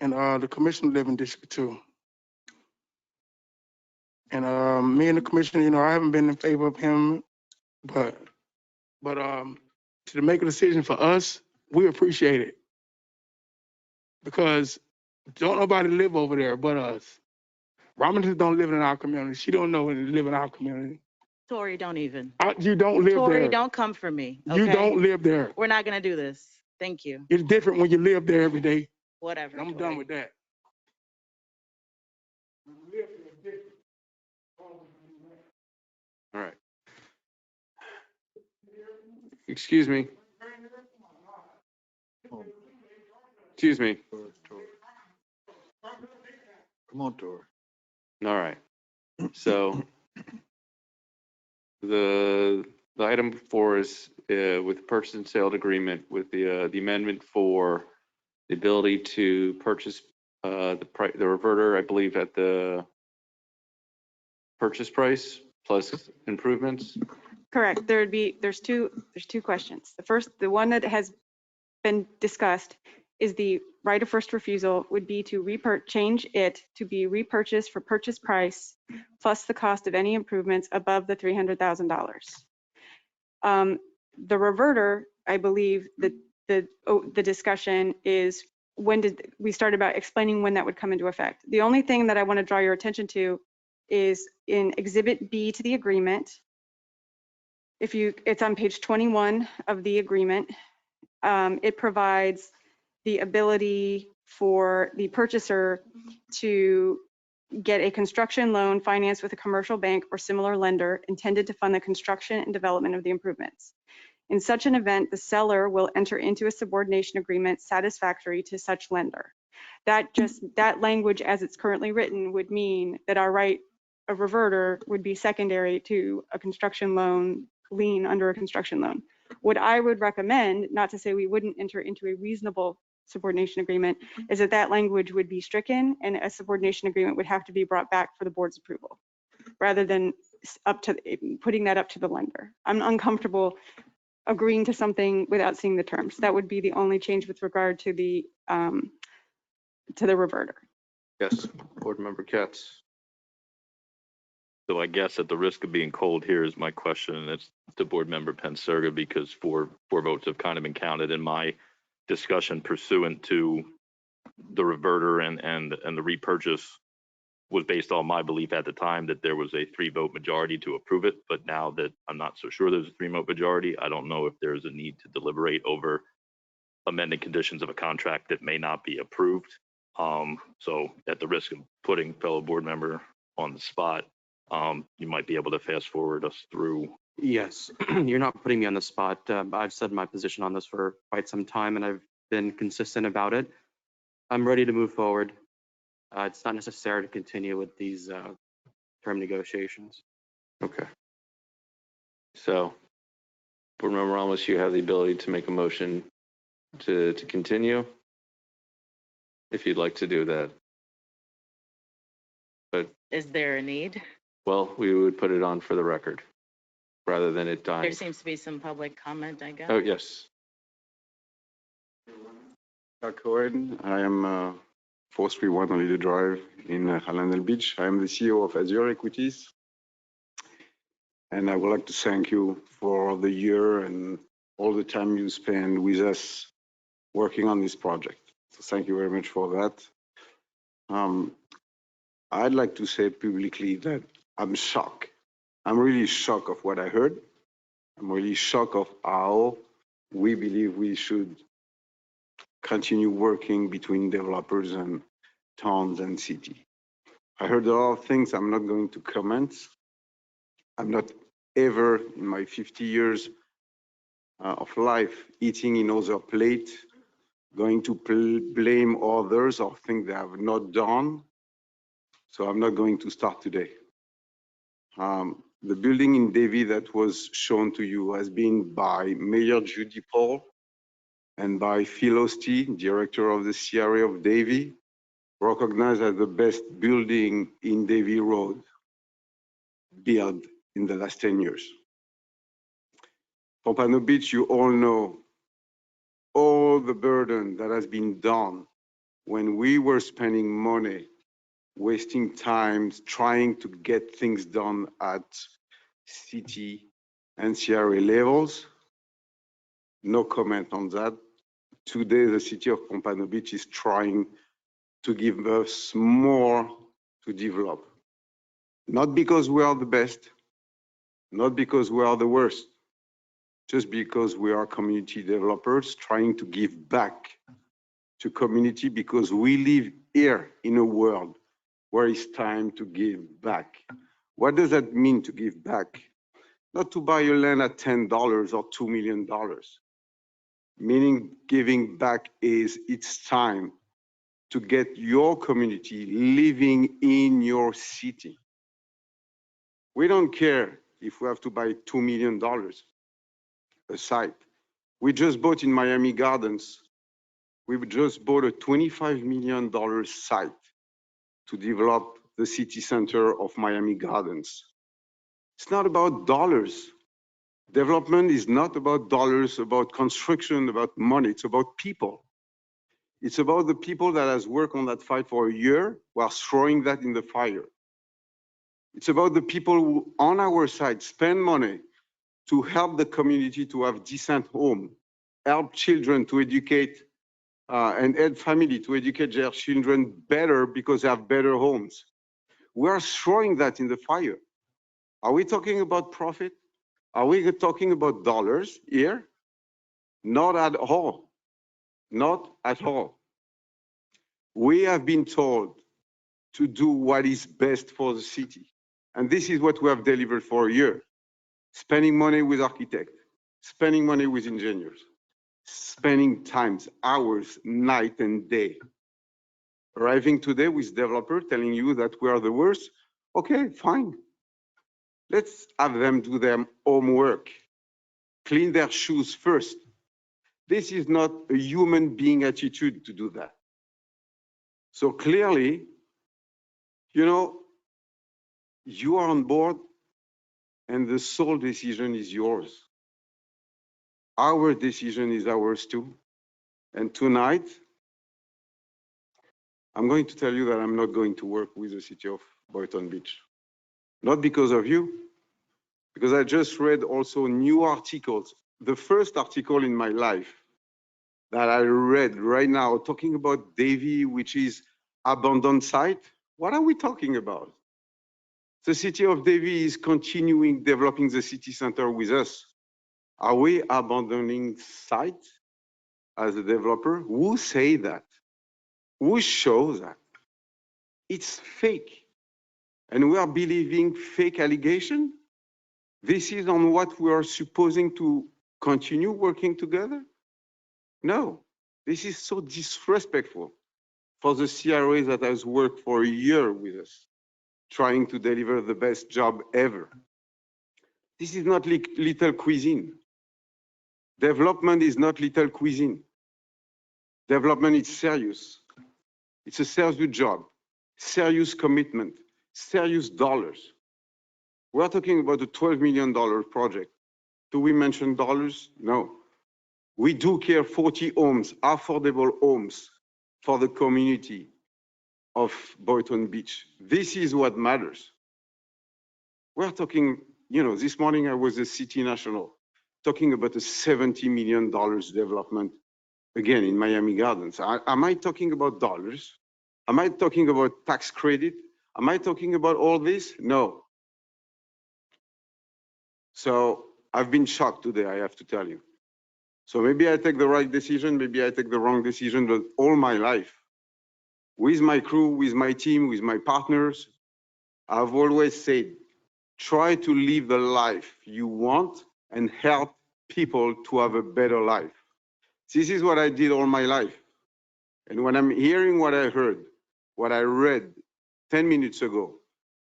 and the commissioner live in District 2. And me and the commissioner, you know, I haven't been in favor of him, but to make a decision for us, we appreciate it. Because don't nobody live over there but us. Robinson don't live in our community. She don't know when to live in our community. Tori, don't even. You don't live Tori, there. don't come for me. You okay? don't live there. We're not gonna do this. Thank you. It's different when you live there every day. Whatever. I'm Tori. done with that. All right. Excuse me. Excuse me. Come on, Tor. All right. So the item 4 is with the purchase and sale agreement with the amendment for the ability to purchase the reverter, I believe, at the purchase price plus improvements. Correct. There's two questions. The one that has been discussed is the right of first refusal would be to change it to be repurchased for purchase price plus the cost of any improvements above the $300,000. The reverter, I believe that the discussion is when did we start about explaining when that would come into effect. The only thing that I want to draw your attention to is in Exhibit B to the agreement. It's on page 21 of the agreement. It provides the ability for the purchaser to get a construction loan financed with a commercial bank or similar lender intended to fund the construction and development of the improvements. In such an event, the seller will enter into a subordination agreement satisfactory to such lender. That language as it's currently written would mean that our right of reverter would be secondary to a construction loan lien under a construction loan. What I would recommend, not to say we wouldn't enter into a reasonable subordination agreement, is that that language would be stricken and a subordination agreement would have to be brought back for the board's approval, rather than putting that up to the lender. I'm uncomfortable agreeing to something without seeing the terms. That would be the only change with regard to the reverter. Yes, Board Member Katz. So I guess at the risk of being cold here is my question, and it's to Board Member Penserga, because four votes have kind of been counted in my discussion pursuant to the reverter and the repurchase was based on my belief at the time that there was a 3-vote majority to approve it. But now that I'm not so sure there's a 3-vote majority, I don't know if there's a need to deliberate over amending conditions of a contract that may not be approved. So at the risk of putting fellow board member on the spot, you might be able to fast forward us through. Yes, you're not putting me on the spot. I've said my position on this for quite some time and I've been consistent about it. I'm ready to move forward. It's not necessary to continue with these term negotiations. Okay. So, Board Member Ramos, you have the ability to make a motion to continue, if you'd like to do that. But, Is there a need? well, we would put it on for the record, rather than it dying. There seems to be some public comment, I guess. Oh, yes. Cohen. I am 431 Holiday Drive in Hallandale Beach. I am the CEO of Azure Equities. And I would like to thank you for the year and all the time you spend with us working on this project. So thank you very much for that. I'd like to say publicly that I'm shocked. I'm really shocked of what I heard. I'm really shocked of how we believe we should continue working between developers and towns and city. I heard a lot of things I'm not going to comment. I'm not ever in my 50 years of life eating in other plate, going to blame others or things they have not done. So I'm not going to start today. The building in Davie that was shown to you has been by Mayor Judy Paul and by Phil Osty, director of the CRA of Davie, recognized as the best building in Davie Road built in the last 10 years. Pompano Beach, you all know all the burden that has been done when we were spending money, wasting time, trying to get things done at city and CRA levels. No comment on that. Today, the city of Pompano Beach is trying to give us more to develop. Not because we are the best, not because we are the worst, just because we are community developers trying to give back to community, because we live here in a world where it's time to give back. What does that mean to give back? Not to buy your land at $10 or $2 million. Meaning giving back is it's time to get your community living in your city. We don't care if we have to buy $2 million a site. We just bought in Miami Gardens, we just bought a $25 million site to develop the city center of Miami Gardens. It's not about dollars. Development is not about dollars, about construction, about money. It's about people. It's about the people that has worked on that fight for a year while throwing that in the fire. It's about the people who on our side spend money to help the community to have decent home, help children to educate and help family to educate their children better because they have better homes. We are throwing that in the fire. Are we talking about profit? Are we talking about dollars here? Not at all. Not at all. We have been told to do what is best for the city. And this is what we have delivered for a year. Spending money with architects, spending money with engineers, spending times, hours, night and day. Arriving today with developer telling you that we are the worst. Okay, fine. Let's have them do their homework, clean their shoes first. This is not a human being attitude to do that. So clearly, you know, you are on board and the sole decision is yours. Our decision is ours too. And tonight, I'm going to tell you that I'm not going to work with the city of Boynton Beach. Not because of you, because I just read also new articles. The first article in my life that I read right now talking about Davie, which is abandoned site. What are we talking about? The city of Davie is continuing developing the city center with us. Are we abandoning site as a developer? Who say that? Who shows that? It's fake. And we are believing fake allegation? This is on what we are supposing to continue working together? No, this is so disrespectful for the CRA that has worked for a year with us, trying to deliver the best job ever. This is not little cuisine. Development is not little cuisine. Development is serious. It's a serious job, serious commitment, serious dollars. We're talking about a $12 million project. Do we mention dollars? No. We do care 40 homes, affordable homes for the community of Boynton Beach. This is what matters. We're talking, you know, this morning I was at City National talking about a $70 million development, again, in Miami Gardens. Am I talking about dollars? Am I talking about tax credit? Am I talking about all this? No. So I've been shocked today, I have to tell you. So maybe I take the right decision, maybe I take the wrong decision, but all my life, with my crew, with my team, with my partners, I've always said, try to live the life you want and help people to have a better life. This is what I did all my life. And when I'm hearing what I heard, what I read 10 minutes ago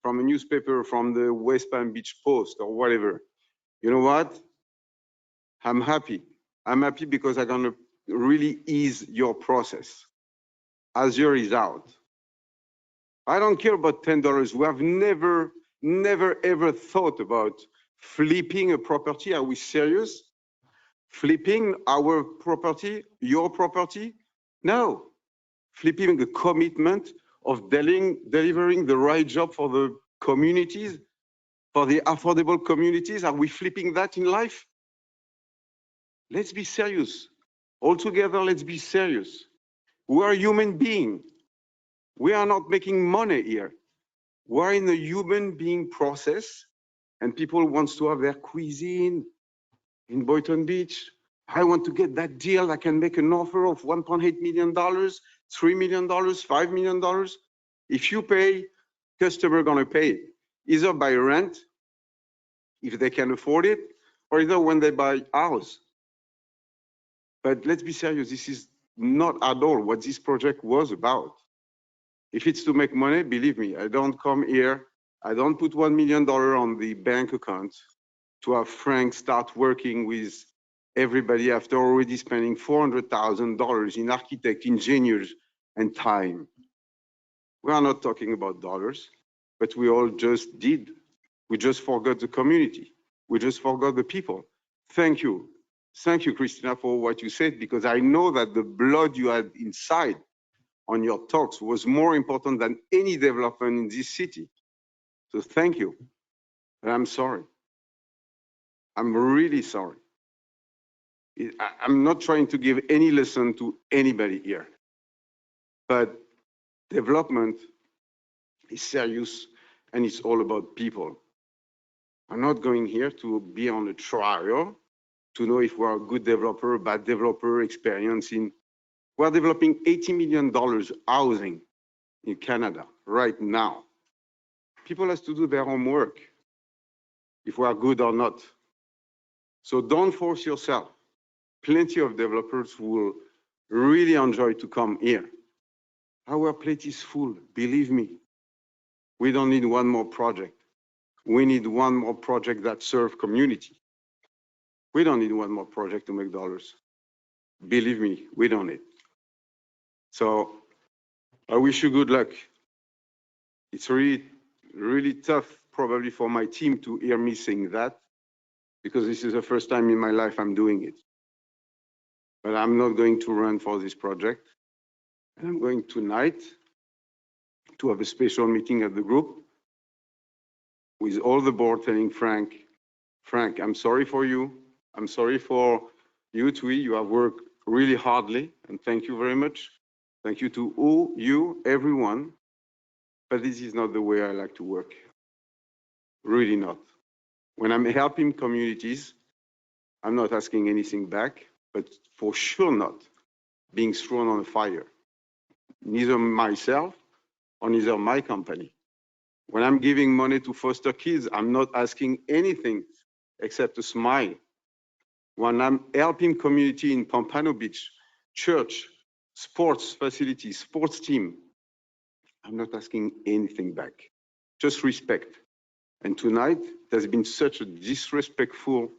from a newspaper, from the West Palm Beach Post or whatever, you know what? I'm happy. I'm happy because I'm gonna really ease your process. Azure is out. I don't care about $10. We have never ever thought about flipping a property. Are we serious? Flipping our property, your property? No. Flipping the commitment of delivering the right job for the communities, for the affordable communities. Are we flipping that in life? Let's be serious. All together, let's be serious. We are human beings. We are not making money here. We're in a human being process, and people want to have their cuisine in Boynton Beach. I want to get that deal. I can make an offer of $1.8 million, $3 million, $5 million. If you pay, customer gonna pay, either by rent, if they can afford it, or either when they buy house. But let's be serious, this is not at all what this project was about. If it's to make money, believe me, I don't come here, I don't put $1 million on the bank account to have Frank start working with everybody after already spending $400,000 in architect, engineers, and time. We are not talking about dollars, but we all just did. We just forgot the community. We just forgot the people. Thank you. Thank you, Christina, for what you said, because I know that the blood you had inside on your talks was more important than any development in this city. So thank you. And I'm sorry. I'm really sorry. I'm not trying to give any lesson to anybody here, but development is serious and it's all about people. I'm not going here to be on a trial to know if we're a good developer, bad developer, experiencing. We're developing $80 million housing in Canada right now. People have to do their homework if we are good or not. So don't force yourself. Plenty of developers will really enjoy to come here. Our plate is full, believe me. We don't need one more project. We need one more project that serve community. We don't need one more project to make dollars. Believe me, we don't need. So I wish you good luck. It's really, really tough probably for my team to hear me saying that, because this is the first time in my life I'm doing it. But I'm not going to run for this project. And I'm going tonight to have a special meeting at the group with all the board telling Frank, I'm sorry for you. I'm sorry for you, Twee. You have worked really hardly, and thank you very much. Thank you to all you, everyone. But this is not the way I like to work. Really not. When I'm helping communities, I'm not asking anything back, but for sure not being thrown on a fire. Neither myself or neither my company. When I'm giving money to foster kids, I'm not asking anything except a smile. When I'm helping community in Pompano Beach, church, sports facility, sports team, I'm not asking anything back, just respect. And tonight, there's been such a disrespectful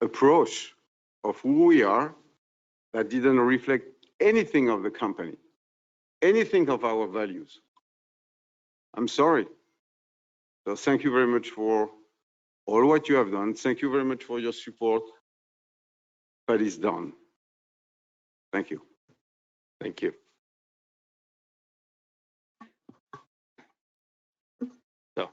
approach of who we are that didn't reflect anything of the company, anything of our values. I'm sorry. So thank you very much for all what you have done. Thank you very much for your support, but it's done. Thank you. Thank you. So,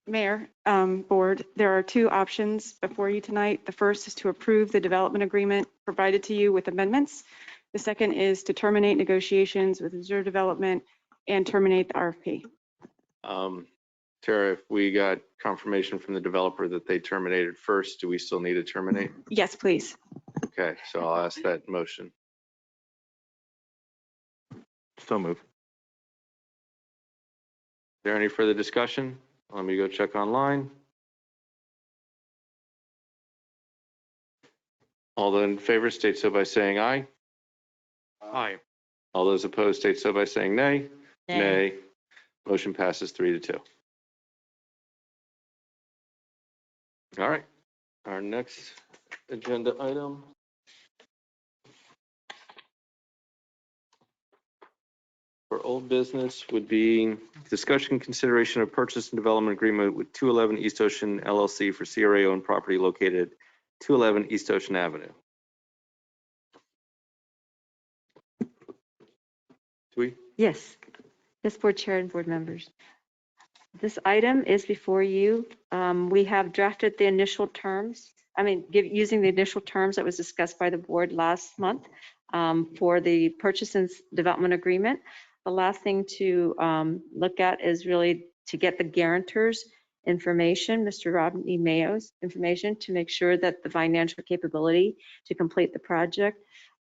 Mayor, Board, there are two options before you tonight. The first is to approve the development agreement provided to you with amendments. The second is to terminate negotiations with Azure Development and terminate the RFP. Tara, if we got confirmation from the developer that they terminated first, do we still need to terminate? Yes, please. Okay, so I'll ask that motion. So move. Is there any further discussion? Let me go check online. All those in favor state so by saying aye. Aye. All those opposed state so by saying nay. Nay. Motion passes 3-2. All right, our next agenda item. For old business would be discussion consideration of purchase and development agreement with 211 East Ocean LLC for CRA owned property located 211 East Ocean Avenue. Twee? Yes. Yes, Board Chair and Board members. This item is before you. We have drafted the initial terms. Using the initial terms that was discussed by the board last month for the purchase and development agreement. The last thing to look at is really to get the guarantors information, Mr. Rodney Mayo's information, to make sure that the financial capability to complete the project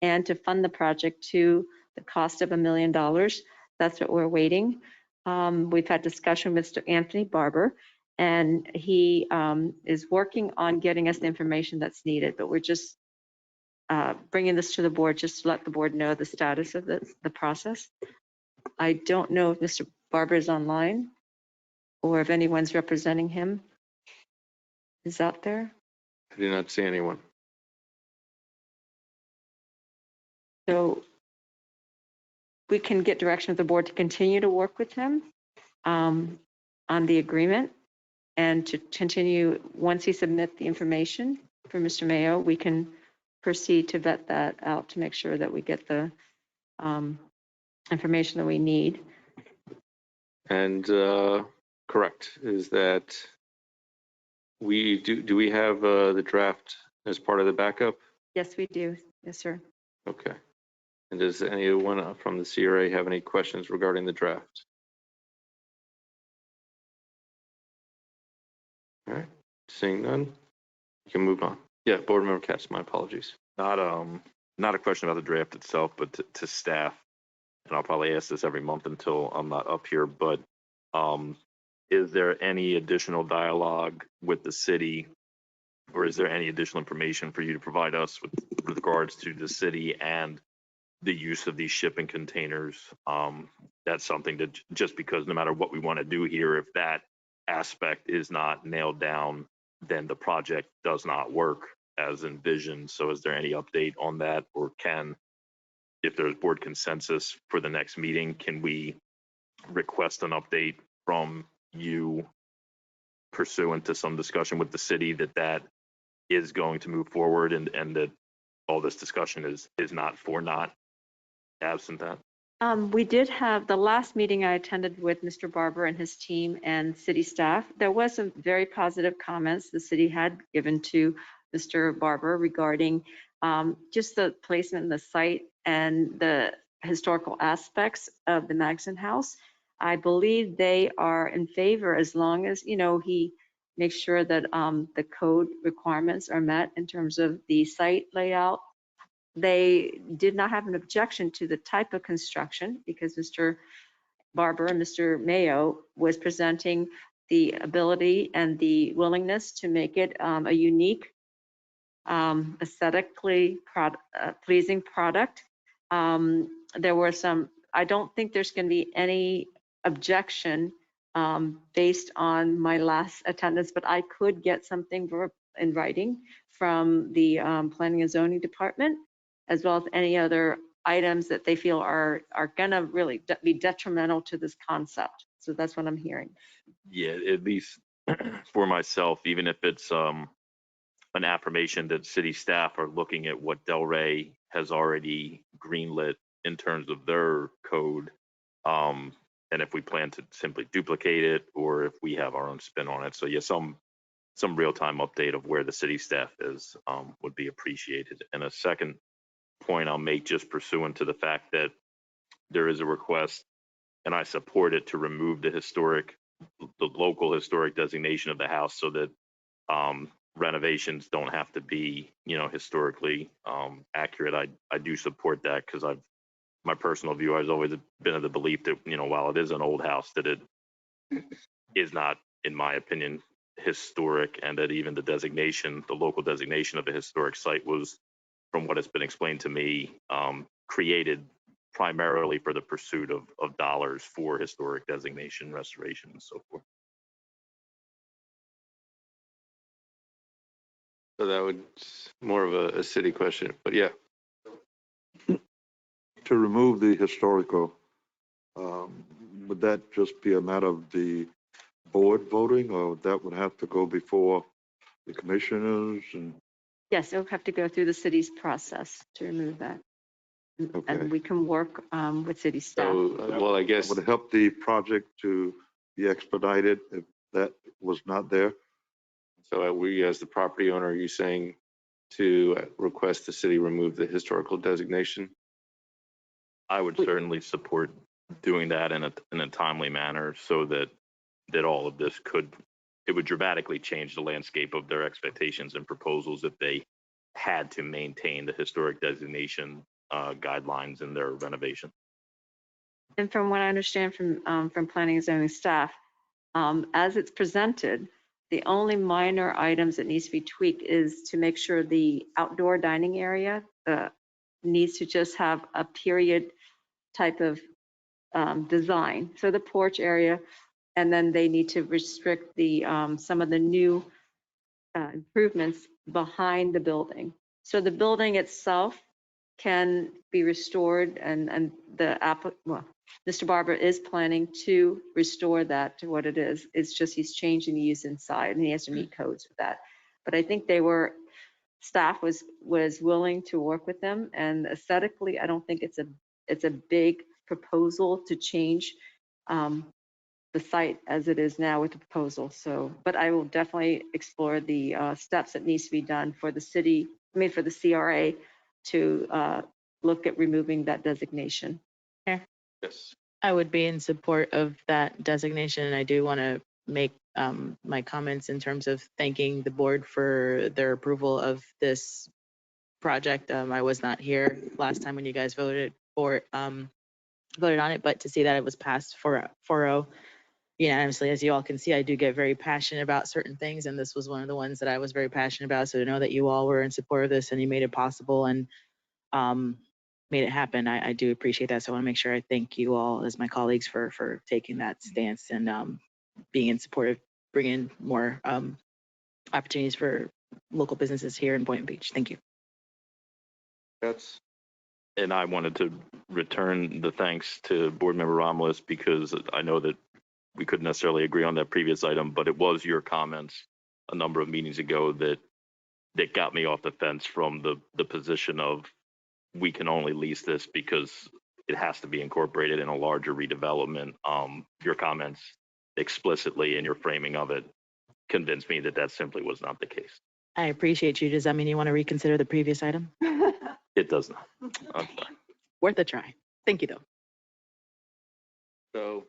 and to fund the project to the cost of $1 million. That's what we're waiting. We've had discussion with Mr. Anthony Barber, and he is working on getting us the information that's needed, but we're just bringing this to the board just to let the board know the status of the process. I don't know if Mr. Barber is online or if anyone's representing him is out there. I do not see anyone. So we can get direction of the board to continue to work with him on the agreement and to continue, once he submits the information for Mr. Mayo, we can proceed to vet that out to make sure that we get the information that we need. And correct, is that we do we have the draft as part of the backup? Yes, we do. Yes, sir. Okay. And does anyone from the CRA have any questions regarding the draft? All right, seeing none, you can move on. Yeah, Board Member Katz, my apologies. Not a question about the draft itself, but to staff, and I'll probably ask this every month until I'm not up here, but is there any additional dialogue with the city, or is there any additional information for you to provide us with regards to the city and the use of these shipping containers? That's something that, just because no matter what we want to do here, if that aspect is not nailed down, then the project does not work as envisioned. So is there any update on that, or if there's board consensus for the next meeting, can we request an update from you pursuant to some discussion with the city that is going to move forward, and that all this discussion is not for naught absent that? We did have the last meeting I attended with Mr. Barber and his team and city staff. There was some very positive comments the city had given to Mr. Barber regarding just the placement in the site and the historical aspects of the Magson House. I believe they are in favor as long as, he makes sure that the code requirements are met in terms of the site layout. They did not have an objection to the type of construction because Mr. Barber and Mr. Mayo was presenting the ability and the willingness to make it a unique, aesthetically pleasing product. There were some, I don't think there's going to be any objection based on my last attendance, but I could get something in writing from the Planning and Zoning Department, as well as any other items that they feel are going to really be detrimental to this concept. So that's what I'm hearing. Yeah, at least for myself, even if it's an affirmation that city staff are looking at what Delray has already greenlit in terms of their code, and if we plan to simply duplicate it, or if we have our own spin on it. So yeah, some real-time update of where the city staff is would be appreciated. And a second point I'll make, just pursuant to the fact that there is a request, and I support it, to remove the local historic designation of the house, so that renovations don't have to be, historically accurate. I do support that, because my personal view, I've always been of the belief that, while it is an old house, that it is not, in my opinion, historic, and that even the local designation of a historic site was, from what has been explained to me, created primarily for the pursuit of dollars for historic designation, restoration, and so forth. So that would more of a city question, but yeah. To remove the historical, would that just be a matter of the board voting, or that would have to go before the commissioners? And Yes, it'll have to go through the city's process to remove that. And we can work with city staff. So, well, I guess would it help the project to be expedited if that was not there? so. We, as the property owner, are you saying to request the city remove the historical designation? I would certainly support doing that in a timely manner, so that all of this it would dramatically change the landscape of their expectations and proposals if they had to maintain the historic designation guidelines in their renovation. And from what I understand from planning and zoning staff, as it's presented, the only minor items that needs to be tweaked is to make sure the outdoor dining area needs to just have a period type of design. So the porch area, and then they need to restrict the some of the new improvements behind the building. So the building itself can be restored, and Mr. Barber is planning to restore that to what it is. It's just he's changing the use inside, and he has to meet codes with that. But I think staff was willing to work with them, and aesthetically, I don't think it's a big proposal to change the site as it is now with the proposal. So, but I will definitely explore the steps that needs to be done for the city, for the CRA to look at removing that designation. Yeah. Yes. I would be in support of that designation, and I do want to make my comments in terms of thanking the board for their approval of this project. I was not here last time when you guys voted on it, but to see that it was passed 4-0 unanimously. As you all can see, I do get very passionate about certain things, and this was one of the ones that I was very passionate about. So to know that you all were in support of this and you made it possible and made it happen, I do appreciate that. So I want to make sure I thank you all as my colleagues for taking that stance and being in support of bring in more opportunities for local businesses here in Boynton Beach. Thank you. And I wanted to return the thanks to Board Member Romulus because I know that we couldn't necessarily agree on that previous item, but it was your comments a number of meetings ago that got me off the fence from the position of we can only lease this because it has to be incorporated in a larger redevelopment. Your comments explicitly in your framing of it convinced me that simply was not the case. I appreciate you. Does that mean you want to reconsider the previous item? It does not. I'm sorry. Worth a try. Thank you, though. So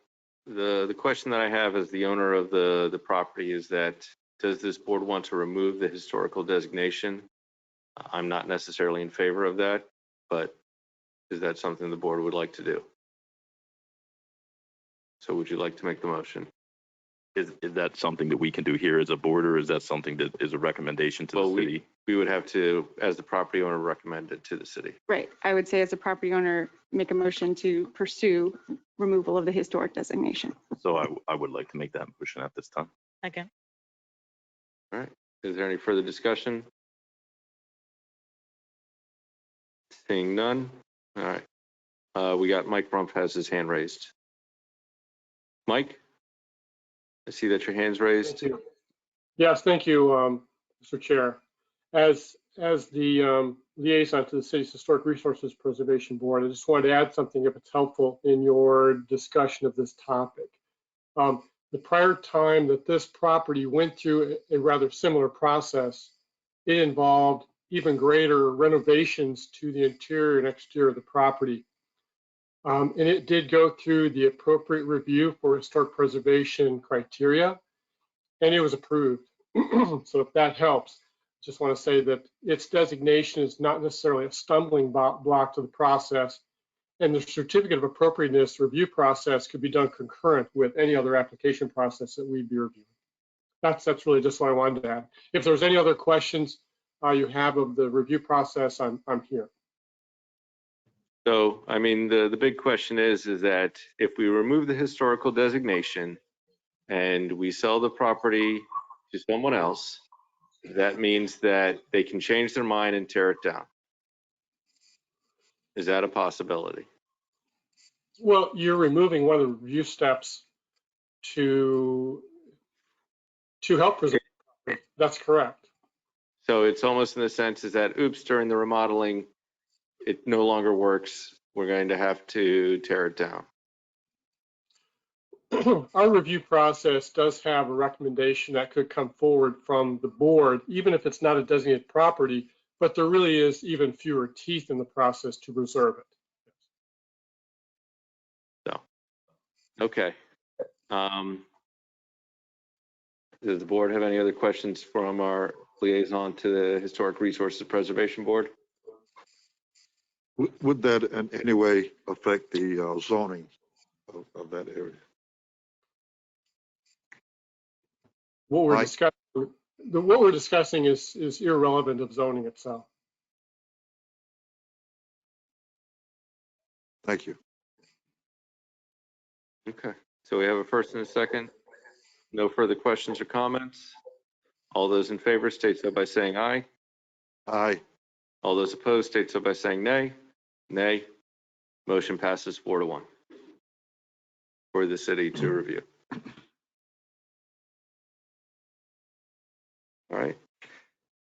the question that I have as the owner of the property is that, does this board want to remove the historical designation? I'm not necessarily in favor of that, but is that something the board would like to do? So would you like to make the motion? Is that something that we can do here as a board, or is that something that is a recommendation to the city? We would have to, as the property owner, recommend it to the city. Right. I would say as a property owner, make a motion to pursue removal of the historic designation. So I would like to make that motion at this time. Okay. All right. Is there any further discussion? Seeing none. All right. We got Mike Rumpf has his hand raised. Mike? I see that your hand's raised. Thank you. Yes, thank you, Mr. Chair. As the liaison to the city's Historic Resources Preservation Board, I just wanted to add something if it's helpful in your discussion of this topic. The prior time that this property went through a rather similar process, it involved even greater renovations to the interior and exterior of the property. And it did go through the appropriate review for historic preservation criteria, and it was approved. So if that helps, just want to say that its designation is not necessarily a stumbling block to the process, and the certificate of appropriateness review process could be done concurrent with any other application process that we'd be reviewing. That's really just what I wanted to add. If there's any other questions you have of the review process, I'm here. So, I mean, the big question is that if we remove the historical designation and we sell the property to someone else, that means that they can change their mind and tear it down. Is that a possibility? Well, you're removing one of the review steps to help preserve the property. That's correct. So it's almost in the sense is that, oops, during the remodeling, it no longer works. We're going to have to tear it down. Our review process does have a recommendation that could come forward from the board, even if it's not a designated property, but there really is even fewer teeth in the process to preserve it. So, okay. Does the board have any other questions from our liaison to the Historic Resources Preservation Board? Would that in any way affect the zoning of that area? What we're discussing is irrelevant of zoning itself. Thank you. Okay, so we have a first and a second. No further questions or comments. All those in favor state so by saying aye. Aye. All those opposed state so by saying nay. Nay. Motion passes 4-1 for the city to review. All right.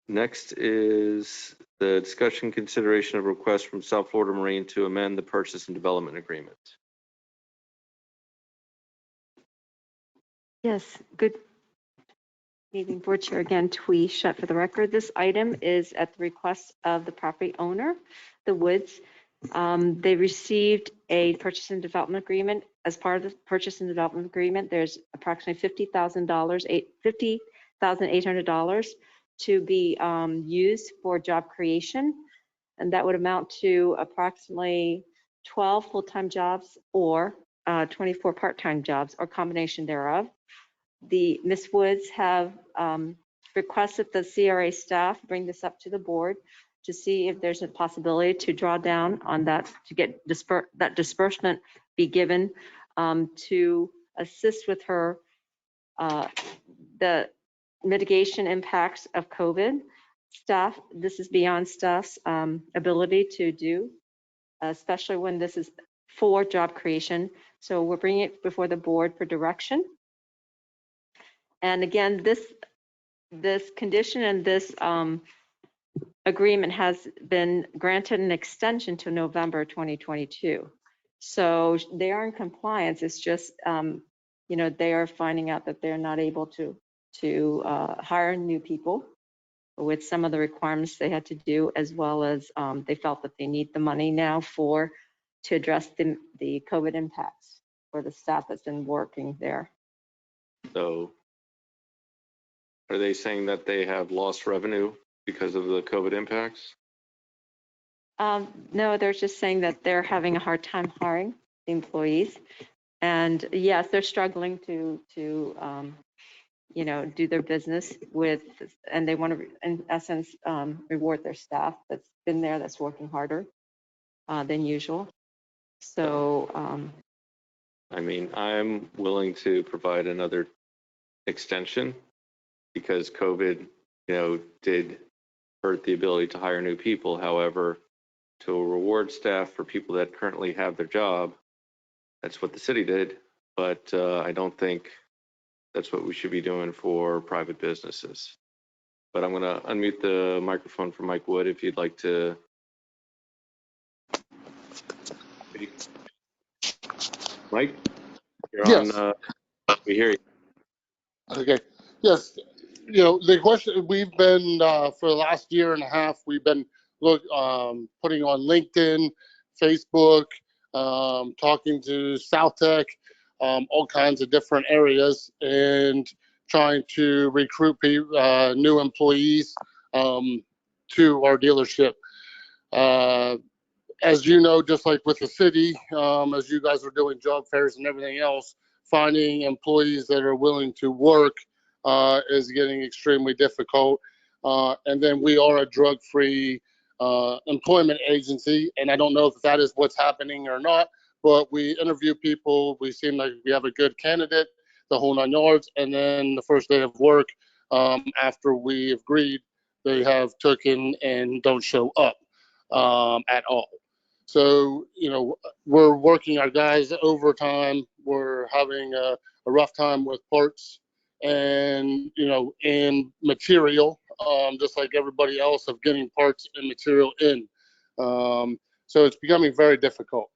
Next is the discussion consideration of request from South Florida Marine to amend the purchase and development agreement. Yes, good evening, Board Chair. Again, Twee Shutt for the record. This item is at the request of the property owner, the Woods. They received a purchase and development agreement. As part of the purchase and development agreement, there's approximately $50,800 to be used for job creation. And that would amount to approximately 12 full-time jobs or 24 part-time jobs or combination thereof. The Ms. Woods have requested the CRA staff bring this up to the board to see if there's a possibility to draw down on that, to get that disbursement be given to assist with her the mitigation impacts of COVID. Staff, this is beyond staff's ability to do, especially when this is for job creation. So we're bringing it before the board for direction. And again, this condition and this agreement has been granted an extension to November 2022. So they are in compliance. It's just, you know, they are finding out that they're not able to hire new people with some of the requirements they had to do, as well as they felt that they need the money now to address the COVID impacts for the staff that's been working there. So are they saying that they have lost revenue because of the COVID impacts? No, they're just saying that they're having a hard time hiring employees. And yes, they're struggling to you know, do their business with, and they want to, in essence, reward their staff that's been there, that's working harder than usual. So, I mean, I'm willing to provide another extension because COVID, you know, did hurt the ability to hire new people. However, to reward staff for people that currently have their job, that's what the city did. But I don't think that's what we should be doing for private businesses. But I'm going to unmute the microphone for Mike Wood if you'd like to. Mike, you're Yes. on. We hear you. Okay. Yes. You know, the question we've been for the last year and a half, we've been putting on LinkedIn, Facebook, talking to South Tech, all kinds of different areas, and trying to recruit new employees to our dealership. As you know, just like with the city, as you guys are doing job fairs and everything else, finding employees that are willing to work is getting extremely difficult. And then we are a drug-free employment agency, and I don't know if that is what's happening or not, but we interview people, we seem like we have a good candidate, the whole 9 yards, and then the first day of work, after we agreed, they have taken and don't show up at all. So, you know, we're working our guys overtime. We're having a rough time with parts and, you know, and material, just like everybody else, of getting parts and material in. So it's becoming very difficult.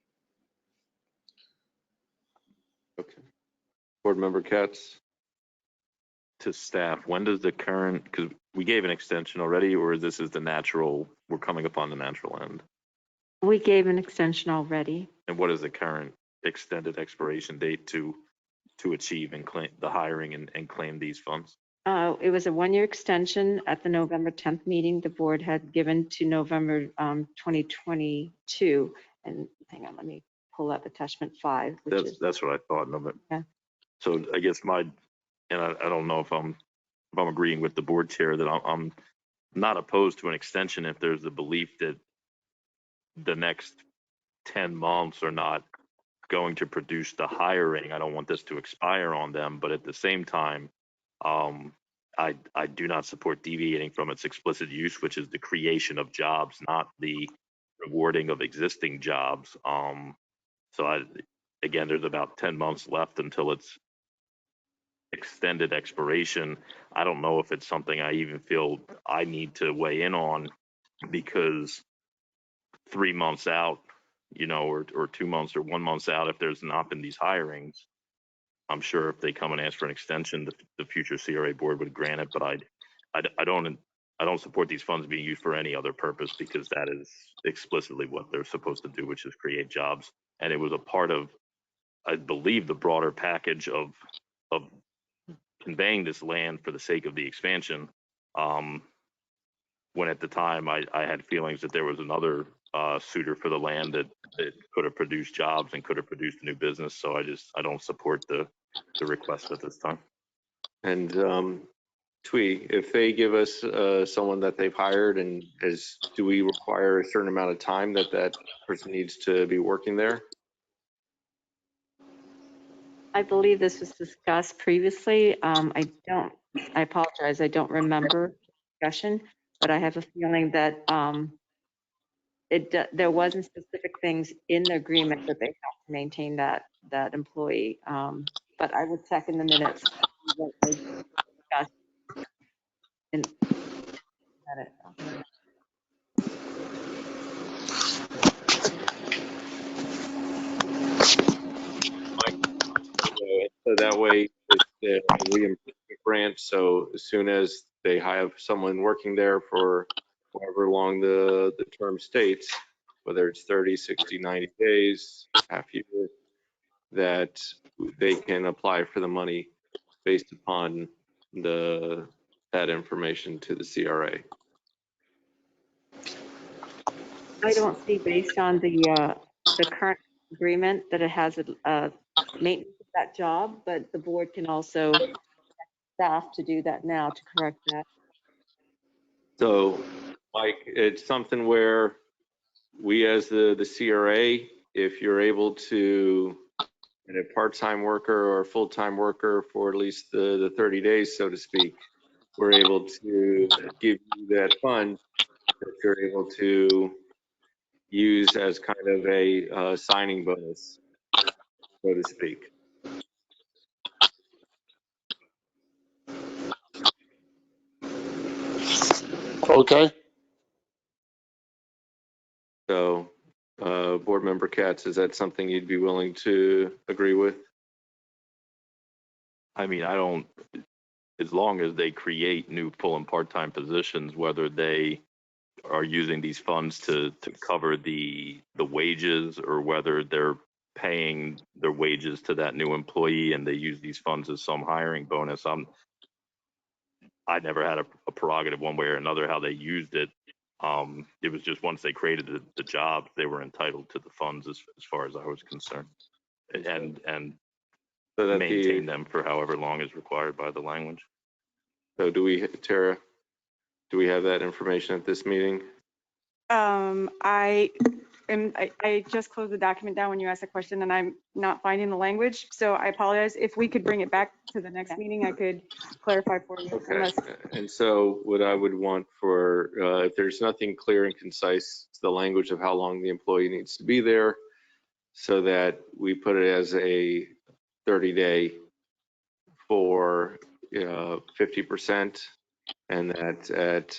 Okay. Board Member Katz. To staff, when does the current, because we gave an extension already, or this is the natural, we're coming upon the natural end? we gave an extension already. And what is the current extended expiration date to achieve and claim the hiring and claim these funds? It was a 1-year extension at the November 10th meeting. The board had given to November 2022. And hang on, let me pull up attachment 5. That's what I thought. No, but yeah. So I guess I don't know if I'm agreeing with the board chair that I'm not opposed to an extension if there's the belief that the next 10 months are not going to produce the hiring. I don't want this to expire on them, but at the same time, I do not support deviating from its explicit use, which is the creation of jobs, not the rewarding of existing jobs. So again, there's about 10 months left until it's extended expiration. I don't know if it's something I even feel I need to weigh in on, because 3 months out, or 2 months or 1 month out, if there's not been these hirings, I'm sure if they come and ask for an extension, the future CRA board would grant it. But I don't support these funds being used for any other purpose, because that is explicitly what they're supposed to do, which is create jobs. And it was a part of, I believe, the broader package of conveying this land for the sake of the expansion. When at the time I had feelings that there was another suitor for the land that could have produced jobs and could have produced a new business. So I don't support the request at this time. And Twee, if they give us someone that they've hired, and do we require a certain amount of time that person needs to be working there? I believe this was discussed previously. I don't I apologize, I don't remember discussion, but I have a feeling that there wasn't specific things in the agreement that they have to maintain that employee. But I would check in the minutes. What was discussed in that. So that way it's a reimbursement grant. So as soon as they have someone working there for however long the term states, whether it's 30, 60, 90 days, half year, that they can apply for the money based upon that information to the CRA. I don't see based on the current agreement that it has a maintenance of that job, but the board can also staff to do that now to correct that. So, Mike, it's something where we as the CRA, if you're able to get a part-time worker or a full-time worker for at least the 30 days, so to speak, we're able to give you that fund that you're able to use as kind of a signing bonus, so to speak. Okay. So, Board Member Katz, is that something you'd be willing to agree with? I mean, I don't, as long as they create new full and part-time positions, whether they are using these funds to cover the wages or whether they're paying their wages to that new employee and they use these funds as some hiring bonus. I never had a prerogative one way or another how they used it. It was just once they created the job, they were entitled to the funds as far as I was concerned, and So that maintain them for however long is required by the language. So Tara, do we have that information at this meeting? I just closed the document down when you asked the question and I'm not finding the language. So I apologize. If we could bring it back to the next meeting, I could clarify for you. Okay. And so what I would want for, if there's nothing clear and concise, it's the language of how long the employee needs to be there, so that we put it as a 30-day for 50%, and that at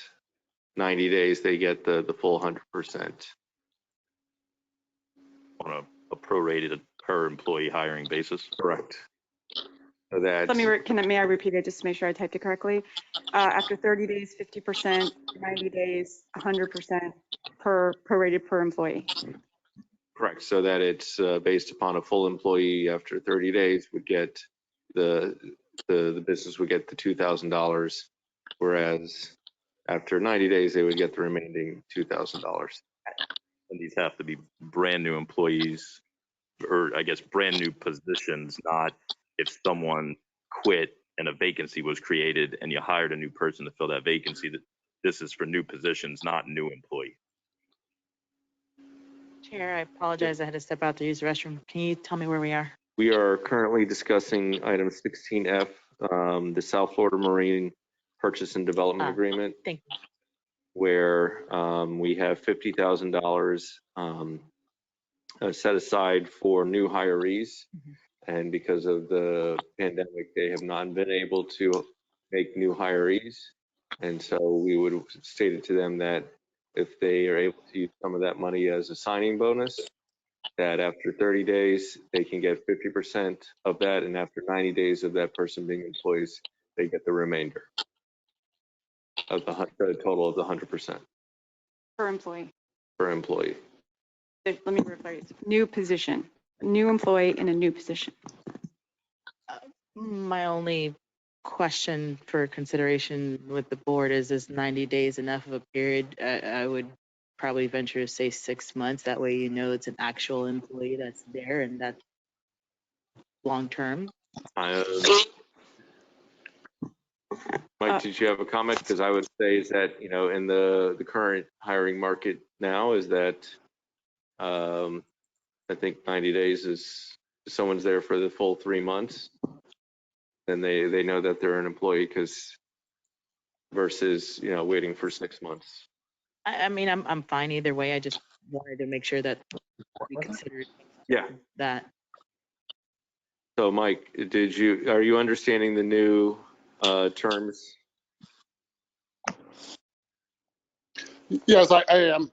90 days, they get the full 100%. On a prorated per employee hiring basis. Correct. So that. May I repeat it just to make sure I typed it correctly? After 30 days, 50%, 90 days, 100% prorated per employee. Correct. So that it's based upon a full employee after 30 days would get the business would get the $2,000, whereas after 90 days, they would get the remaining $2,000. And these have to be brand new employees, or I guess brand new positions, not if someone quit and a vacancy was created and you hired a new person to fill that vacancy. That this is for new positions, not new employees. Chair, I apologize. I had to step out to use the restroom. Can you tell me where we are? We are currently discussing item 16F, the South Florida Marine Purchase and Development Agreement. Thank you. Where we have $50,000 set aside for new hirees. And because of the pandemic, they have not been able to make new hirees. And so we would have stated to them that if they are able to use some of that money as a signing bonus, that after 30 days, they can get 50% of that. And after 90 days of that person being employees, they get the remainder of the total of the 100%. Per employee. Per employee. Let me rephrase. New position, new employee in a new position. My only question for consideration with the board is 90 days enough of a period? I would probably venture to say 6 months. That way you know it's an actual employee that's there and that's long-term. Mike, did you have a comment? Because I would say is that, in the current hiring market now is that I think 90 days is someone's there for the full 3 months, then they know that they're an employee, because versus, waiting for 6 months. I mean, I'm fine either way. I just wanted to make sure that we considered Yeah. that. So Mike, are you understanding the new terms? Yes, I am.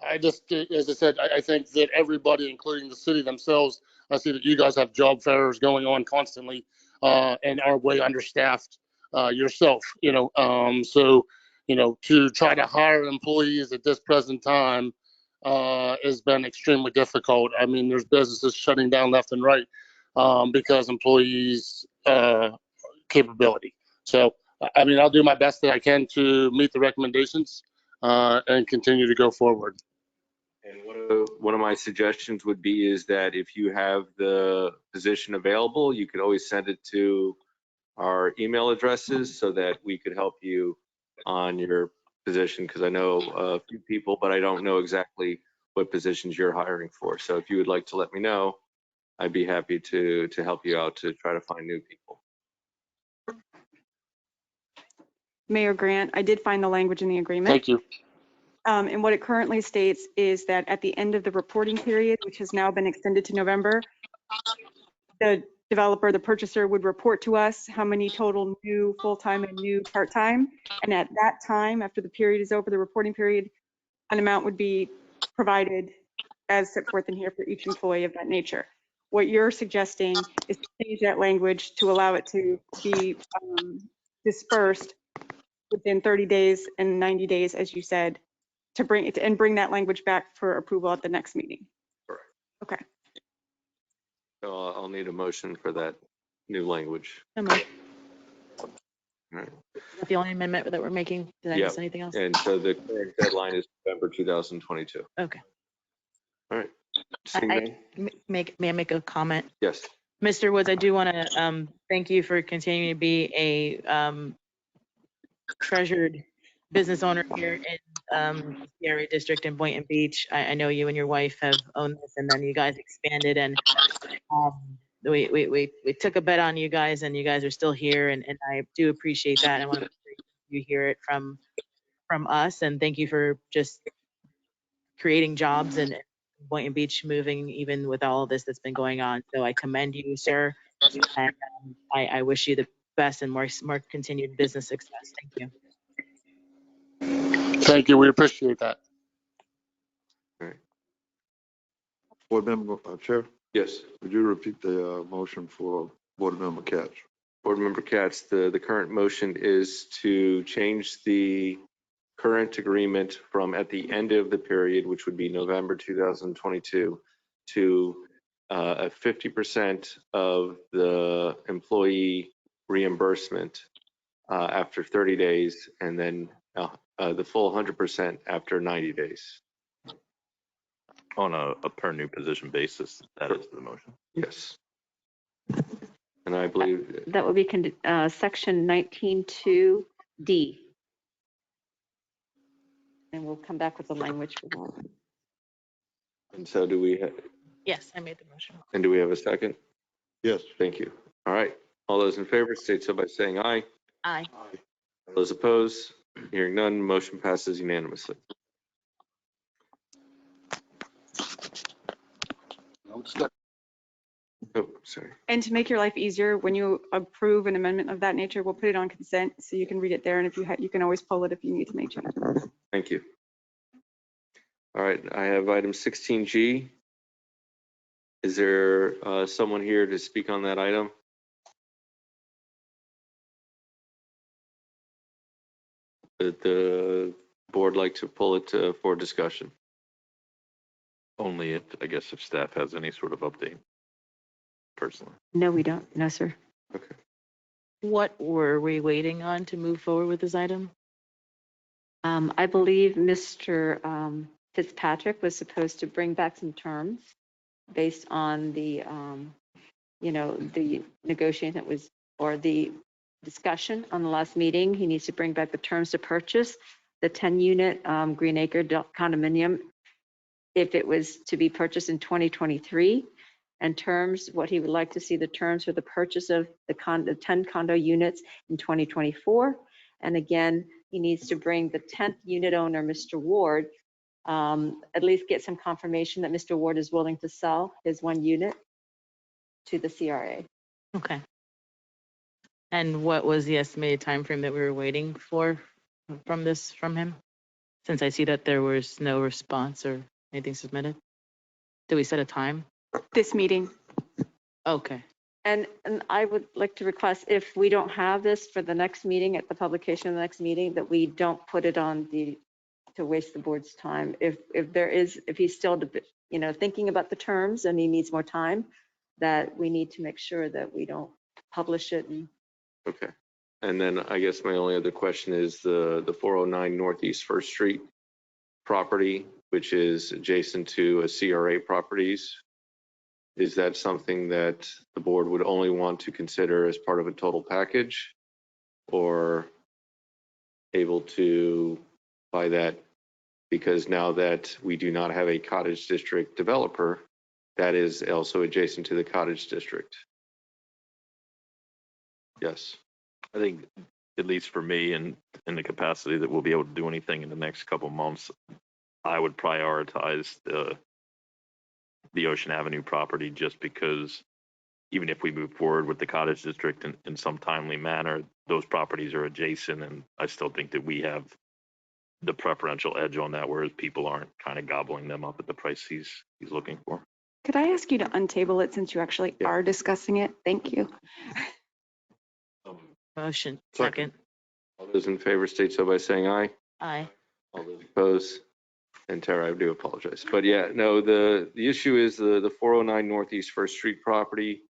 I just, as I said, I think that everybody, including the city themselves, I see that you guys have job fairs going on constantly and are way understaffed yourself, so, to try to hire employees at this present time has been extremely difficult. I mean, there's businesses shutting down left and right because employees capability. So, I mean, I'll do my best that I can to meet the recommendations and continue to go forward. And one of my suggestions would be is that if you have the position available, you could always send it to our email addresses so that we could help you on your position, because I know a few people, but I don't know exactly what positions you're hiring for. So if you would like to let me know, I'd be happy to help you out to try to find new people. Mayor Grant, I did find the language in the agreement. Thank you. And what it currently states is that at the end of the reporting period, which has now been extended to November, the developer, the purchaser, would report to us how many total new full-time and new part-time. And at that time, after the period is over, the reporting period, an amount would be provided as set forth in here for each employee of that nature. What you're suggesting is to change that language to allow it to be dispersed within 30 days and 90 days, as you said, to bring it and bring that language back for approval at the next meeting. Correct. Okay. So I'll need a motion for that new language. Am All right. Is that the only amendment that we're making? Did I miss anything else? And so the current deadline is November 2022. Okay. All right. Seeing none? May I make a comment? Yes. Mr. Woods, I do want to thank you for continuing to be a treasured business owner here in the CRA district in Boynton Beach. I know you and your wife have owned this, and then you guys expanded, and we took a bet on you guys, and you guys are still here, and I do appreciate that. I want to make sure you hear it from us, and thank you for just creating jobs and Boynton Beach moving even with all of this that's been going on. So I commend you, sir, and I wish you the best and more continued business success. Thank you. Thank you. We appreciate that. All right. Board Member Chair, Yes. would you repeat the motion for Board Member Katz? Board Member Katz, the current motion is to change the current agreement from at the end of the period, which would be November 2022, to a 50% of the employee reimbursement after 30 days, and then the full 100% after 90 days. On a per new position basis, that is the motion. Yes. And I believe That would be section 19.2D. And we'll come back with the language for that. And so do we, Yes, I made the motion. and do we have a second? Yes. Thank you. All right. All those in favor state so by saying aye. Aye. Those opposed, hearing none, motion passes unanimously. Oh, sorry. And to make your life easier, when you approve an amendment of that nature, we'll put it on consent so you can read it there. And if you can always pull it if you need to make changes. Thank you. All right, I have item 16G. Is there someone here to speak on that item? Would the board like to pull it for discussion? Only if, I guess, if staff has any sort of update, personally. No, we don't. No, sir. Okay. What were we waiting on to move forward with this item? I believe Mr. Fitzpatrick was supposed to bring back some terms based on the, the negotiation that was, or the discussion on the last meeting. He needs to bring back the terms to purchase the 10-unit Green Acre condominium if it was to be purchased in 2023. and terms, what he would like to see the terms for the purchase of the 10 condo units in 2024. And again, he needs to bring the 10th unit owner, Mr. Ward, at least get some confirmation that Mr. Ward is willing to sell his 1 unit to the CRA. Okay. And what was the estimated time frame that we were waiting for from him? Since I see that there was no response or anything submitted. Did we set a time? This meeting. Okay. And I would like to request, if we don't have this for the next meeting, at the publication of the next meeting, that we don't put it on to waste the board's time. If he's still, thinking about the terms and he needs more time, that we need to make sure that we don't publish it. Okay. And then I guess my only other question is the 409 Northeast First Street property, which is adjacent to a CRA properties. Is that something that the board would only want to consider as part of a total package, or able to buy that? Because now that we do not have a Cottage District developer, that is also adjacent to the Cottage District. Yes. I think, at least for me, and in the capacity that we'll be able to do anything in the next couple months, I would prioritize the Ocean Avenue property, just because even if we move forward with the Cottage District in some timely manner, those properties are adjacent, and I still think that we have the preferential edge on that, whereas people aren't kind of gobbling them up at the price he's looking for. Could I ask you to untable it since you actually are discussing it? Thank you. Motion. Second. All those in favor state so by saying aye. Aye. All those opposed? And Tara, I do apologize. But yeah, no, the issue is the 409 Northeast First Street property.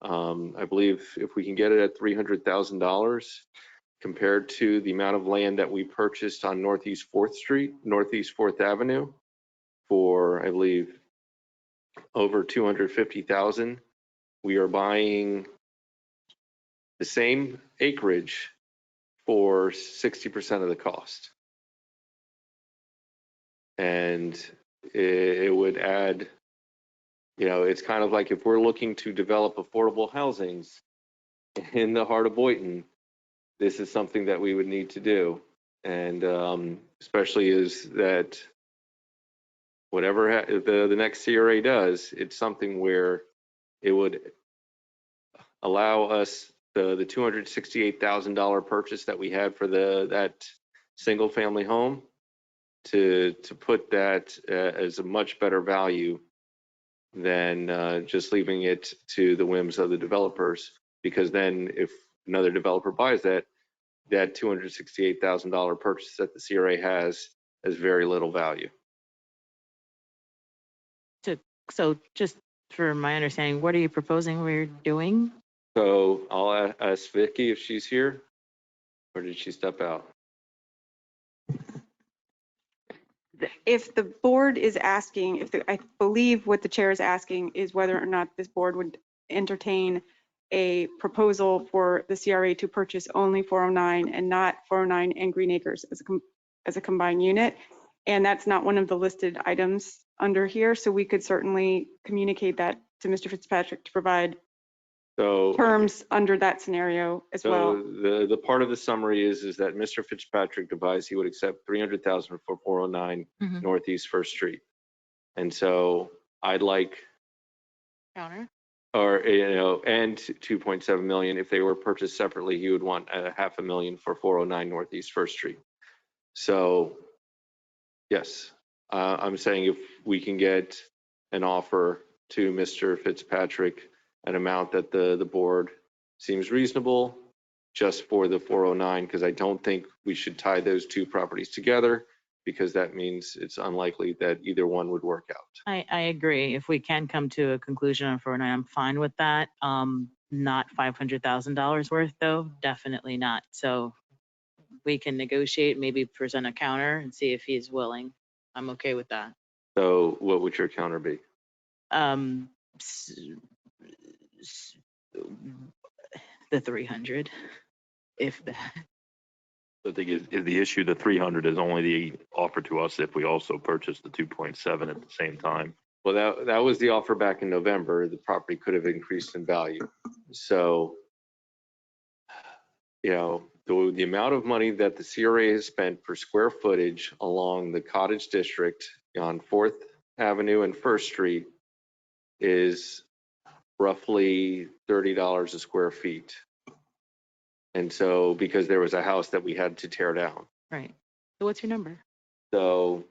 I believe if we can get it at $300,000 compared to the amount of land that we purchased on Northeast 4th Street, Northeast 4th Avenue for, I believe, over $250,000, we are buying the same acreage for 60% of the cost. And it would add, it's kind of like if we're looking to develop affordable housings in the heart of Boynton, this is something that we would need to do. And especially is that whatever the next CRA does, it's something where it would allow us the $268,000 purchase that we had for that single family home to put that as a much better value than just leaving it to the whims of the developers. Because then if another developer buys that $268,000 purchase that the CRA has very little value. So just for my understanding, what are you proposing we're doing? So I'll ask Vicky if she's here, or did she step out? If the board is asking, I believe what the chair is asking is whether or not this board would entertain a proposal for the CRA to purchase only 409 and not 409 and Green Acres as a combined unit. And that's not one of the listed items under here. So we could certainly communicate that to Mr. Fitzpatrick to provide terms under that scenario as well. So the part of the summary is that Mr. Fitzpatrick advised he would accept $300,000 for 409 Northeast First Street. And so I'd like counter, or and 2.7 million. If they were purchased separately, he would want $500,000 for 409 Northeast First Street. So yes, I'm saying if we can get an offer to Mr. Fitzpatrick, an amount that the board seems reasonable just for the 409, because I don't think we should tie those two properties together, because that means it's unlikely that either one would work out. I agree. If we can come to a conclusion on 409, I'm fine with that. Not $500,000 worth though, definitely not. So we can negotiate, maybe present a counter and see if he's willing. I'm okay with that. So what would your counter be? The 300, if that. I think is the issue, the 300 is only the offer to us if we also purchase the 2.7 at the same time. Well, that was the offer back in November. The property could have increased in value. So, you know, the amount of money that the CRA has spent per square footage along the Cottage district on 4th Avenue and 1st Street is roughly $30 a square feet. And so, because there was a house that we had to tear down. Right. So what's your number? So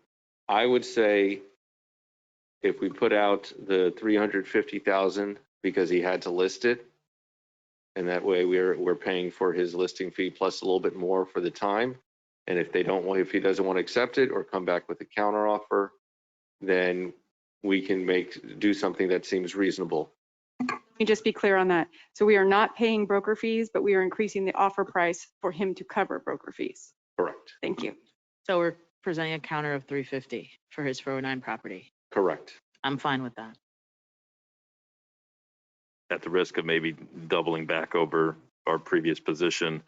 I would say if we put out the 350,000 because he had to list it, and that way we're paying for his listing fee plus a little bit more for the time. And if he doesn't want to accept it or come back with a counter offer, then we can do something that seems reasonable. Let me just be clear on that. So we are not paying broker fees, but we are increasing the offer price for him to cover broker fees. Correct. Thank you. So we're presenting a counter of 350 for his 409 property. Correct. I'm fine with that. At the risk of maybe doubling back over our previous position,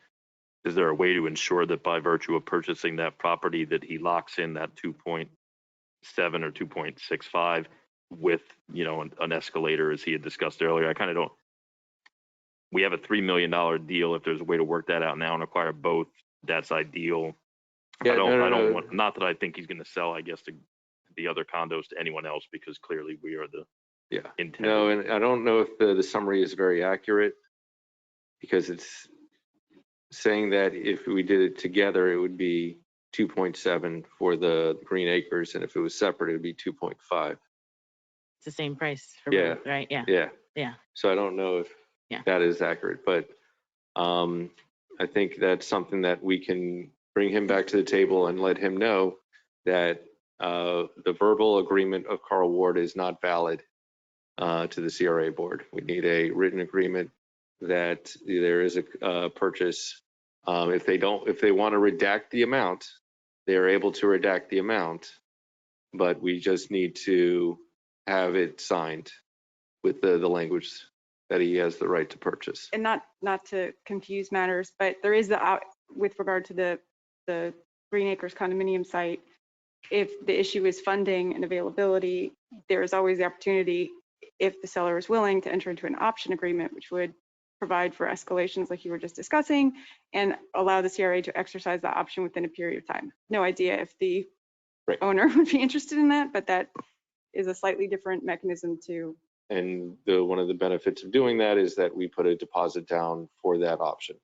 is there a way to ensure that by virtue of purchasing that property that he locks in that 2.7 or 2.65 with, you know, an escalator as he had discussed earlier? I kind of don't. We have a $3 million deal. If there's a way to work that out now and acquire both, that's ideal. Yeah, I don't no. want, not that I think he's going to sell, I guess, to the other condos to anyone else, because clearly we are the intended. No, and I don't know if the summary is very accurate, because it's saying that if we did it together, it would be 2.7 for the Green Acres, and if it was separate, it would be 2.5. It's the same price for Yeah. both, right? Yeah. Yeah. Yeah. So I don't know if that is accurate, but I think that's something that we can bring him back to the table and let him know that the verbal agreement of Carl Ward is not valid to the CRA board. We need a written agreement that there is a purchase. If they want to redact the amount, they are able to redact the amount, but we just need to have it signed with the language that he has the right to purchase. And not to confuse matters, but there is with regard to the Green Acres condominium site, if the issue is funding and availability, there is always the opportunity, if the seller is willing, to enter into an option agreement, which would provide for escalations like you were just discussing and allow the CRA to exercise that option within a period of time. No idea if the owner would be interested in that, but that is a slightly different mechanism to. And one of the benefits of doing that is that we put a deposit down for that option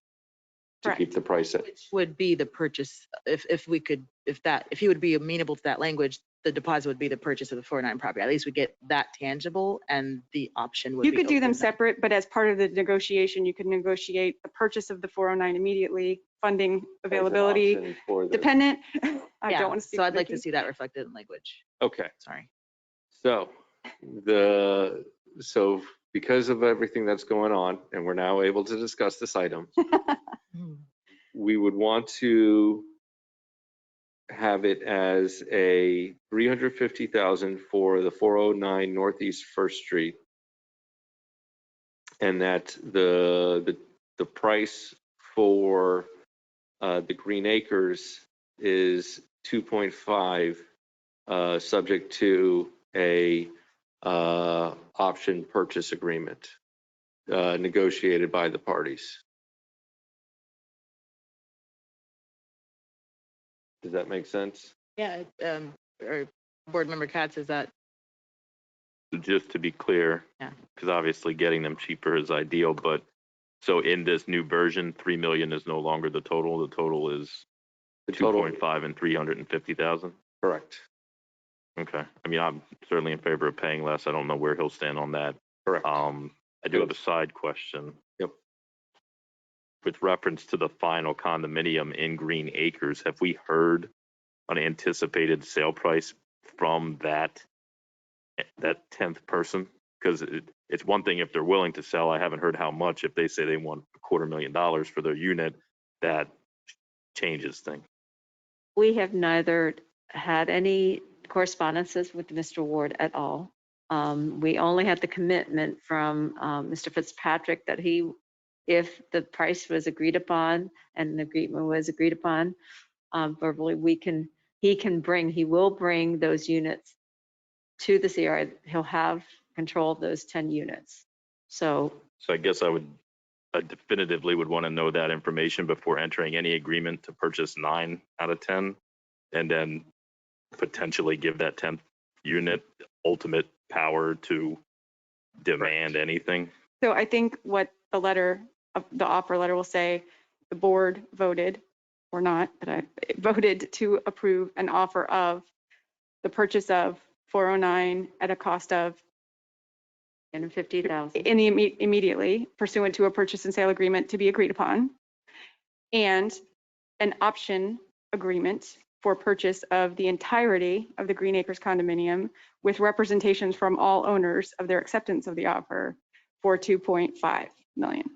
to keep the price at. Which would be the purchase, if he would be amenable to that language, the deposit would be the purchase of the 409 property. At least we get that tangible, and the option would be. You could do them separate, but as part of the negotiation, you could negotiate the purchase of the 409 immediately, funding availability dependent. I don't want to speak. So I'd like to see that reflected in language. Okay. Sorry. So because of everything that's going on, and we're now able to discuss this item, we would want to have it as a 350,000 for the 409 Northeast First Street, and that the price for the Green Acres is 2.5, subject to a option purchase agreement negotiated by the parties. Does that make sense? Yeah. Or Board Member Katz, is that? Just to be clear, because obviously getting them cheaper is ideal, but so in this new version, 3 million is no longer the total. The total is 2.5 and 350,000. Correct. Okay. I mean, I'm certainly in favor of paying less. I don't know where he'll stand on that. Correct. I do have a side question. Yep. With reference to the final condominium in Green Acres, have we heard an anticipated sale price from that 10th person? Because it's one thing if they're willing to sell. I haven't heard how much. If they say they want $250,000 for their unit, that changes things. We have neither had any correspondences with Mr. Ward at all. We only had the commitment from Mr. Fitzpatrick that if the price was agreed upon and the agreement was agreed upon verbally, he will bring those units to the CRA. He'll have control of those 10 units. So So I guess I definitively would want to know that information before entering any agreement to purchase 9 out of 10, and then potentially give that 10th unit ultimate power to demand anything. So I think what the letter, the offer letter will say, the board voted, or not, but I voted to approve an offer of the purchase of 409 at a cost of and 50,000. immediately pursuant to a purchase and sale agreement to be agreed upon, and an option agreement for purchase of the entirety of the Green Acres condominium with representations from all owners of their acceptance of the offer for 2.5 million.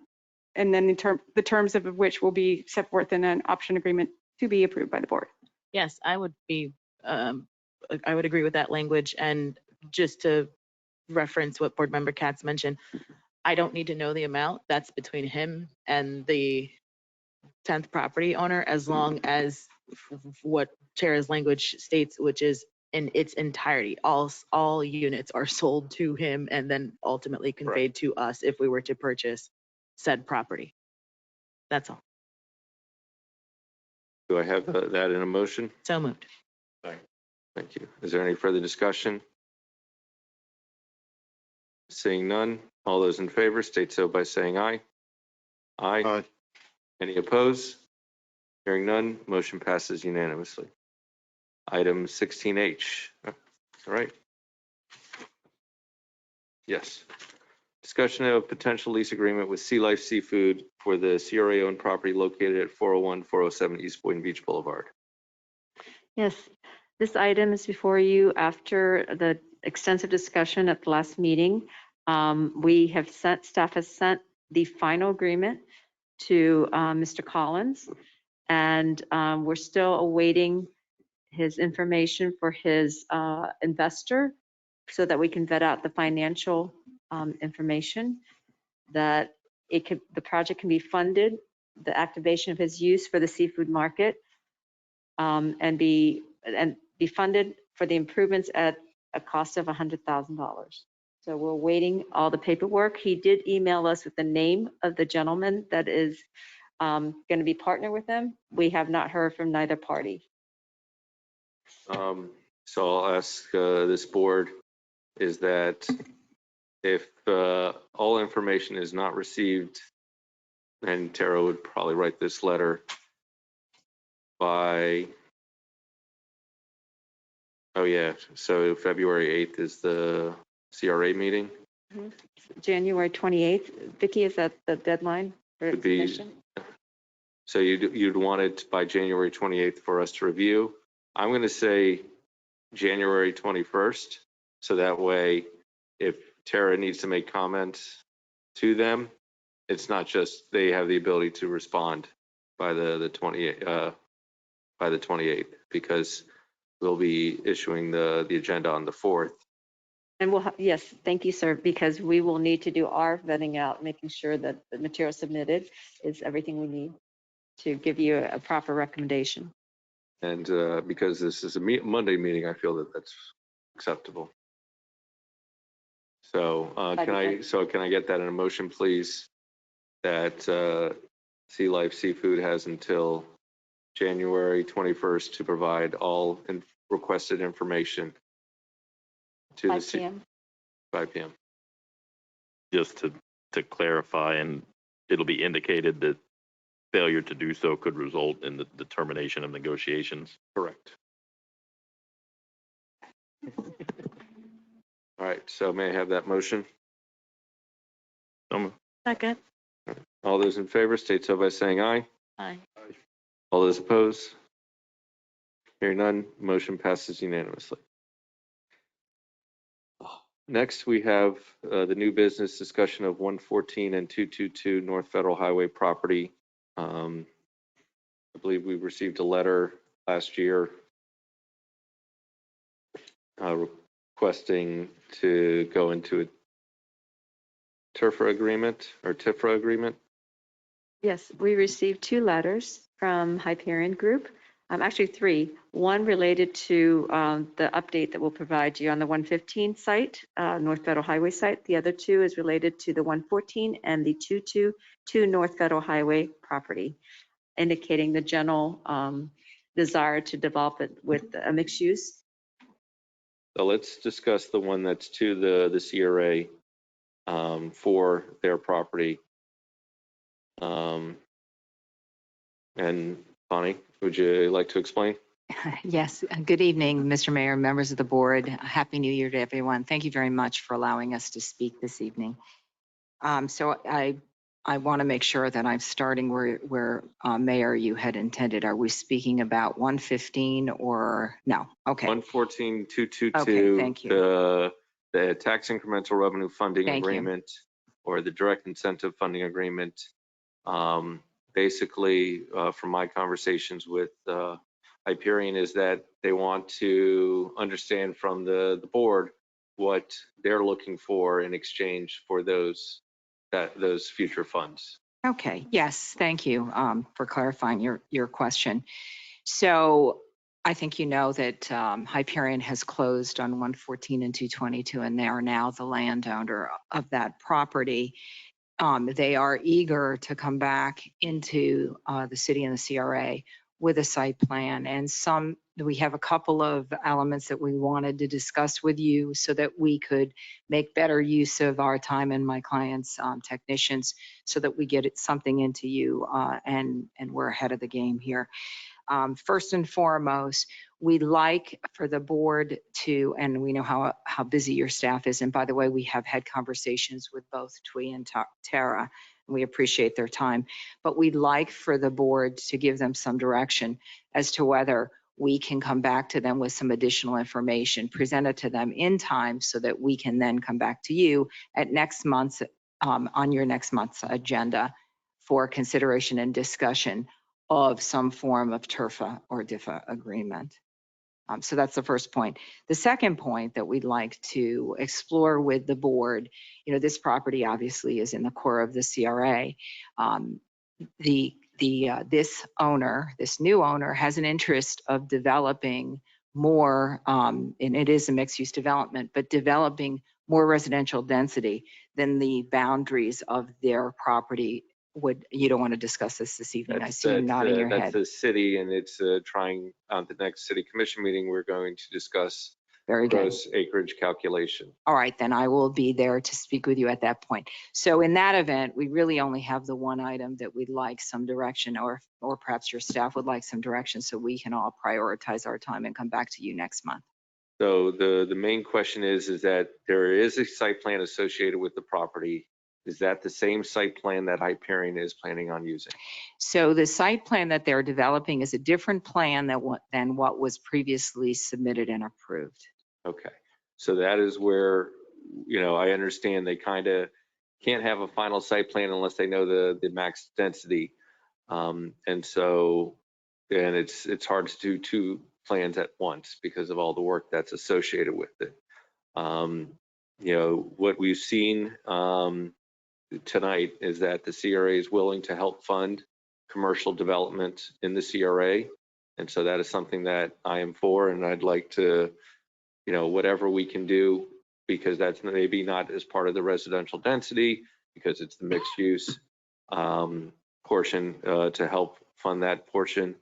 And then the terms of which will be set forth in an option agreement to be approved by the board. Yes, I would agree with that language. And just to reference what Board Member Katz mentioned, I don't need to know the amount. That's between him and the 10th property owner, as long as what Chair's language states, which is in its entirety, all units are sold to him and then ultimately conveyed to us if we were to purchase said property. That's all. Do I have that in a motion? So moved. Thank you. Is there any further discussion? Seeing none, all those in favor state so by saying aye. Aye. Aye. Any opposed? Hearing none, motion passes unanimously. Item 16H. All right. Yes. Discussion of potential lease agreement with Sea Life Seafood for the CRA-owned property located at 401-407 East Boynton Beach Boulevard. Yes, this item is before you after the extensive discussion at the last meeting. Staff has sent the final agreement to Mr. Collins, and we're still awaiting his information for his investor so that we can vet out the financial information that the project can be funded, the activation of his use for the seafood market, and be funded for the improvements at a cost of $100,000. So we're waiting all the paperwork. He did email us with the name of the gentleman that is going to be partnered with them. We have not heard from neither party. So I'll ask this board is that if all information is not received, and Tara would probably write this letter by, oh yeah, so February 8th is the CRA meeting. January 28th. Vicki, is that the deadline for Would be, submission? so you'd want it by January 28th for us to review. I'm going to say January 21st. So that way, if Tara needs to make comments to them, it's not just they have the ability to respond by the 28th, because we'll be issuing the agenda on the 4th. And yes, thank you, sir, because we will need to do our vetting out, making sure that the material submitted is everything we need to give you a proper recommendation. And because this is a Monday meeting, I feel that that's acceptable. So can I get that in a motion, please? That Sea Life Seafood has until January 21st to provide all requested information to 5 p.m. 5 p.m. Just to clarify, and it'll be indicated that failure to do so could result in the termination of negotiations. Correct. All right, so may I have that motion? Second. All those in favor state so by saying aye. Aye. All those opposed? Hearing none, motion passes unanimously. Next, we have the new business discussion of 114 and 222 North Federal Highway property. I believe we received a letter last year requesting to go into a TIFRA agreement. Yes, we received 2 letters from Hyperion Group Actually, three. One related to the update that we'll provide you on the 115 site, North Federal Highway site. The other two is related to the 114 and the 222 North Federal Highway property, indicating the general desire to develop it with a mixed use. So let's discuss the one that's to the CRA for their property. And Bonnie, would you like to explain? Yes, good evening, Mr. Mayor, members of the board. Happy New Year to everyone. Thank you very much for allowing us to speak this evening. So I want to make sure that I'm starting where Mayor, you had intended. Are we speaking about 115 or no? Okay. 114, 222. Okay, thank you. The tax incremental revenue funding Thank you. agreement or the direct incentive funding agreement. Basically, from my conversations with Hyperion, is that they want to understand from the board what they're looking for in exchange for those future funds. Okay, yes, thank you for clarifying your question. So I think you know that Hyperion has closed on 114 and 222, and they are now the landowner of that property. They are eager to come back into the city and the CRA with a site plan, and we have a couple of elements that we wanted to discuss with you so that we could make better use of our time and my clients' technicians so that we get something into you and we're ahead of the game here. First and foremost, we'd like for the board to, and we know how busy your staff is, and by the way, we have had conversations with both Twee and Tara, and we appreciate their time, but we'd like for the board to give them some direction as to whether we can come back to them with some additional information, present it to them in time so that we can then come back to you at next month's, on your next month's agenda for consideration and discussion of some form of TRFA or DIFA agreement. So that's the first point. The second point that we'd like to explore with the board, this property obviously is in the core of the CRA. This new owner has an interest of developing more, and it is a mixed use development, but developing more residential density than the boundaries of their property would. You don't want to discuss this evening. I see you nodding your head. That's the city, and it's trying on the next city commission meeting, we're going to discuss Very good. gross acreage calculation. All right, then I will be there to speak with you at that point. So in that event, we really only have the one item that we'd like some direction, or perhaps your staff would like some direction so we can all prioritize our time and come back to you next month. So the main question is that there is a site plan associated with the property. Is that the same site plan that Hyperion is planning on using? So the site plan that they're developing is a different plan than what was previously submitted and approved. Okay, so that is where, I understand they kind of can't have a final site plan unless they know the max density. And it's hard to do two plans at once because of all the work that's associated with it. What we've seen tonight is that the CRA is willing to help fund commercial development in the CRA. And so that is something that I am for, and I'd like to, whatever we can do, because that's maybe not as part of the residential density, because it's the mixed use portion to help fund that portion.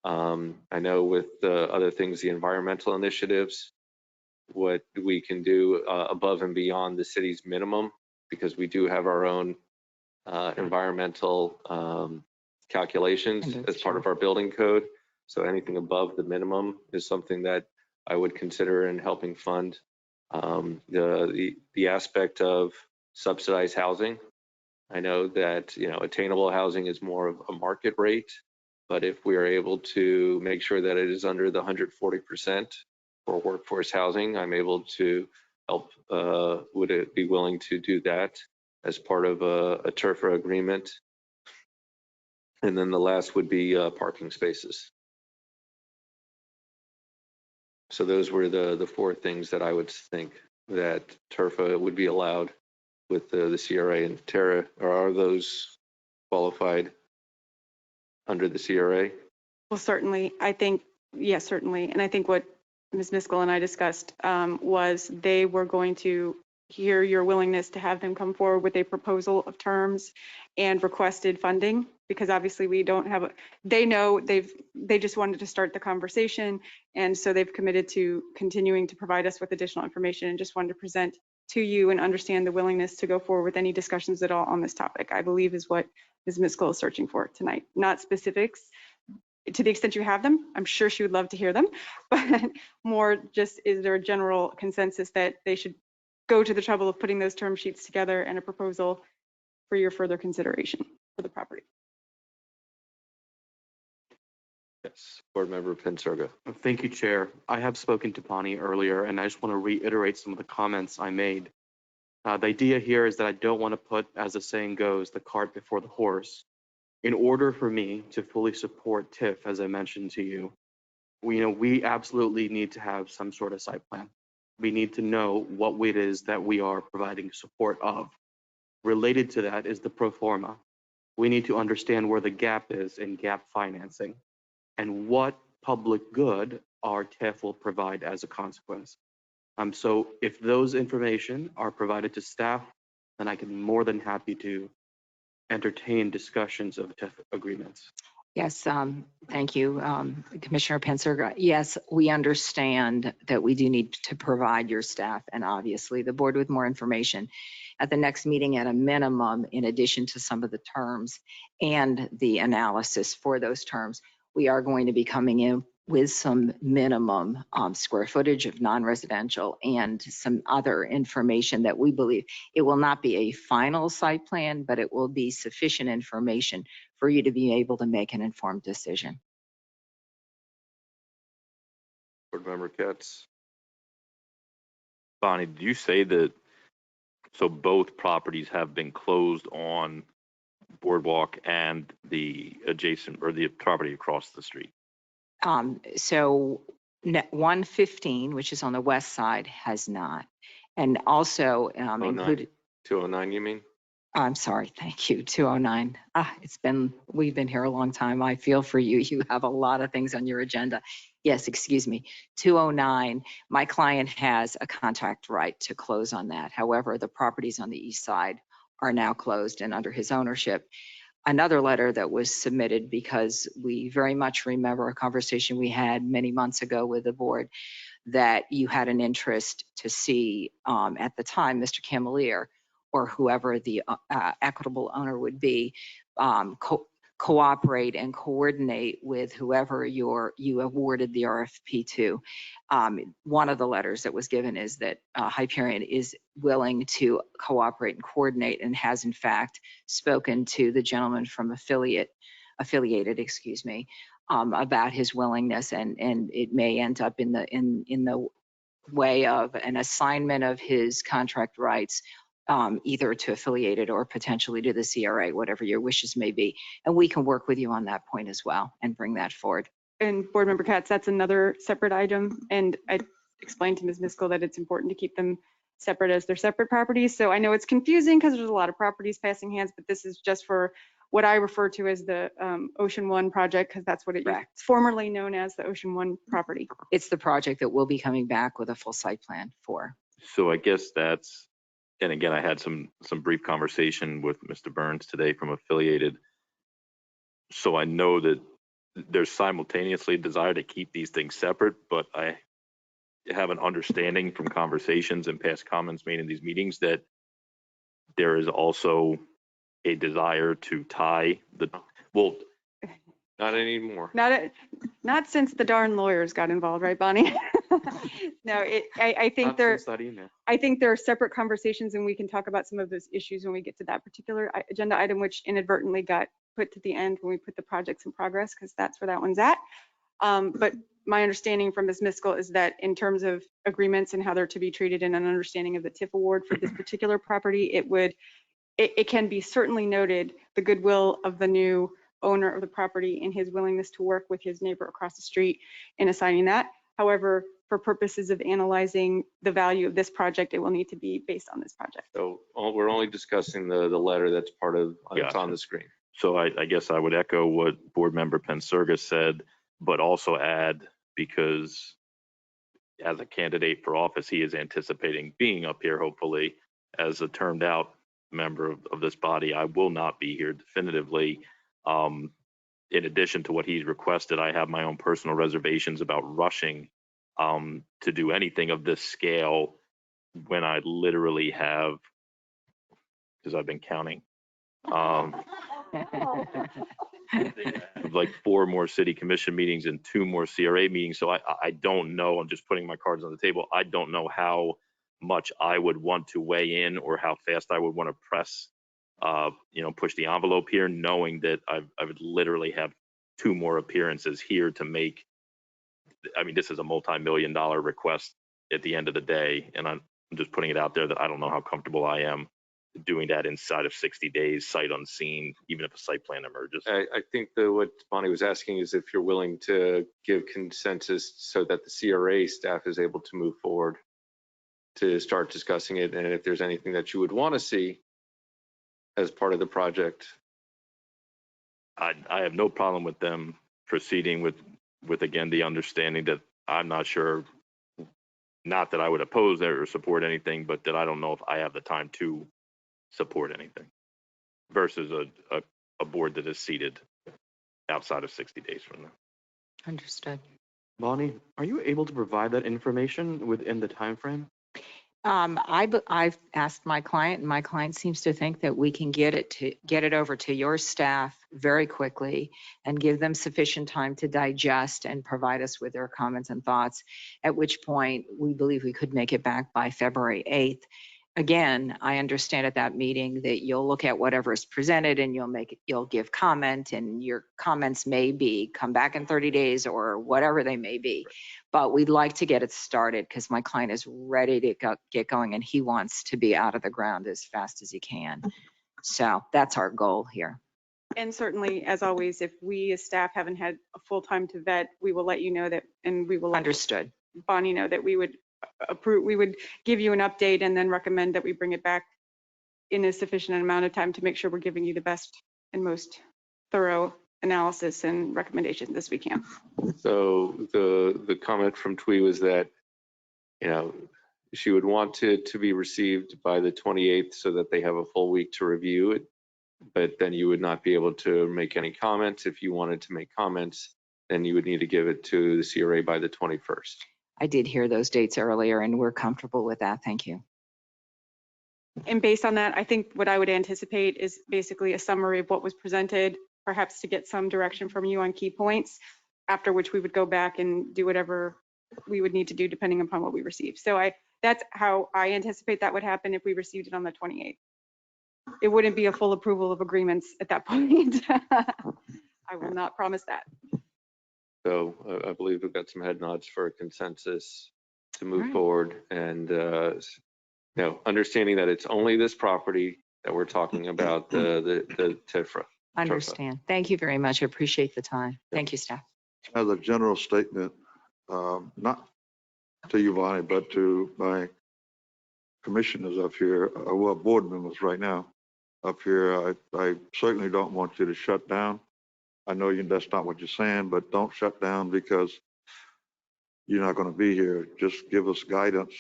I know with the other things, the environmental initiatives, what we can do above and beyond the city's minimum, because we do have our own environmental calculations as part of our building code. So anything above the minimum is something that I would consider in helping fund. The aspect of subsidized housing, I know that attainable housing is more of a market rate, but if we are able to make sure that it is under the 140% for workforce housing, I'm able to help. Would it be willing to do that as part of a TRFA agreement? And then the last would be parking spaces. So those were the four things that I would think that TRFA would be allowed with the CRA and Tara. Are those qualified under the CRA? Well, certainly, I think, yes, certainly. And I think what Ms. Miskell and I discussed was they were going to hear your willingness to have them come forward with a proposal of terms and requested funding, because obviously we don't have, they know they just wanted to start the conversation. And so they've committed to continuing to provide us with additional information, and just wanted to present to you and understand the willingness to go forward with any discussions at all on this topic, I believe is what Ms. Miskell is searching for tonight. Not specifics. To the extent you have them, I'm sure she would love to hear them, but more just, is there a general consensus that they should go to the trouble of putting those term sheets together and a proposal for your further consideration for the property? Yes, Board Member Pensurga. Thank you, Chair. I have spoken to Bonnie earlier, and I just want to reiterate some of the comments I made. The idea here is that I don't want to put, as the saying goes, the cart before the horse. In order for me to fully support TIF, as I mentioned to you, we absolutely need to have some sort of site plan. We need to know what it is that we are providing support of. Related to that is the pro forma. We need to understand where the gap is in gap financing and what public good our TIF will provide as a consequence. So if those information are provided to staff, then I can be more than happy to entertain discussions of TIF agreements. Yes, thank you, Commissioner Pensurga. Yes, we understand that we do need to provide your staff and obviously the board with more information at the next meeting at a minimum, in addition to some of the terms and the analysis for those terms. We are going to be coming in with some minimum square footage of non-residential and some other information that we believe it will not be a final site plan, but it will be sufficient information for you to be able to make an informed decision. Board Member Katz. Bonnie, did you say that, so both properties have been closed on Boardwalk and the adjacent, or the property across the street? So 115, which is on the west side, has not. And also included. 209, you mean? I'm sorry, thank you, 209. We've been here a long time. I feel for you. You have a lot of things on your agenda. Yes, excuse me, 209, my client has a contract right to close on that. However, the properties on the east side are now closed and under his ownership. Another letter that was submitted, because we very much remember a conversation we had many months ago with the board, that you had an interest to see at the time, Mr. Camelier, or whoever the equitable owner would be, cooperate and coordinate with whoever you awarded the RFP to. One of the letters that was given is that Hyperion is willing to cooperate and coordinate, and has in fact spoken to the gentleman from affiliated, excuse me, about his willingness, and it may end up in the way of an assignment of his contract rights, either to affiliated or potentially to the CRA, whatever your wishes may be. And we can work with you on that point as well and bring that forward. And Board Member Katz, that's another separate item. And I explained to Ms. Miskell that it's important to keep them separate as they're separate properties. So I know it's confusing because there's a lot of properties passing hands, but this is just for what I refer to as the Ocean One project, because that's what it's formerly known as, the Ocean One property. It's the project that we'll be coming back with a full site plan for. So I guess that's, and again, I had some brief conversation with Mr. Burns today from affiliated. So I know that there's simultaneously desire to keep these things separate, but I have an understanding from conversations and past comments made in these meetings that there is also a desire to tie the, well, not anymore. Not since the darn lawyers got involved, right, Bonnie? No, I think there are separate conversations, and we can talk about some of those issues when we get to that particular agenda item, which inadvertently got put to the end when we put the projects in progress, because that's where that one's at. But my understanding from Ms. Miskell is that in terms of agreements and how they're to be treated, and an understanding of the TIF award for this particular property, it can be certainly noted the goodwill of the new owner of the property and his willingness to work with his neighbor across the street in assigning that. However, for purposes of analyzing the value of this project, it will need to be based on this project. So we're only discussing the letter that's part of, it's on the screen. So I guess I would echo what Board Member Pensurga said. but also add, because as a candidate for office, he is anticipating being up here, hopefully, as a termed out member of this body. I will not be here definitively. In addition to what he's requested, I have my own personal reservations about rushing to do anything of this scale when I literally have, because I've been counting, like 4 more city commission meetings and 2 more CRA meetings. So I don't know, I'm just putting my cards on the table. I don't know how much I would want to weigh in or how fast I would want to press, push the envelope here, knowing that I would literally have 2 more appearances here to make. I mean, this is a multi-million-dollar request at the end of the day. And I'm just putting it out there that I don't know how comfortable I am doing that inside of 60 days, sight unseen, even if a site plan emerges. I think that what Bonnie was asking is if you're willing to give consensus so that the CRA staff is able to move forward to start discussing it, and if there's anything that you would want to see as part of the project. I have no problem with them proceeding with again, the understanding that I'm not sure, not that I would oppose or support anything, but that I don't know if I have the time to support anything versus a board that is seated outside of 60 days from now. Understood. Bonnie, are you able to provide that information within the time frame? I've asked my client, and my client seems to think that we can get it over to your staff very quickly and give them sufficient time to digest and provide us with their comments and thoughts, at which point we believe we could make it back by February 8th. Again, I understand at that meeting that you'll look at whatever is presented and you'll give comment, and your comments may be come back in 30 days or whatever they may be. But we'd like to get it started because my client is ready to get going, and he wants to be out of the ground as fast as he can. So that's our goal here. And certainly, as always, if we as staff haven't had a full time to vet, we will let you know that, and we will let Understood. Bonnie know that we would approve, we would give you an update and then recommend that we bring it back in a sufficient amount of time to make sure we're giving you the best and most thorough analysis and recommendations as we can. So the comment from Twee was that, she would want it to be received by the 28th so that they have a full week to review it, but then you would not be able to make any comments. If you wanted to make comments, then you would need to give it to the CRA by the 21st. I did hear those dates earlier, and we're comfortable with that. Thank you. And based on that, I think what I would anticipate is basically a summary of what was presented, perhaps to get some direction from you on key points, after which we would go back and do whatever we would need to do depending upon what we receive. So that's how I anticipate that would happen if we received it on the 28th. It wouldn't be a full approval of agreements at that point. I will not promise that. So I believe we've got some head nods for a consensus to move forward, and understanding that it's only this property that we're talking about, the TIFRA. Understand. Thank you very much. I appreciate the time. Thank you, staff. As a general statement, not to you, Bonnie, but to my commissioners up here, board members right now up here, I certainly don't want you to shut down. I know that's not what you're saying, but don't shut down because you're not going to be here. Just give us guidance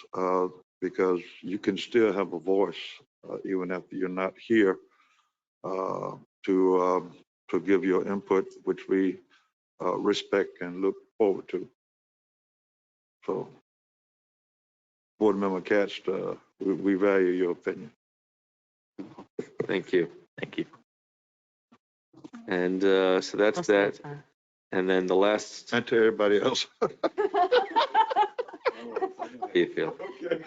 because you can still have a voice even after you're not here to give your input, which we respect and look forward to. So, Board Member Katz, we value your opinion. Thank you. Thank you. And so that's that. And then the last. And to everybody else. How do you feel? Okay.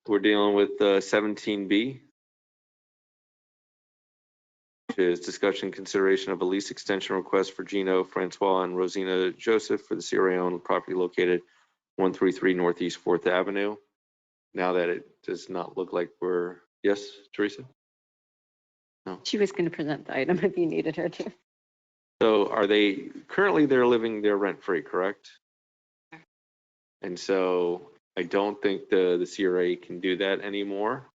We're dealing with 17B, which is discussion consideration of a lease extension request for Gino Francois and Rosina Joseph for the CRA owned property located 133 Northeast 4th Avenue. Now that it does not look like we're, yes, Teresa? No. She was going to present the item if you needed her to. So are they, currently they're living there rent-free, correct? And so I don't think the CRA can do that anymore.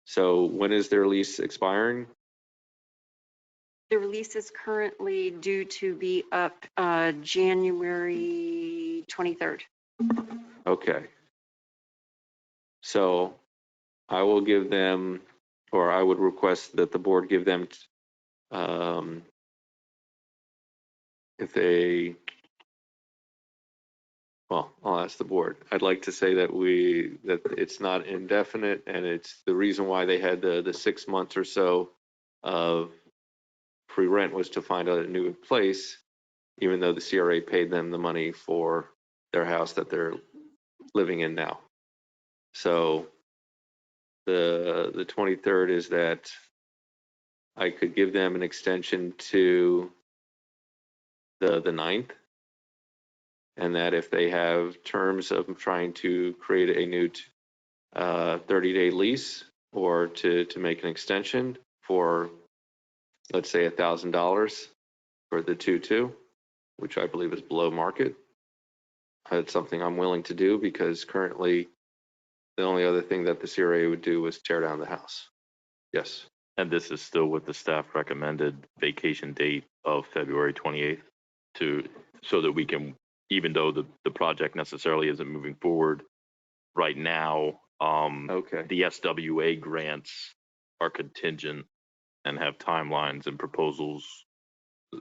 So when is their lease expiring? The release is currently due to be up January 23rd. Okay. So I will give them, or I would request that the board give them, if they, well, I'll ask the board. I'd like to say that that it's not indefinite, and it's the reason why they had the 6 months or so of free rent was to find a new place, even though the CRA paid them the money for their house that they're living in now. So the 23rd is that I could give them an extension to the 9th, and that if they have terms of trying to create a new 30-day lease or to make an extension for, let's say, $1,000 for the 2-2, which I believe is below market, that's something I'm willing to do, because currently the only other thing that the CRA would do was tear down the house. Yes. And this is still with the staff recommended vacation date of February 28th so that we can, even though the project necessarily isn't moving forward right now, the SWA grants are contingent and have timelines and proposals,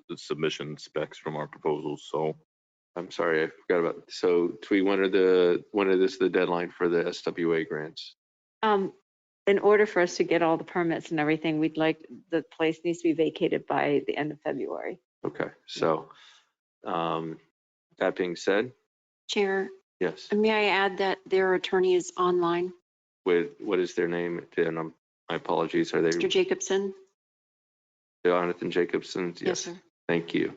the submission specs from our proposals. So I'm sorry, I forgot about, so Twee, when is the deadline for the SWA grants? In order for us to get all the permits and everything, the place needs to be vacated by the end of February. Okay, so that being said, Chair, yes. may I add that their attorney is online? What is their name? And my apologies, are they? Mr. Jacobson? Jonathan Jacobson? Yes, sir. Thank you.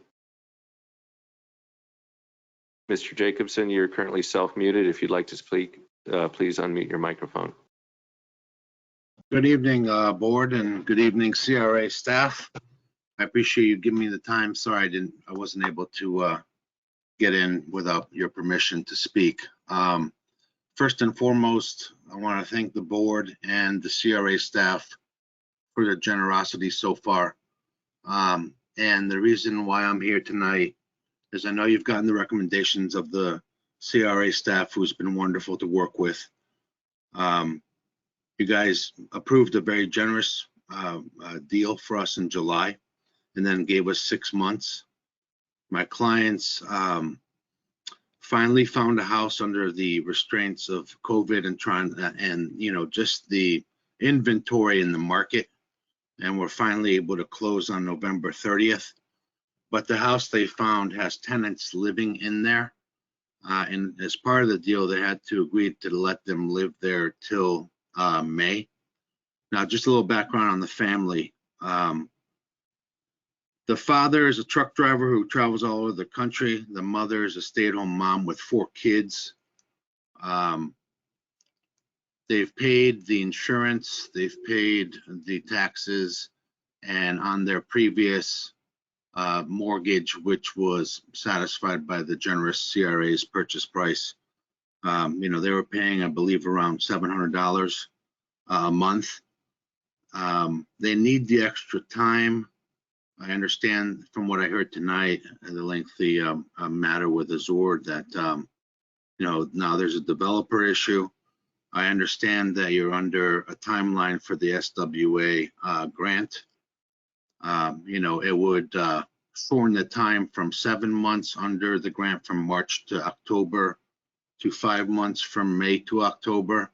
Mr. Jacobson, you're currently self-muted. If you'd like to speak, please unmute your microphone. Good evening, board, and good evening, CRA staff. I appreciate you giving me the time. Sorry, I wasn't able to get in without your permission to speak. First and foremost, I want to thank the board and the CRA staff for their generosity so far. And the reason why I'm here tonight is I know you've gotten the recommendations of the CRA staff, who's been wonderful to work with. You guys approved a very generous deal for us in July, and then gave us 6 months. My clients finally found a house under the restraints of COVID and just the inventory in the market, and we're finally able to close on November 30th. But the house they found has tenants living in there, and as part of the deal, they had to agree to let them live there till May. Now, just a little background on the family. The father is a truck driver who travels all over the country. The mother is a stay-at-home mom with 4 kids. They've paid the insurance, they've paid the taxes, and on their previous mortgage, which was satisfied by the generous CRA's purchase price, they were paying, I believe, around $700 a month. They need the extra time. I understand from what I heard tonight, the lengthy matter with Azure, that now there's a developer issue. I understand that you're under a timeline for the SWA grant. It would shorten the time from 7 months under the grant from March to October to 5 months from May to October.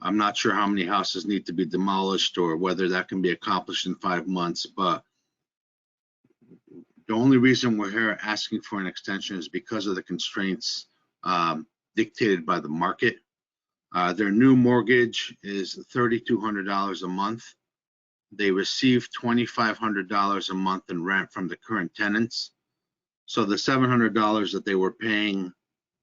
I'm not sure how many houses need to be demolished or whether that can be accomplished in 5 months, but the only reason we're here asking for an extension is because of the constraints dictated by the market. Their new mortgage is $3,200 a month. They receive $2,500 a month in rent from the current tenants. So the $700 that they were paying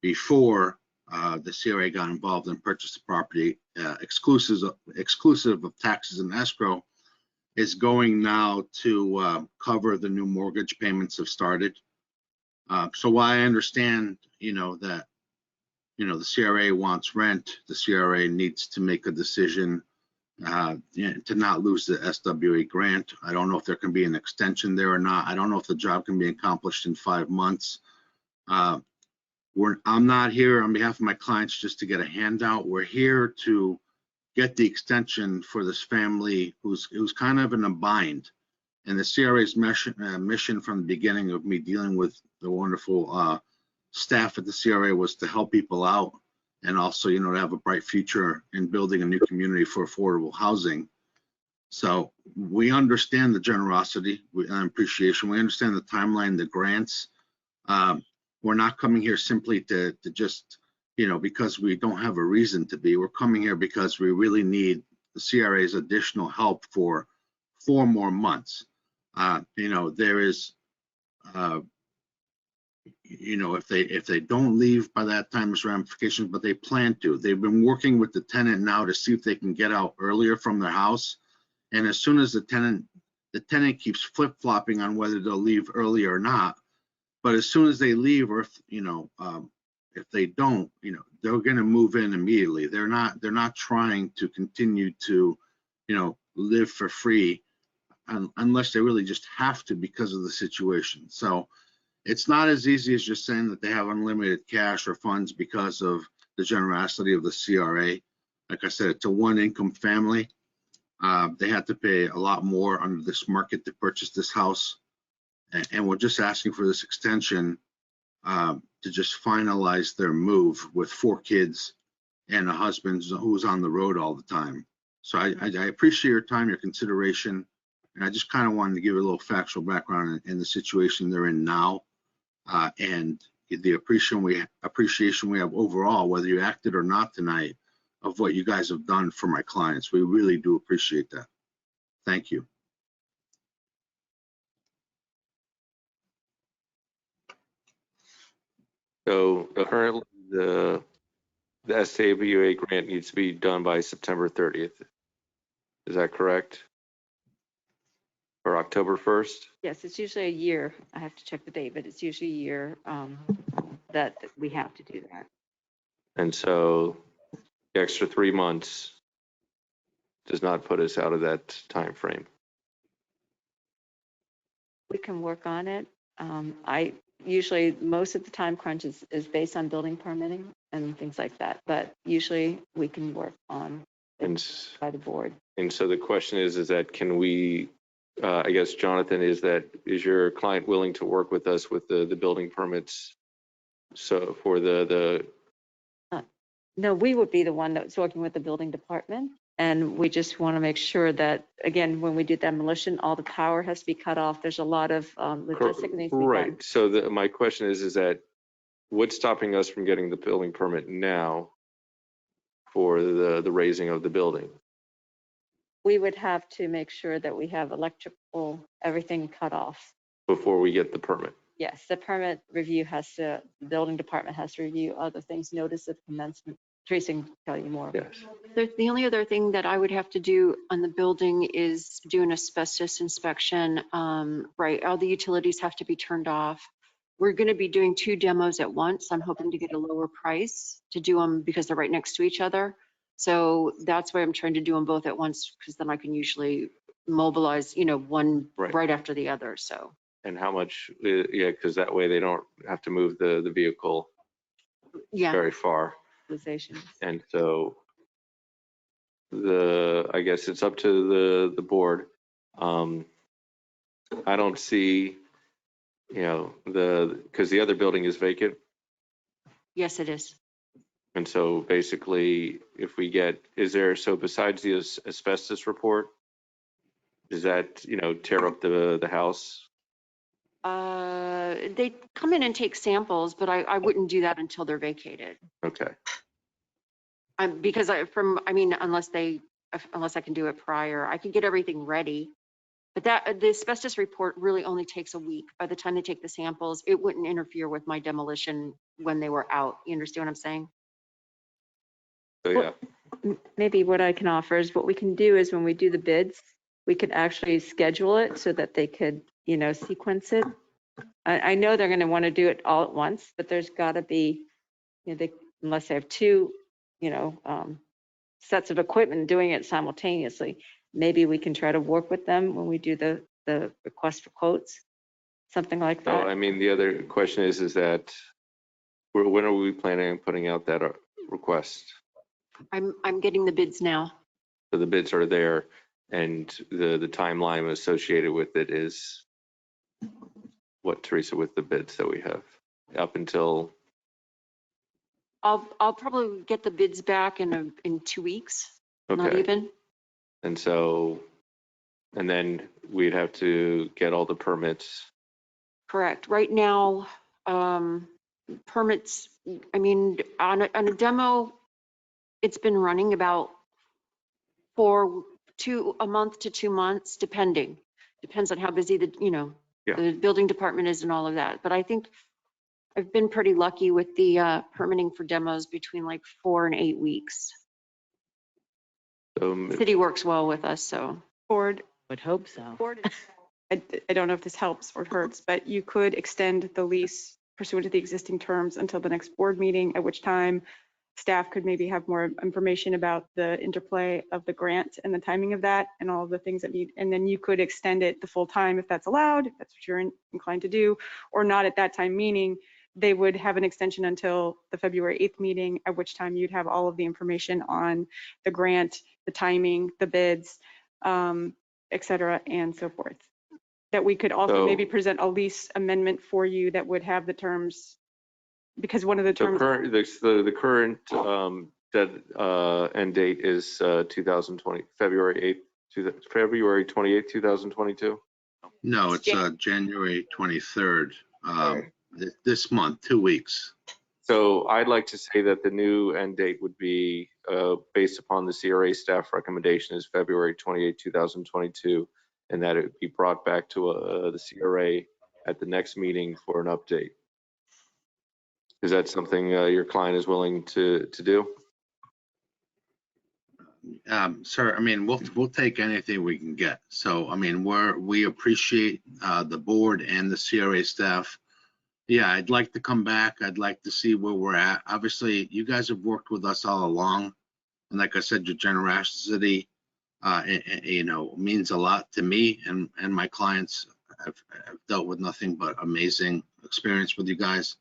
before the CRA got involved and purchased the property, exclusive of taxes and escrow, is going now to cover the new mortgage payments have started. So while I understand, that, the CRA wants rent, the CRA needs to make a decision to not lose the SWA grant. I don't know if there can be an extension there or not. I don't know if the job can be accomplished in 5 months. I'm not here on behalf of my clients just to get a handout. We're here to get the extension for this family who's kind of in a bind. And the CRA's mission from the beginning of me dealing with the wonderful staff at the CRA was to help people out and also, to have a bright future in building a new community for affordable housing. So we understand the generosity and appreciation. We understand the timeline, the grants. We're not coming here simply to just, because we don't have a reason to be. We're coming here because we really need the CRA's additional help for 4 more months. There is, if they don't leave by that time, there's ramifications, but they plan to. They've been working with the tenant now to see if they can get out earlier from their house. And as soon as the tenant keeps flip-flopping on whether they'll leave early or not. But as soon as they leave, or if they don't, they're going to move in immediately. They're not trying to continue to, live for free unless they really just have to because of the situation. So it's not as easy as just saying that they have unlimited cash or funds because of the generosity of the CRA. Like I said, it's a 1-income family. They had to pay a lot more under this market to purchase this house. And we're just asking for this extension to just finalize their move with 4 kids and a husband who's on the road all the time. So I appreciate your time, your consideration, and I just kind of wanted to give a little factual background in the situation they're in now, and the appreciation we have overall, whether you acted or not tonight, of what you guys have done for my clients. We really do appreciate that. Thank you. So currently the SWA grant needs to be done by September 30th. Is that correct? Or October 1st? Yes, it's usually a year. I have to check the date, but it's usually a year that we have to do that. And so the extra 3 months does not put us out of that time frame. We can work on it. Usually most of the time crunch is based on building permitting and things like that, but usually we can work on it by the board. And so the question is that can we, I guess, Jonathan, is your client willing to work with us with the building permits? So for no, we would be the one that's working with the building department. And we just want to make sure that, again, when we do demolition, all the power has to be cut off. There's a lot of logistics that needs to be done. Right. So my question is that what's stopping us from getting the building permit now for the raising of the building? We would have to make sure that we have electrical, everything cut off. Before we get the permit? Yes, the permit review the building department has to review other things, notice of commencement. Tracy can tell you more. Yes. The only other thing that I would have to do on the building is do an asbestos inspection. Right, all the utilities have to be turned off. We're going to be doing 2 demos at once. I'm hoping to get a lower price to do them because they're right next to each other. So that's why I'm trying to do them both at once, because then I can usually mobilize, one right after the other. So. And how much? Yeah, because that way they don't have to move the vehicle very far. And so I guess it's up to the board. I don't see, because the other building is vacant. Yes, it is. And so basically, if we so besides the asbestos report, does that, tear up the house? They come in and take samples, but I wouldn't do that until they're vacated. Okay. Because unless I can do it prior, I can get everything ready. But the asbestos report really only takes a week. By the time they take the samples, it wouldn't interfere with my demolition when they were out. You understand what I'm saying? So, yeah. Maybe what I can offer is what we can do is when we do the bids, we could actually schedule it so that they could, sequence it. I know they're going to want to do it all at once, but there's got to be, unless they have 2, sets of equipment doing it simultaneously. Maybe we can try to work with them when we do the request for quotes, something like So, that. I mean, the other question is that when are we planning on putting out that request? I'm getting the bids now. So the bids are there and the timeline associated with it is what, Teresa, with the bids that we have up until, I'll probably get the bids back in 2 weeks, not okay. even. And so, and then we'd have to get all the permits. Correct. Right now, permits, I mean, on a demo, it's been running about a month to 2 months, depends on how busy the building department is and all of that. But I think I've been pretty lucky with the permitting for demos between like 4 and 8 weeks. The city works well with us, so. Board, Would hope so. I don't know if this helps or hurts, but you could extend the lease pursuant to the existing terms until the next board meeting, at which time staff could maybe have more information about the interplay of the grant and the timing of that and all of the things that need, and then you could extend it the full time if that's allowed, if that's what you're inclined to do, or not at that time, meaning they would have an extension until the February 8th meeting, at which time you'd have all of the information on the grant, the timing, the bids, et cetera, and so forth. That we could also maybe present a lease amendment for you that would have the terms, because one of the terms. The current end date is 2020, February 28th, 2022. No, it's January 23rd, this month, 2 weeks. So I'd like to say that the new end date would be, based upon the CRA staff recommendation, is February 28, 2022, and that it would be brought back to the CRA at the next meeting for an update. Is that something your client is willing to do? Sir, I mean, we'll take anything we can get. So, I mean, we appreciate the board and the CRA staff. Yeah, I'd like to come back. I'd like to see where we're at. Obviously, you guys have worked with us all along. And like I said, your generosity, means a lot to me, and my clients have dealt with nothing but amazing experience with you guys.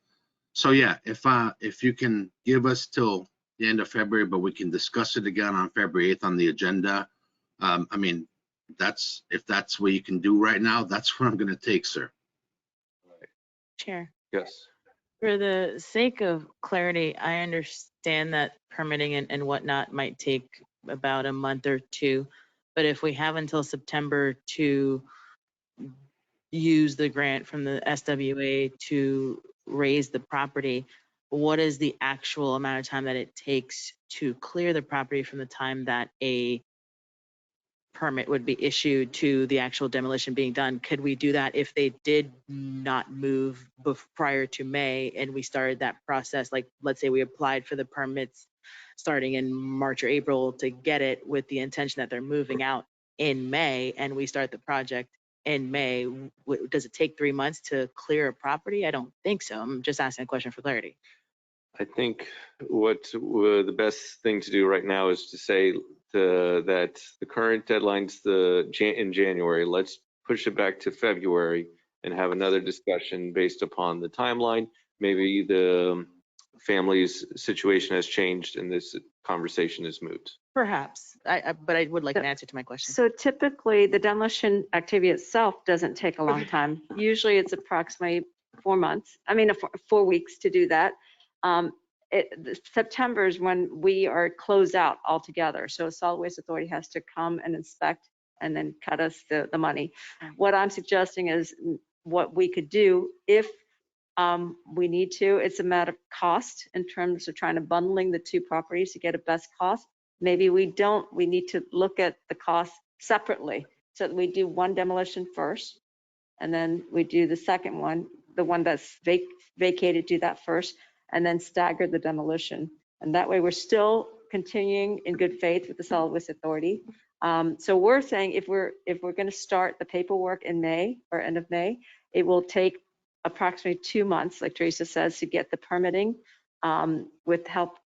So yeah, if you can give us till the end of February, but we can discuss it again on February 8th on the agenda. I mean, if that's what you can do right now, that's what I'm going to take, sir. Chair. Yes. For the sake of clarity, I understand that permitting and whatnot might take about a month or two, but if we have until September to use the grant from the SWA to raise the property, what is the actual amount of time that it takes to clear the property from the time that a permit would be issued to the actual demolition being done? Could we do that if they did not move prior to May and we started that process? Like, let's say we applied for the permits starting in March or April to get it with the intention that they're moving out in May, and we start the project in May. Does it take 3 months to clear a property? I don't think so. I'm just asking a question for clarity. I think what the best thing to do right now is to say that the current deadline's in January. Let's push it back to February and have another discussion based upon the timeline. Maybe the family's situation has changed and this conversation is moot. Perhaps, but I would like an answer to my question. So typically, the demolition activity itself doesn't take a long time. Usually it's approximately 4 months. I mean, 4 weeks to do that. September is when we are closed out altogether. So Solid Waste Authority has to come and inspect and then cut us the money. What I'm suggesting is what we could do if we need to. It's a matter of cost in terms of trying to bundling the two properties to get a best cost. Maybe we don't. We need to look at the cost separately so that we do one demolition first, and then we do the second one, the one that's vacated, do that first, and then stagger the demolition. And that way we're still continuing in good faith with the Solid Waste Authority. So we're saying if we're going to start the paperwork in May or end of May, it will take approximately 2 months, like Teresa says, to get the permitting with help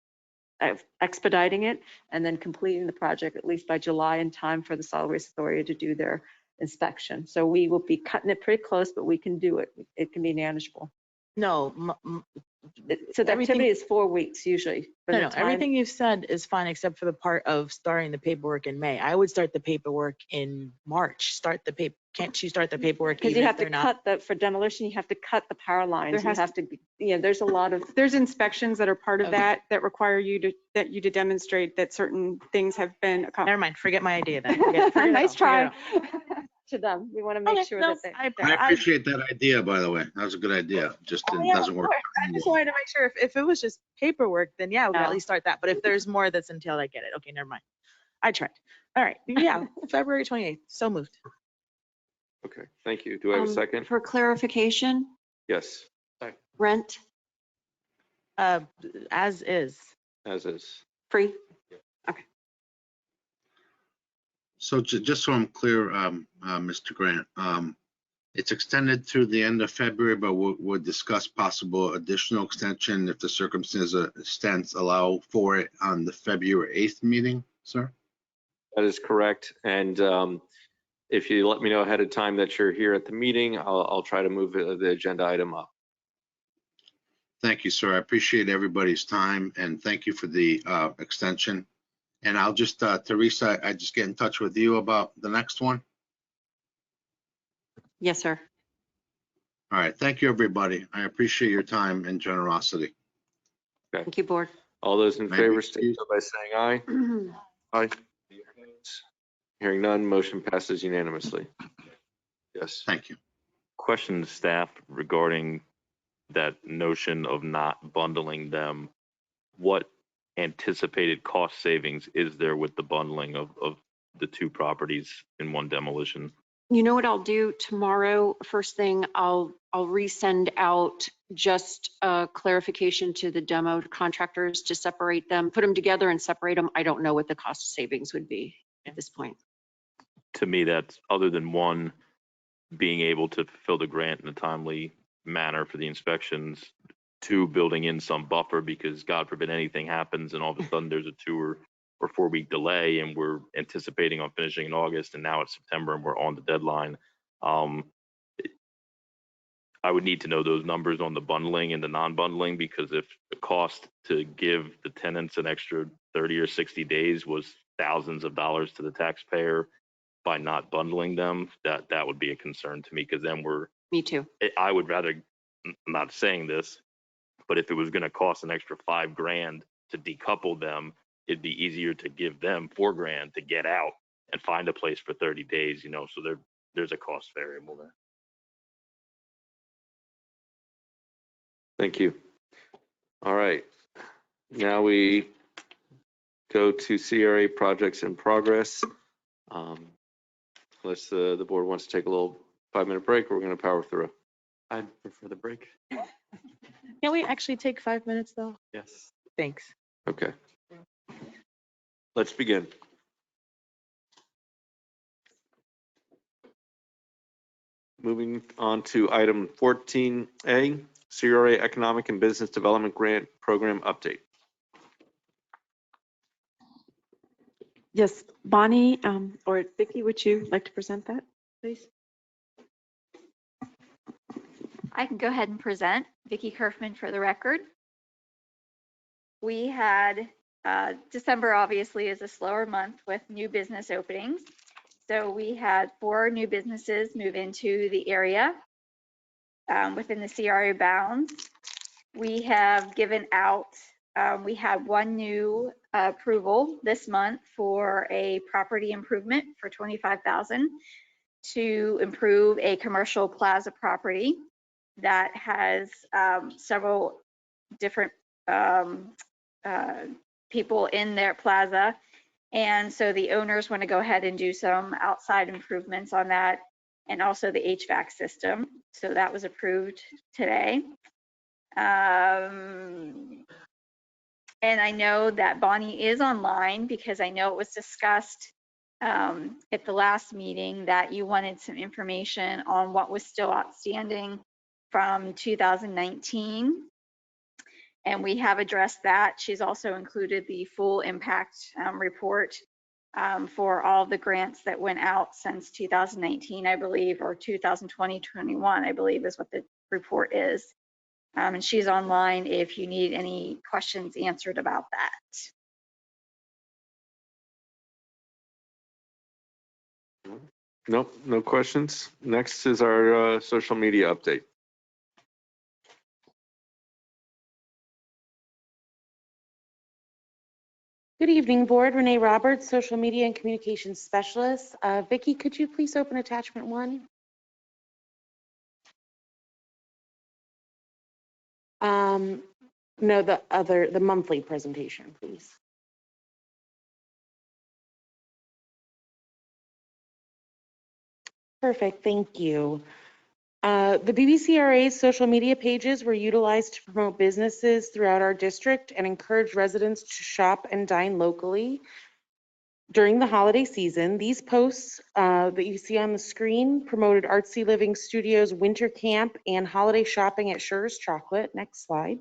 expediting it and then completing the project at least by July in time for the Solid Waste Authority to do their inspection. So we will be cutting it pretty close, but we can do it. It can be manageable. No, So the everything- activity is 4 weeks usually. but no, the no, time- everything you've said is fine except for the part of starting the paperwork in May. I would start the paperwork in March. Can't you start the paperwork Because even you if have to they're not? cut the, for demolition, you have to cut the power lines. There You has have to, there's a lot of, There's inspections that are part of Okay. that require you to demonstrate that certain things have been accomplished. Never mind, forget my idea then. Forget it nice all, try. forget it all. To them, we want to make Okay, sure no, that they. I appreciate that idea, by the way. That was a good idea. Just Oh, it yeah, doesn't of work. course. I just wanted to make sure if it was just paperwork, then yeah, we can No. at least start that. But if there's more that's entailed, I get it. Okay, never mind. I tried. All right, yeah, February 28th, so moved. Okay, thank you. Do I have a second? For clarification, Yes, rent, As is. as is. free? So just so I'm clear, Mr. Grant, it's extended through the end of February, but we'll discuss possible additional extension if the circumstances allow for it on the February 8th meeting, sir? That is correct. And if you let me know ahead of time that you're here at the meeting, I'll try to move the agenda item up. Thank you, sir. I appreciate everybody's time and thank you for the extension. And I'll just, Teresa, I just get in touch with you about the next one. Yes, sir. All right. Thank you, everybody. I appreciate your time and generosity. Okay. Thank you, board. All those in Maybe favor, excuse- state so by saying aye. Aye. Hearing none, motion passes unanimously. Yes. Thank you. Question to staff regarding that notion of not bundling them. What anticipated cost savings is there with the bundling of the two properties in one demolition? You know what I'll do tomorrow? First thing, I'll resend out just a clarification to the demo contractors to separate them, put them together and separate them. I don't know what the cost savings would be at this point. To me, that's other than one, being able to fulfill the grant in a timely manner for the inspections, two, building in some buffer because God forbid anything happens and all of a sudden there's a 2 or 4 week delay and we're anticipating on finishing in August and now it's September and we're on the deadline. I would need to know those numbers on the bundling and the non-bundling because if the cost to give the tenants an extra 30 or 60 days was thousands of dollars to the taxpayer by not bundling them, that would be a concern to me because then Me too. I would rather, I'm not saying this, but if it was going to cost an extra $5,000 to decouple them, it'd be easier to give them $4,000 to get out and find a place for 30 days, so there's a cost variable there. Thank you. All right. Now we go to CRA projects in progress. Unless the board wants to take a little 5-minute break, we're going to power through. I'd prefer the break. Can we actually take 5 minutes though? Yes. Thanks. Okay. Let's begin. Moving on to item 14A, CRA Economic and Business Development Grant Program Update. Yes, Bonnie or Vicki, would you like to present that, please? I can go ahead and present. Vicki Kerfman for the record. We had, December obviously is a slower month with new business openings. So we had 4 new businesses move into the area within the CRA bounds. We have given out, we had 1 new approval this month for a property improvement for $25,000 to improve a commercial plaza property that has several different people in their plaza. And so the owners want to go ahead and do some outside improvements on that and also the HVAC system. So that was approved today. And I know that Bonnie is online because I know it was discussed at the last meeting that you wanted some information on what was still outstanding from 2019. And we have addressed that. She's also included the full impact report for all the grants that went out since 2019, I believe, or 2020-21, I believe is what the report is. And she's online if you need any questions answered about that. Nope, no questions. Next is our social media update. Good evening, Board. Renee Roberts, Social Media and Communications Specialist. Vicki, could you please open attachment 1? No, the monthly presentation, please. Perfect, thank you. The BBCRA's social media pages were utilized to promote businesses throughout our district and encourage residents to shop and dine locally during the holiday season. These posts that you see on the screen promoted Artsy Living Studios winter camp and holiday shopping at Schur's Chocolate. Next slide.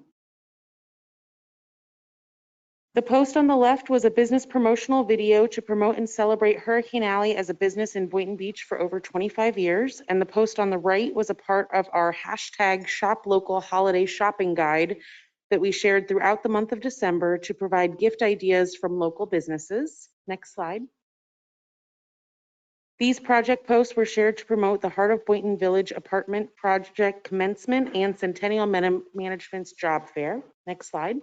The post on the left was a business promotional video to promote and celebrate Hurricane Alley as a business in Boynton Beach for over 25 years. And the post on the right was a part of our hashtag Shop Local Holiday Shopping Guide that we shared throughout the month of December to provide gift ideas from local businesses. Next slide. These project posts were shared to promote the Heart of Boynton Village apartment project commencement and Centennial Management's job fair. Next slide.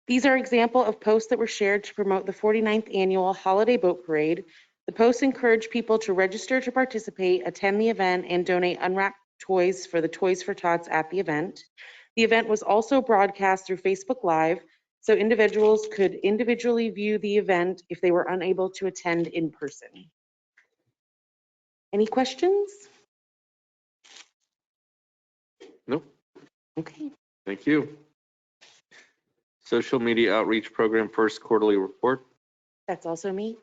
These are examples of posts that were shared to promote the 49th annual Holiday Boat Parade. The posts encourage people to register to participate, attend the event, and donate unwrapped toys for the Toys for Tots at the event. The event was also broadcast through Facebook Live, so individuals could individually view the event if they were unable to attend in person. Any questions? Nope. Okay. Thank you. Social Media Outreach Program first quarterly report. That's also me.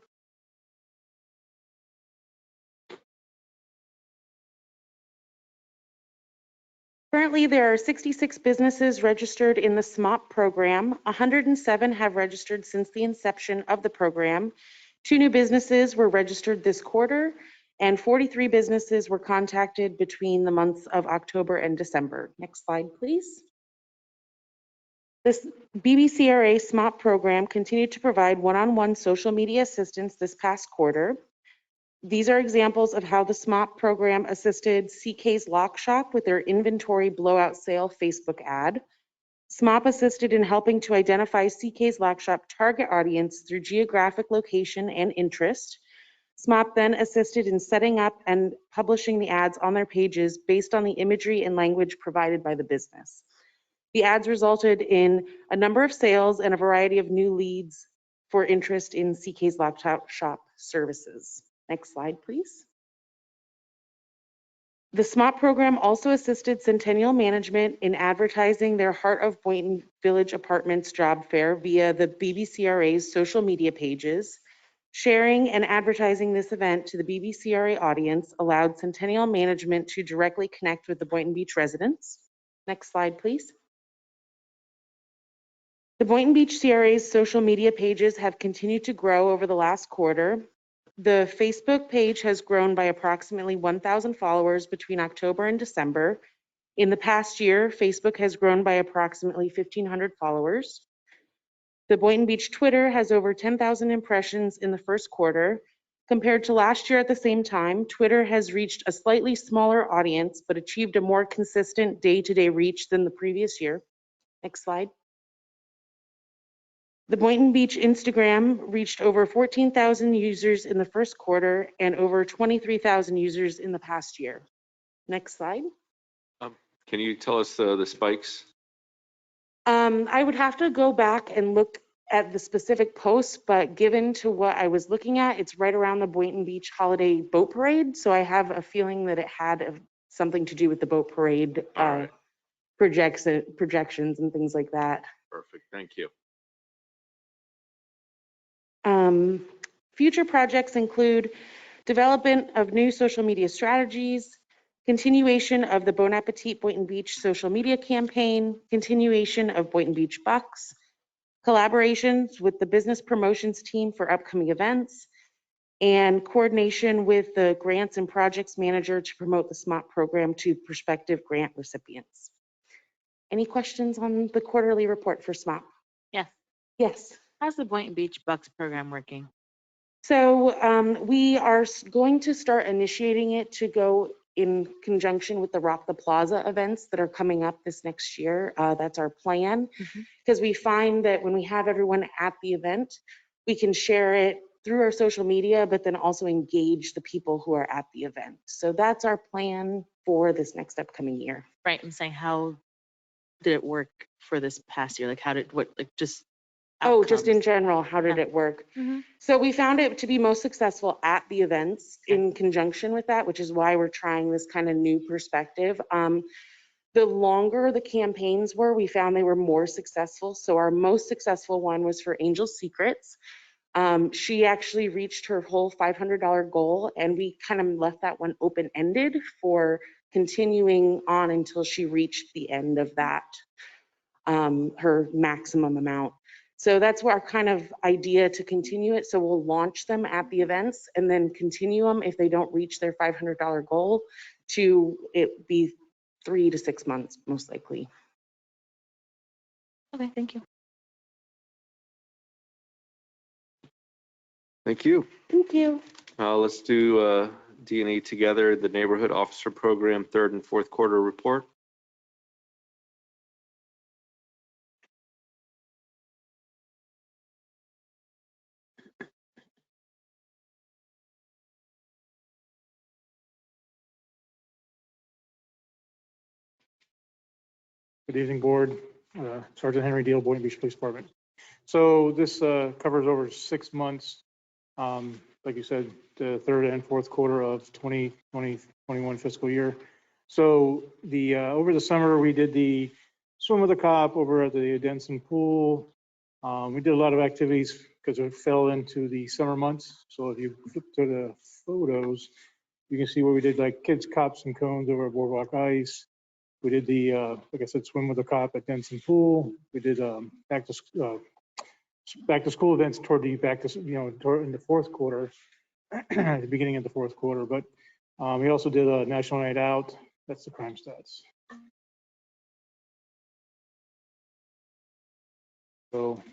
Currently, there are 66 businesses registered in the SMOP program. 107 have registered since the inception of the program. 2 new businesses were registered this quarter, and 43 businesses were contacted between the months of October and December. Next slide, please. This BBCRA SMOP program continued to provide one-on-one social media assistance this past quarter. These are examples of how the SMOP program assisted CK's Lock Shop with their inventory blowout sale Facebook ad. SMOP assisted in helping to identify CK's Lock Shop target audience through geographic location and interest. SMOP then assisted in setting up and publishing the ads on their pages based on the imagery and language provided by the business. The ads resulted in a number of sales and a variety of new leads for interest in CK's Lock Shop services. Next slide, please. The SMOP program also assisted Centennial Management in advertising their Heart of Boynton Village Apartments job fair via the BBCRA's social media pages. Sharing and advertising this event to the BBCRA audience allowed Centennial Management to directly connect with the Boynton Beach residents. Next slide, please. The Boynton Beach CRA's social media pages have continued to grow over the last quarter. The Facebook page has grown by approximately 1,000 followers between October and December. In the past year, Facebook has grown by approximately 1,500 followers. The Boynton Beach Twitter has over 10,000 impressions in the first quarter. Compared to last year at the same time, Twitter has reached a slightly smaller audience, but achieved a more consistent day-to-day reach than the previous year. Next slide. The Boynton Beach Instagram reached over 14,000 users in the first quarter and over 23,000 users in the past year. Next slide. Can you tell us the spikes? I would have to go back and look at the specific posts, but given to what I was looking at, it's right around the Boynton Beach Holiday Boat Parade. So I have a feeling that it had something to do with the boat parade projections and things like that. Perfect, thank you. Future projects include development of new social media strategies, continuation of the Bon Appetit Boynton Beach social media campaign, continuation of Boynton Beach Bucks, collaborations with the business promotions team for upcoming events, and coordination with the grants and projects manager to promote the SMOP program to prospective grant recipients. Any questions on the quarterly report for SMOP? Yes. Yes. How's the Boynton Beach Bucks program working? So we are going to start initiating it to go in conjunction with the Rock the Plaza events that are coming up this next year. That's our plan, because we find that when we have everyone at the event, we can share it through our social media, but then also engage the people who are at the event. So that's our plan for this next upcoming year. Right, I'm saying, how did it work for this past year? Like, how did, what, like, just Oh, just outcomes? in general, how did it work? Mhm. So we found it to be most successful at the events in conjunction with that, which is why we're trying this kind of new perspective. The longer the campaigns were, we found they were more successful. So our most successful one was for Angel Secrets. She actually reached her whole $500 goal, and we kind of left that one open-ended for continuing on until she reached the end of that, her maximum amount. So that's our kind of idea to continue it. So we'll launch them at the events and then continue them if they don't reach their $500 goal to it be 3 to 6 months, most likely. Okay, thank you. Thank you. Thank you. Let's do D&E together, the Neighborhood Officer Program, third and fourth quarter report. Good evening, Board. Sergeant Henry Deal, Boynton Beach Police Department. So this covers over 6 months. Like you said, the third and fourth quarter of 2020-21 fiscal year. So the over the summer, we did the swim with a cop over at the Denson Pool. We did a lot of activities because it fell into the summer months. So if you flip to the photos, you can see where we did like kids, cops, and cones over at Boardwalk Ice. We did the, like I said, swim with a cop at Denson Pool. We did back to school events toward the in the fourth quarter, at the beginning of the fourth quarter. But we also did a National Night Out. That's the crime stats. So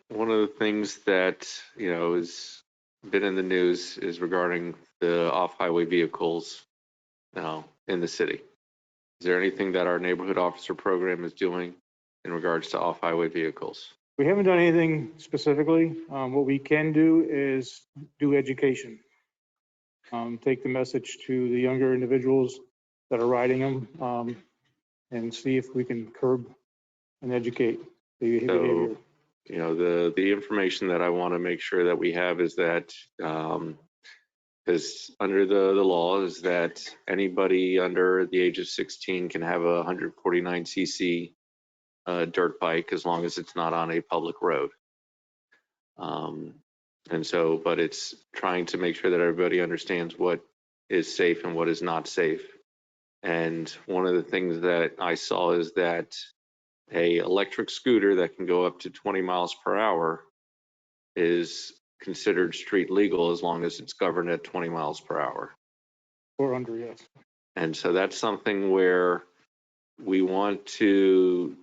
one of the things that, has been in the news is regarding the off-highway vehicles in the city. Is there anything that our neighborhood officer program is doing in regards to off-highway vehicles? We haven't done anything specifically. What we can do is do education. Take the message to the younger individuals that are riding them and see if we can curb and educate the behavior. So, the information that I want to make sure that we have is that, because under the law is that anybody under the age of 16 can have a 149cc dirt bike as long as it's not on a public road. But it's trying to make sure that everybody understands what is safe and what is not safe. And one of the things that I saw is that a electric scooter that can go up to 20 miles per hour is considered street legal as long as it's governed at 20 miles per hour. Or under, yes. And so that's something where we want to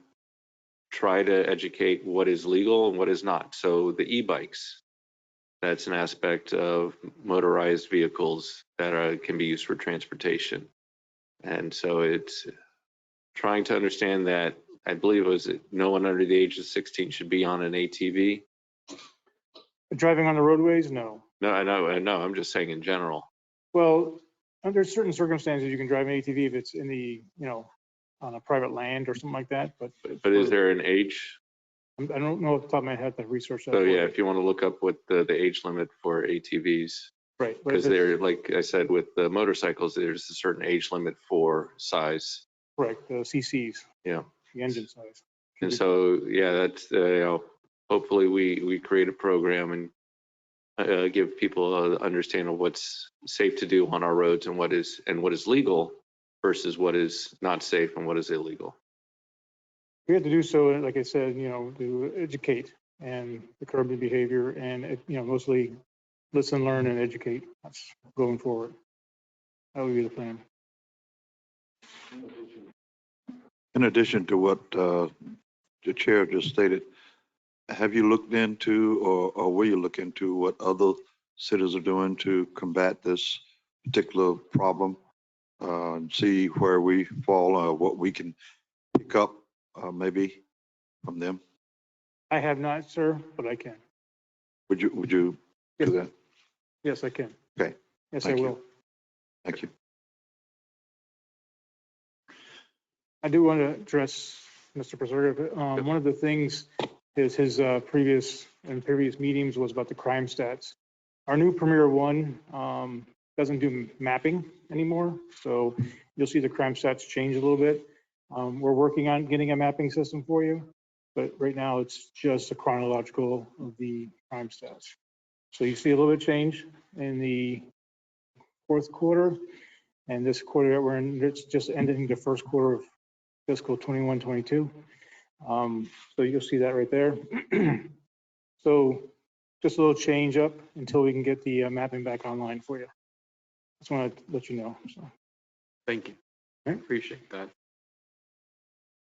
try to educate what is legal and what is not. So the e-bikes, that's an aspect of motorized vehicles that can be used for transportation. And so it's trying to understand that, I believe it was no one under the age of 16 should be on an ATV. Driving on the roadways, no. No, I know. I'm just saying in general. Well, under certain circumstances, you can drive an ATV if it's in the, on a private land or something like that. But is there an age? I don't know off the top of my head the research. So yeah, if you want to look up what the age limit for ATVs. Right. Because they're, like I said, with the motorcycles, there's a certain age limit for size. Correct, the CCs. Yeah. The engine size. And so, yeah, that's, hopefully we create a program and give people an understanding of what's safe to do on our roads and what is legal versus what is not safe and what is illegal. We have to do so, like I said, to educate and to curb the behavior and, mostly listen, learn, and educate. That's going forward. That would be the plan. In addition to what the chair just stated, have you looked into or will you look into what other cities are doing to combat this particular problem? And see where we fall, what we can pick up maybe from them? I have not, sir, but I can. Would you Yes. do that? Yes, I can. Okay. Yes, Thank I you. will. Thank you. I do want to address Mr. Preserve. One of the things is his previous meetings was about the crime stats. Our new Premier One doesn't do mapping anymore, so you'll see the crime stats change a little bit. We're working on getting a mapping system for you, but right now it's just a chronological of the crime stats. So you see a little bit of change in the fourth quarter, and this quarter that we're in, it's just ending the first quarter of fiscal 21-22. So you'll see that right there. So just a little change up until we can get the mapping back online for you. Just want to let you know. So. Thank you. I appreciate that.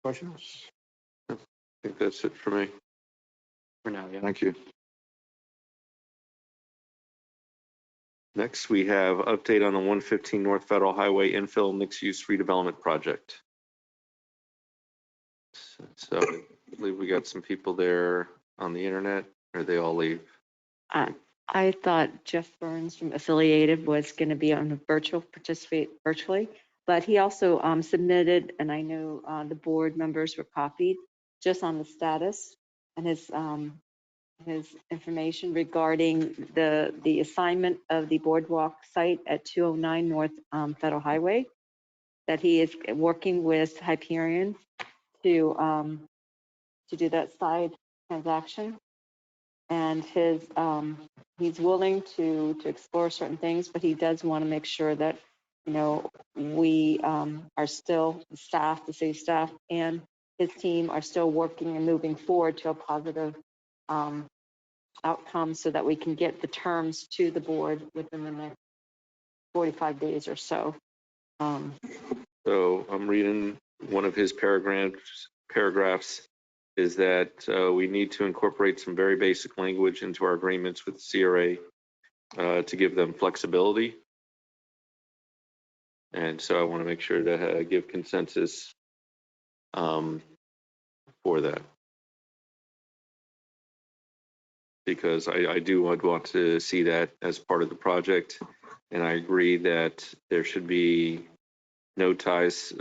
Questions? I think that's it for me. For now, yeah. Thank you. Next, we have update on the 115 North Federal Highway Infill Mixed-Use Redevelopment Project. So I believe we got some people there on the internet, or they all leave. I thought Jeff Burns from Affiliated was going to be on the participate virtually, but he also submitted, and I know the board members were copied just on the status and his information regarding the assignment of the boardwalk site at 209 North Federal Highway, that he is working with Hyperion to do that side transaction. And he's willing to explore certain things, but he does want to make sure that, we are still staff, the city staff and his team are still working and moving forward to a positive outcome so that we can get the terms to the board within the next 45 days or so. So I'm reading one of his paragraphs is that we need to incorporate some very basic language into our agreements with the CRA to give them flexibility. And so I want to make sure to give consensus for that. Because I do want to see that as part of the project. And I agree that there should be no ties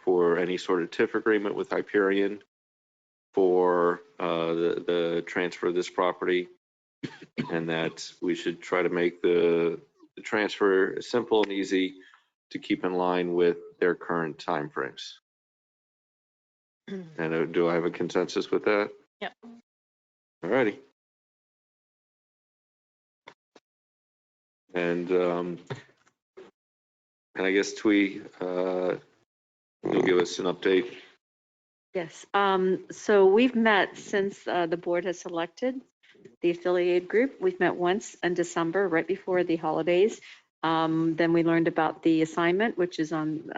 for any sort of TIF agreement with Hyperion for the transfer of this property, and that we should try to make the transfer simple and easy to keep in line with their current timeframes. And do I have a consensus with that? Yep. All righty. And I guess Twee, you'll give us an update. Yes, so we've met since the board has selected the affiliated group. We've met once in December, right before the holidays. Then we learned about the assignment, which is on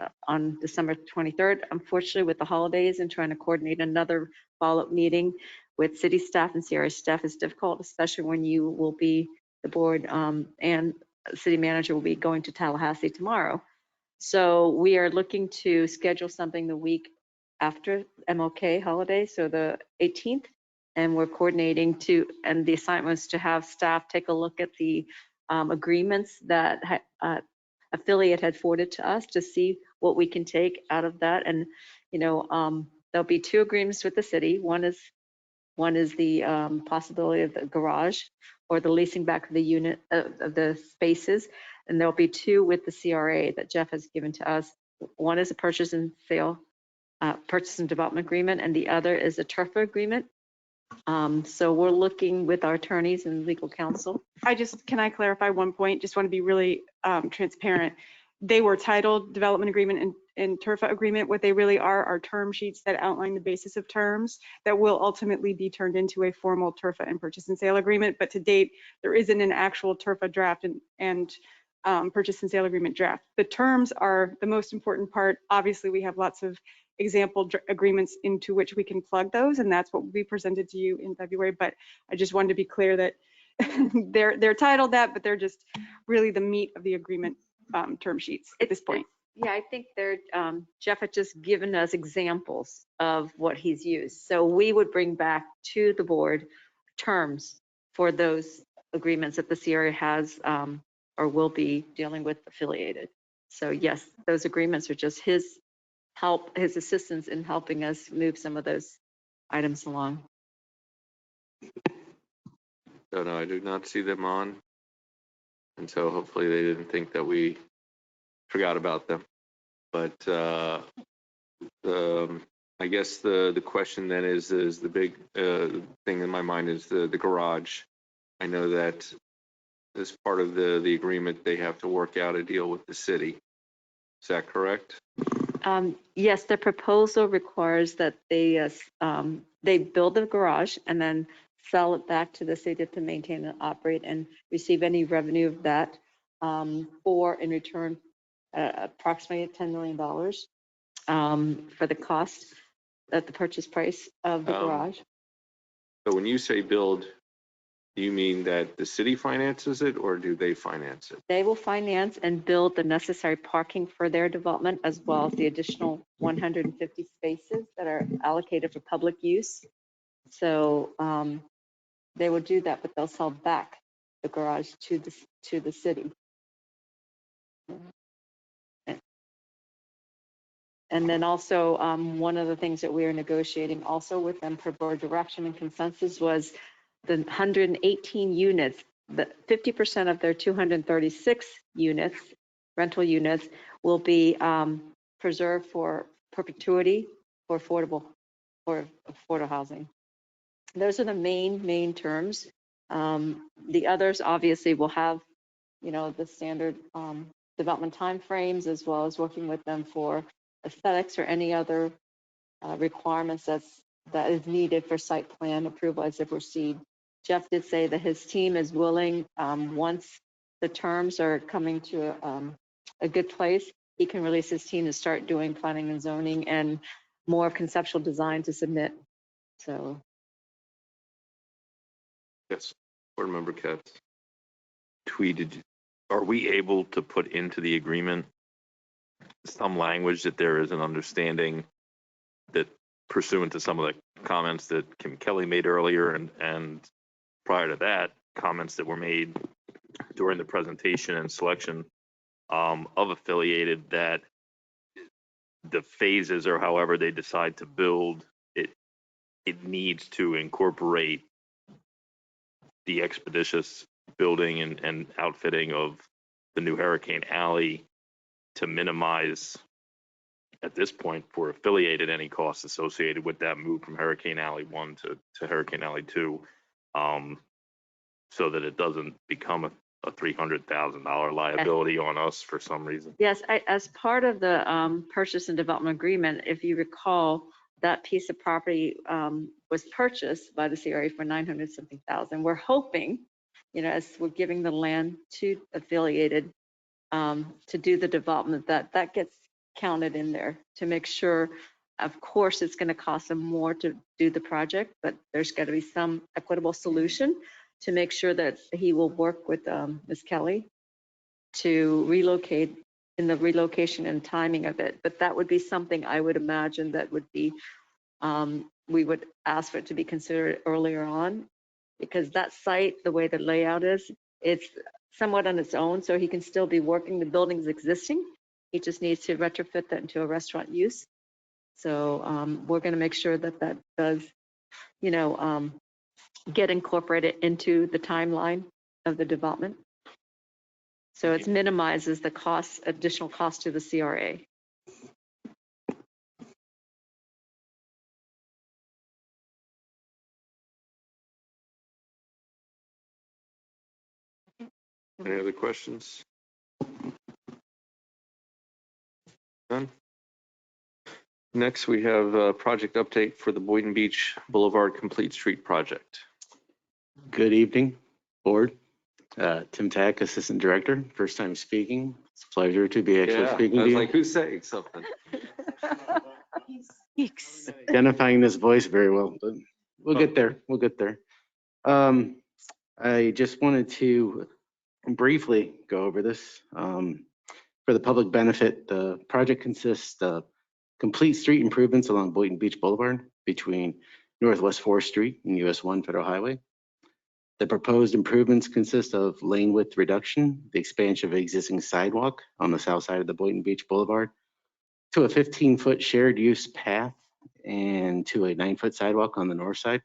December 23rd. Unfortunately, with the holidays and trying to coordinate another follow-up meeting with city staff and CRA staff is difficult, especially when you will be, the board and city manager will be going to Tallahassee tomorrow. So we are looking to schedule something the week after MLK holiday, so the 18th, and we're coordinating and the assignment was to have staff take a look at the agreements that affiliate had forwarded to us to see what we can take out of that. And there'll be two agreements with the city. One is the possibility of the garage or the leasing back of the unit of the spaces, and there'll be two with the CRA that Jeff has given to us. One is a purchase and development agreement, and the other is a TURFA agreement. So we're looking with our attorneys and legal counsel. Can I clarify one point? Just want to be really transparent. They were titled development agreement and TURFA agreement. What they really are term sheets that outline the basis of terms that will ultimately be turned into a formal TURFA and purchase and sale agreement. But to date, there isn't an actual TURFA draft and purchase and sale agreement draft. The terms are the most important part. Obviously, we have lots of example agreements into which we can plug those, and that's what will be presented to you in February. But I just wanted to be clear that they're titled that, but they're just really the meat of the agreement term sheets at this point. Yeah, I think they're, Jeff had just given us examples of what he's used. So we would bring back to the board terms for those agreements that the CRA has or will be dealing with affiliated. So yes, those agreements are just his help, his assistance in helping us move some of those items along. So no, I do not see them on. And so hopefully they didn't think that we forgot about them. But I guess the question then is the big thing in my mind is the garage. I know that as part of the agreement, they have to work out a deal with the city. Is that correct? Yes, the proposal requires that they build the garage and then sell it back to the city to maintain and operate and receive any revenue of that for in return approximately $10 million for the cost at the purchase price of the garage. So when you say build, do you mean that the city finances it or do they finance it? They will finance and build the necessary parking for their development as well as the additional 150 spaces that are allocated for public use. So they will do that, but they'll sell back the garage to the city. And then also one of the things that we are negotiating also with them per board direction and consensus was the 118 units, the 50% of their 236 units, rental units, will be preserved for perpetuity for affordable housing. Those are the main terms. The others obviously will have, the standard development timeframes as well as working with them for aesthetics or any other requirements that is needed for site plan approval as they proceed. Jeff did say that his team is willing, once the terms are coming to a good place, he can release his team to start doing planning and zoning and more conceptual design to submit. So. Yes, Board Member Katz. Tweeted, are we able to put into the agreement some language that there is an understanding that pursuant to some of the comments that Kim Kelly made earlier and prior to that, comments that were made during the presentation and selection of affiliated, that the phases or however they decide to build it needs to incorporate the expeditious building and outfitting of the new Hurricane Alley to minimize at this point for affiliated any costs associated with that move from Hurricane Alley 1 to Hurricane Alley 2, so that it doesn't become a $300,000 liability on us for some reason. Yes, as part of the purchase and development agreement, if you recall, that piece of property was purchased by the CRA for 900-something thousand. We're hoping, as we're giving the land to affiliated to do the development, that gets counted in there to make sure. Of course, it's going to cost them more to do the project, but there's got to be some equitable solution to make sure that he will work with Ms. Kelly to relocate in the relocation and timing of it. But that would be something I would imagine that would be, we would ask for it to be considered earlier on, because that site, the way the layout is, it's somewhat on its own, so he can still be working. The building's existing. He just needs to retrofit that into a restaurant use. So we're going to make sure that that does, get incorporated into the timeline of the development. So it minimizes the cost, additional cost to the CRA. Any other questions? None? Next, we have a project update for the Boynton Beach Boulevard Complete Street project. Good evening, board. Tim Tack, Assistant Director, first time speaking. It's a pleasure to be actually speaking I to was you. like, who's saying something? Identifying this voice very well, but we'll get there. We'll get there. I just wanted to briefly go over this. For the public benefit, the project consists of complete street improvements along Boynton Beach Boulevard between Northwest 4th Street and US 1 Federal Highway. The proposed improvements consist of lane width reduction, the expansion of existing sidewalk on the south side of the Boynton Beach Boulevard to a 15-foot shared use path and to a 9-foot sidewalk on the north side.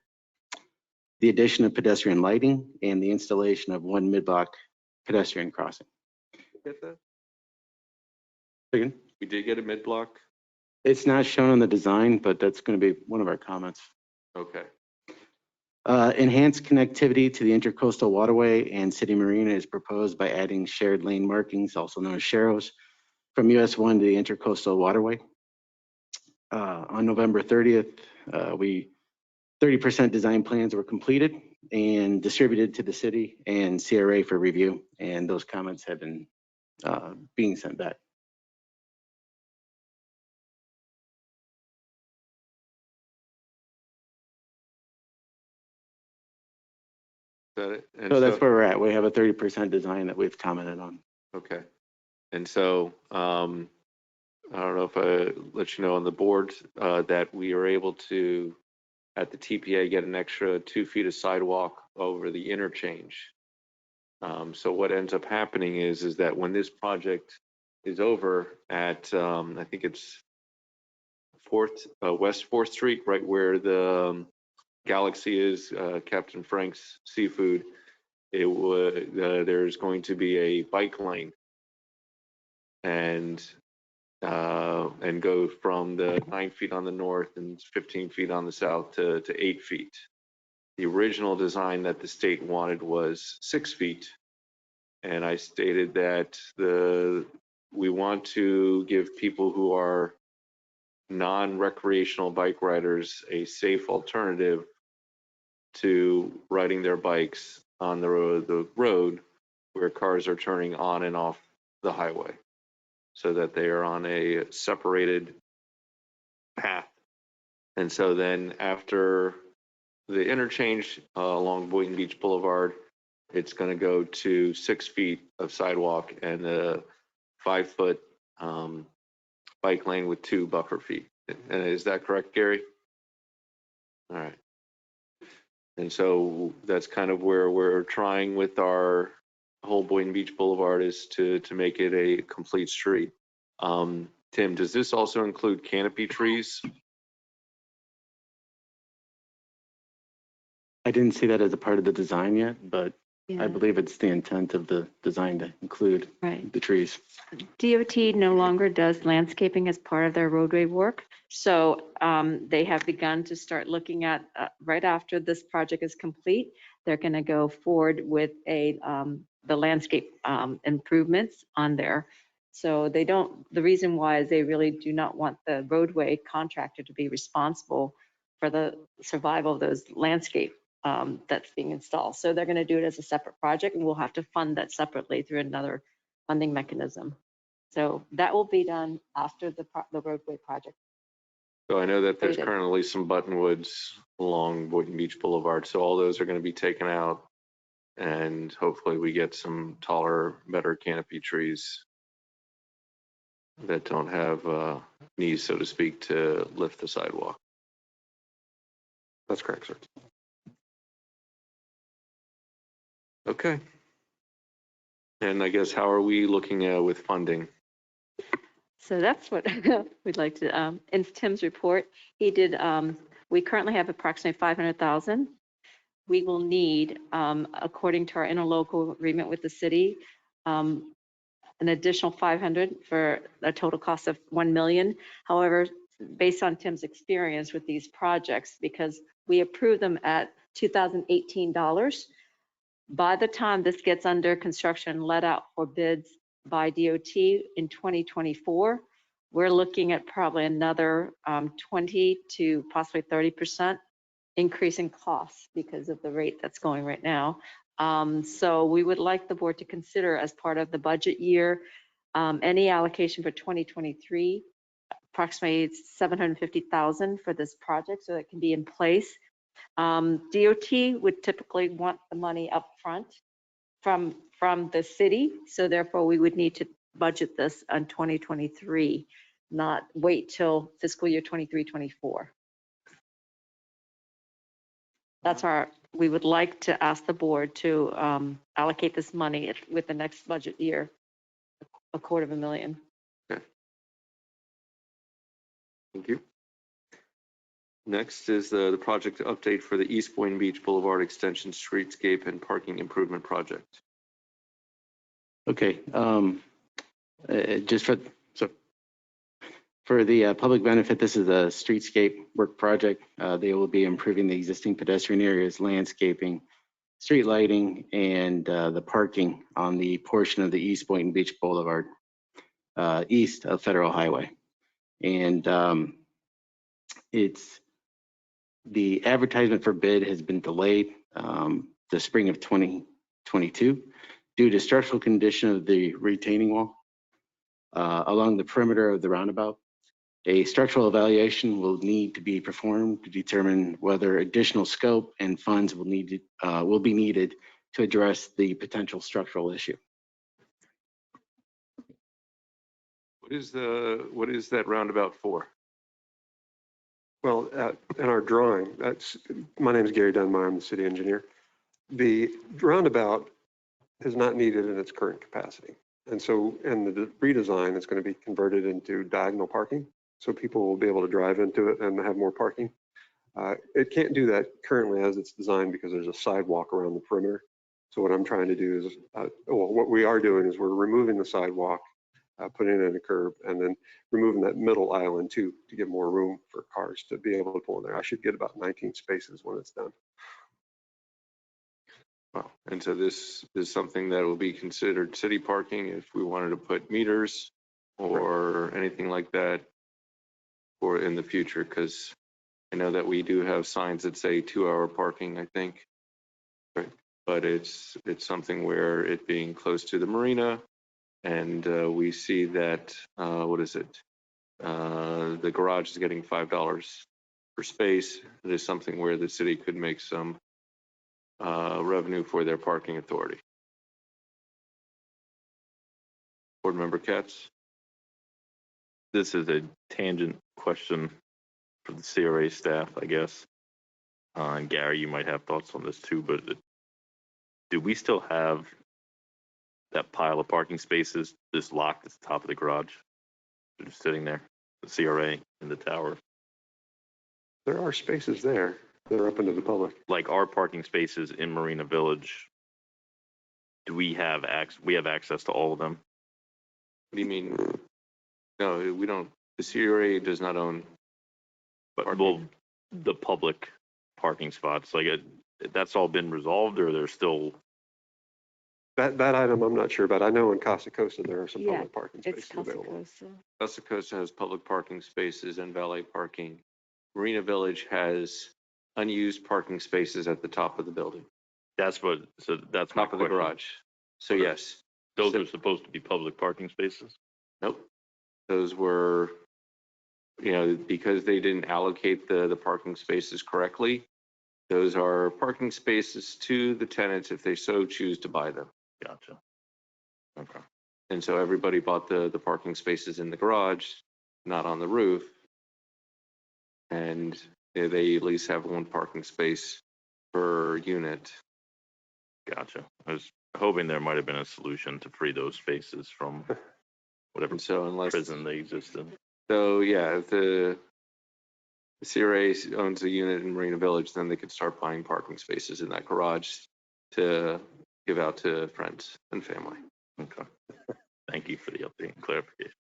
The addition of pedestrian lighting and the installation of one mid-block pedestrian crossing. Get that? Again? We did get a mid-block? It's not shown on the design, but that's going to be one of our comments. Okay. Enhanced connectivity to the Intercoastal Waterway and City Marina is proposed by adding shared lane markings, also known as sharrows, from US 1 to the Intercoastal Waterway. On November 30th, 30% design plans were completed and distributed to the city and CRA for review, and those comments have been being sent back. That it? And So that's where we're at. We have a 30% design that we've commented on. Okay. And so, I don't know if I let you know on the board that we are able to, at the TPA, get an extra 2 feet of sidewalk over the interchange. So what ends up happening is that when this project is over at, I think it's West 4th Street, right where the Galaxy is, Captain Frank's Seafood, there's going to be a bike lane and go from the 9 feet on the north and 15 feet on the south to 8 feet. The original design that the state wanted was 6 feet. And I stated that we want to give people who are non-recreational bike riders a safe alternative to riding their bikes on the road where cars are turning on and off the highway, so that they are on a separated path. And so then after the interchange along Boynton Beach Boulevard, it's going to go to 6 feet of sidewalk and a 5-foot bike lane with 2 buffer feet. And is that correct, Gary? All right. And so that's kind of where we're trying with our whole Boynton Beach Boulevard, is to make it a complete street. Tim, does this also include canopy trees? I didn't see that as a part of the design yet, but Yeah. I believe it's the intent of the design to include Right. the trees. DOT no longer does landscaping as part of their roadway work. So they have begun to start looking at, right after this project is complete, they're going to go forward with the landscape improvements on there. So they don't, the reason why is they really do not want the roadway contractor to be responsible for the survival of those landscape that's being installed. So they're going to do it as a separate project, and we'll have to fund that separately through another funding mechanism. So that will be done after the roadway project. So I know that there's Completed. currently some buttonwoods along Boynton Beach Boulevard. So all those are going to be taken out, and hopefully we get some taller, better canopy trees that don't have knees, so to speak, to lift the sidewalk. That's correct, sir. Okay. And I guess, how are we looking with funding? So that's what we'd like to, in Tim's report, he did, we currently have approximately 500,000. We will need, according to our interlocal agreement with the city, an additional 500 for a total cost of 1 million. However, based on Tim's experience with these projects, because we approved them at $2018, By the time this gets under construction, let out for bids by DOT in 2024, we're looking at probably another 20 to possibly 30% increase in costs because of the rate that's going right now. So we would like the board to consider as part of the budget year, any allocation for 2023, approximately 750,000 for this project so that can be in place. DOT would typically want the money up front from the city. So therefore we would need to budget this on 2023, not wait till fiscal year 23, 24. That's we would like to ask the board to allocate this money with the next budget year, $250,000. Okay. Thank you. Next is the project update for the East Boynton Beach Boulevard Extension Streetscape and Parking Improvement Project. Okay, just for the public benefit, this is a streetscape work project. They will be improving the existing pedestrian areas, landscaping, street lighting, and the parking on the portion of the East Boynton Beach Boulevard, east of Federal Highway. And the advertisement for bid has been delayed the spring of 2022 due to structural condition of the retaining wall along the perimeter of the roundabout. A structural evaluation will need to be performed to determine whether additional scope and funds will be needed to address the potential structural issue. What is that roundabout for? Well, in our drawing, my name is Gary Dunmire, I'm the city engineer. The roundabout is not needed in its current capacity. And so in the redesign, it's going to be converted into diagonal parking. So people will be able to drive into it and have more parking. It can't do that currently as it's designed because there's a sidewalk around the perimeter. So what I'm trying to do is, what we are doing is we're removing the sidewalk, putting it in a curb, and then removing that middle island too to get more room for cars to be able to pull in there. I should get about 19 spaces when it's done. Wow. And so this is something that will be considered city parking if we wanted to put meters or anything like that for in the future, because I know that we do have signs that say 2-hour parking, I think. Right. But it's something where it being close to the marina, and we see that, what is it? The garage is getting $5 per space. It is something where the city could make some revenue for their parking authority. Board Member Katz? This is a tangent question for the CRA staff, I guess. And Gary, you might have thoughts on this too, but do we still have that pile of parking spaces just locked at the top of the garage? They're just sitting there, the CRA in the tower. There are spaces there that are open to the public. Like our parking spaces in Marina Village, do we have access to all of them? What do you mean? No, we don't. The CRA does not own. But well, the public parking spots, like that's all been resolved, or there's still. That item I'm not sure about. I know in Costa Costa there are some public parking spaces available. Costa Costa has public parking spaces and valet parking. Marina Village has unused parking spaces at the top of the building. That's top of the garage. So yes. Those are supposed to be public parking spaces? Nope. Those were, because they didn't allocate the parking spaces correctly, those are parking spaces to the tenants if they so choose to buy them. Gotcha. Okay. And so everybody bought the parking spaces in the garage, not on the roof. And they at least have one parking space per unit. Gotcha. I was hoping there might have been a solution to free those spaces from whatever prison they exist in. So yeah, if the CRA owns a unit in Marina Village, then they could start buying parking spaces in that garage to give out to friends and family. Okay. Thank you for the update and clarification.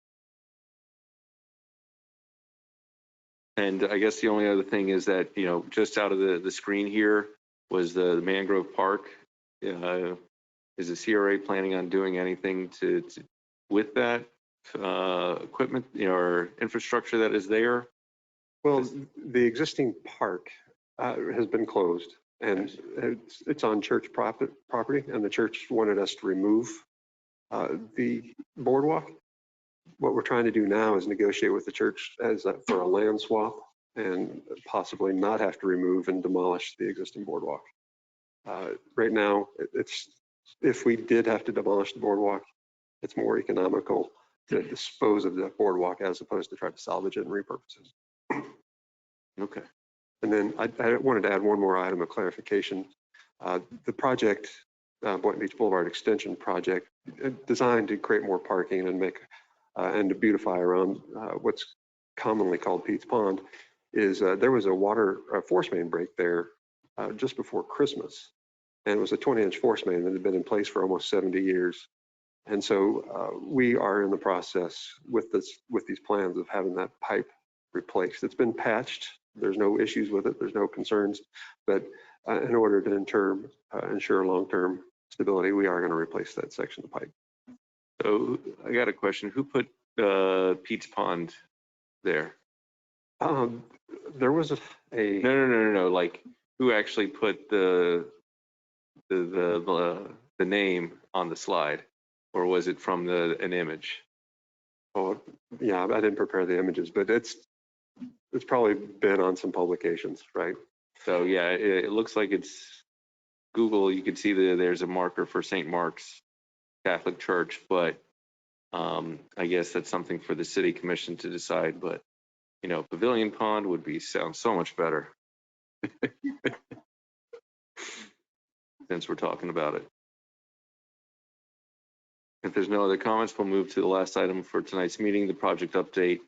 And I guess the only other thing is that, just out of the screen here was the Mangrove Park. is the CRA planning on doing anything with that equipment, or infrastructure that is there? Well, the existing park has been closed, and it's on church property, and the church wanted us to remove the boardwalk. What we're trying to do now is negotiate with the church for a land swap and possibly not have to remove and demolish the existing boardwalk. Right now, if we did have to demolish the boardwalk, it's more economical to dispose of the boardwalk as opposed to try to salvage it and repurpose it. Okay. And then I wanted to add one more item of clarification. The project, Boynton Beach Boulevard Extension project, designed to create more parking and and to beautify around what's commonly called Pete's Pond, is there was a force main break there just before Christmas. And it was a 20-inch force main that had been in place for almost 70 years. And so we are in the process with these plans of having that pipe replaced. It's been patched. There's no issues with it. There's no concerns. But in order to ensure long-term stability, we are going to replace that section of pipe. So I got a question. Who put Pete's Pond there? There was a no. Like, who actually put the name on the slide, or was it from an image? Oh, yeah, I didn't prepare the images, but it's probably been on some publications, right? So yeah, it looks like it's Google. You can see there's a marker for St. Mark's Catholic Church, but I guess that's something for the city commission to decide. But Pavilion Pond would sound so much better since we're talking about it. If there's no other comments, we'll move to the last item for tonight's meeting, the project update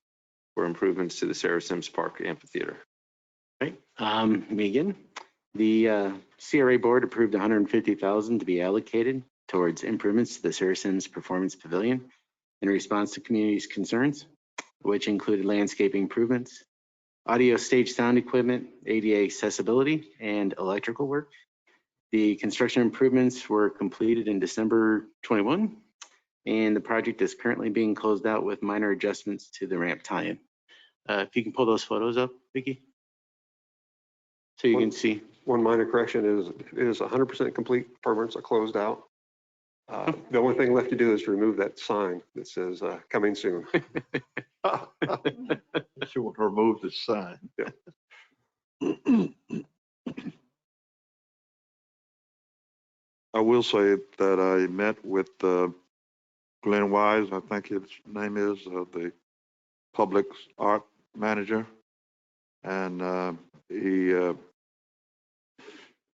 for improvements to the Sarah Sims Park Amphitheater. Right, me again. The CRA board approved $150,000 to be allocated towards improvements to the Sarah Sims Performance Pavilion in response to community's concerns, which included landscaping improvements, audio stage sound equipment, ADA accessibility, and electrical work. The construction improvements were completed in December 21, and the project is currently being closed out with minor adjustments to the ramp tie-in. If you can pull those photos up, Vicki, so you can see. One minor correction is it is 100% complete. Permits are closed out. The only thing left to do is to remove that sign that says coming soon. She want to remove the sign. I will say that I met with Glenn Wise, I think his name is, the public art manager. And he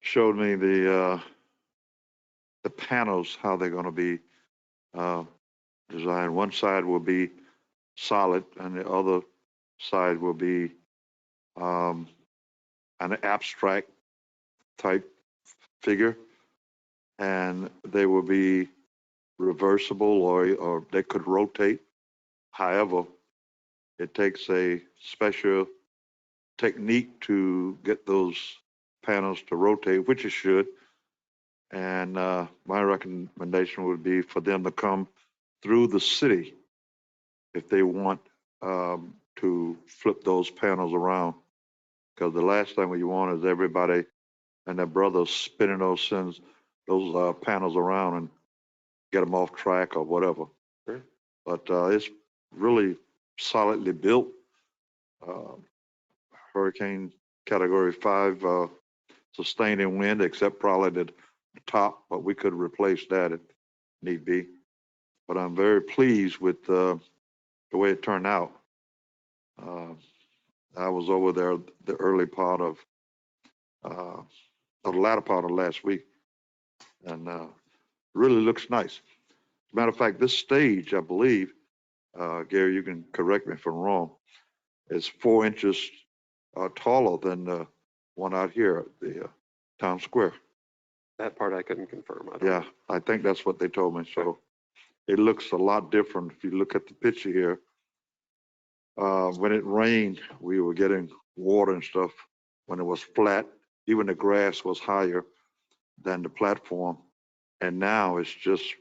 showed me the panels, how they're going to be designed. One side will be solid and the other side will be an abstract type figure, and they will be reversible or they could rotate. However, it takes a special technique to get those panels to rotate, which it should. And my recommendation would be for them to come through the city if they want to flip those panels around. Because the last thing you want is everybody and their brothers spinning those panels around and get them off track or whatever. Sure. But it's really solidly built. Hurricane Category 5 sustaining wind, except probably the top, but we could replace that if need be. But I'm very pleased with the way it turned out. I was over there the early part of the latter part of last week, and really looks nice. As a matter of fact, this stage, I believe, Gary, you can correct me if I'm wrong, is 4 inches taller than the one out here at the town square. That part I couldn't confirm. Yeah, I think that's what they told me. So it looks a lot different if you look at the picture here. When it rained, we were getting water and stuff. When it was flat, even the grass was higher than the platform. And now it's just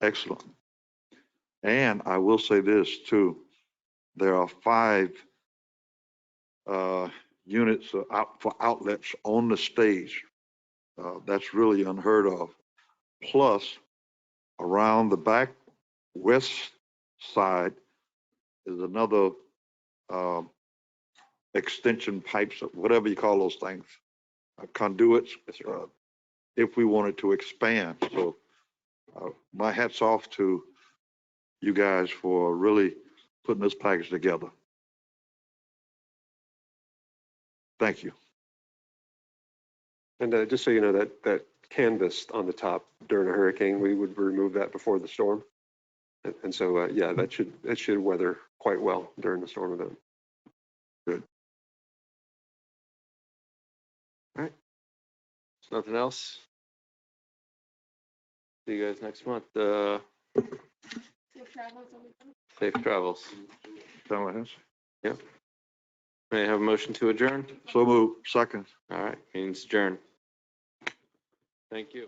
excellent. And I will say this too, there are 5 units for outlets on the stage. That's really unheard of. Plus, around the back west side is another extension pipes, whatever you call those things, conduits, if we wanted to expand. So my hat's off to you guys for really putting this package together. Thank you. And just so you know, that canvas on the top during a hurricane, we would remove that before the storm. And so, yeah, that should weather quite well during the storm event. Good. All right. There's nothing else. See you guys next month. Safe travels. Yep. May I have a motion to adjourn? So move. Second. All right, means adjourn. Thank you.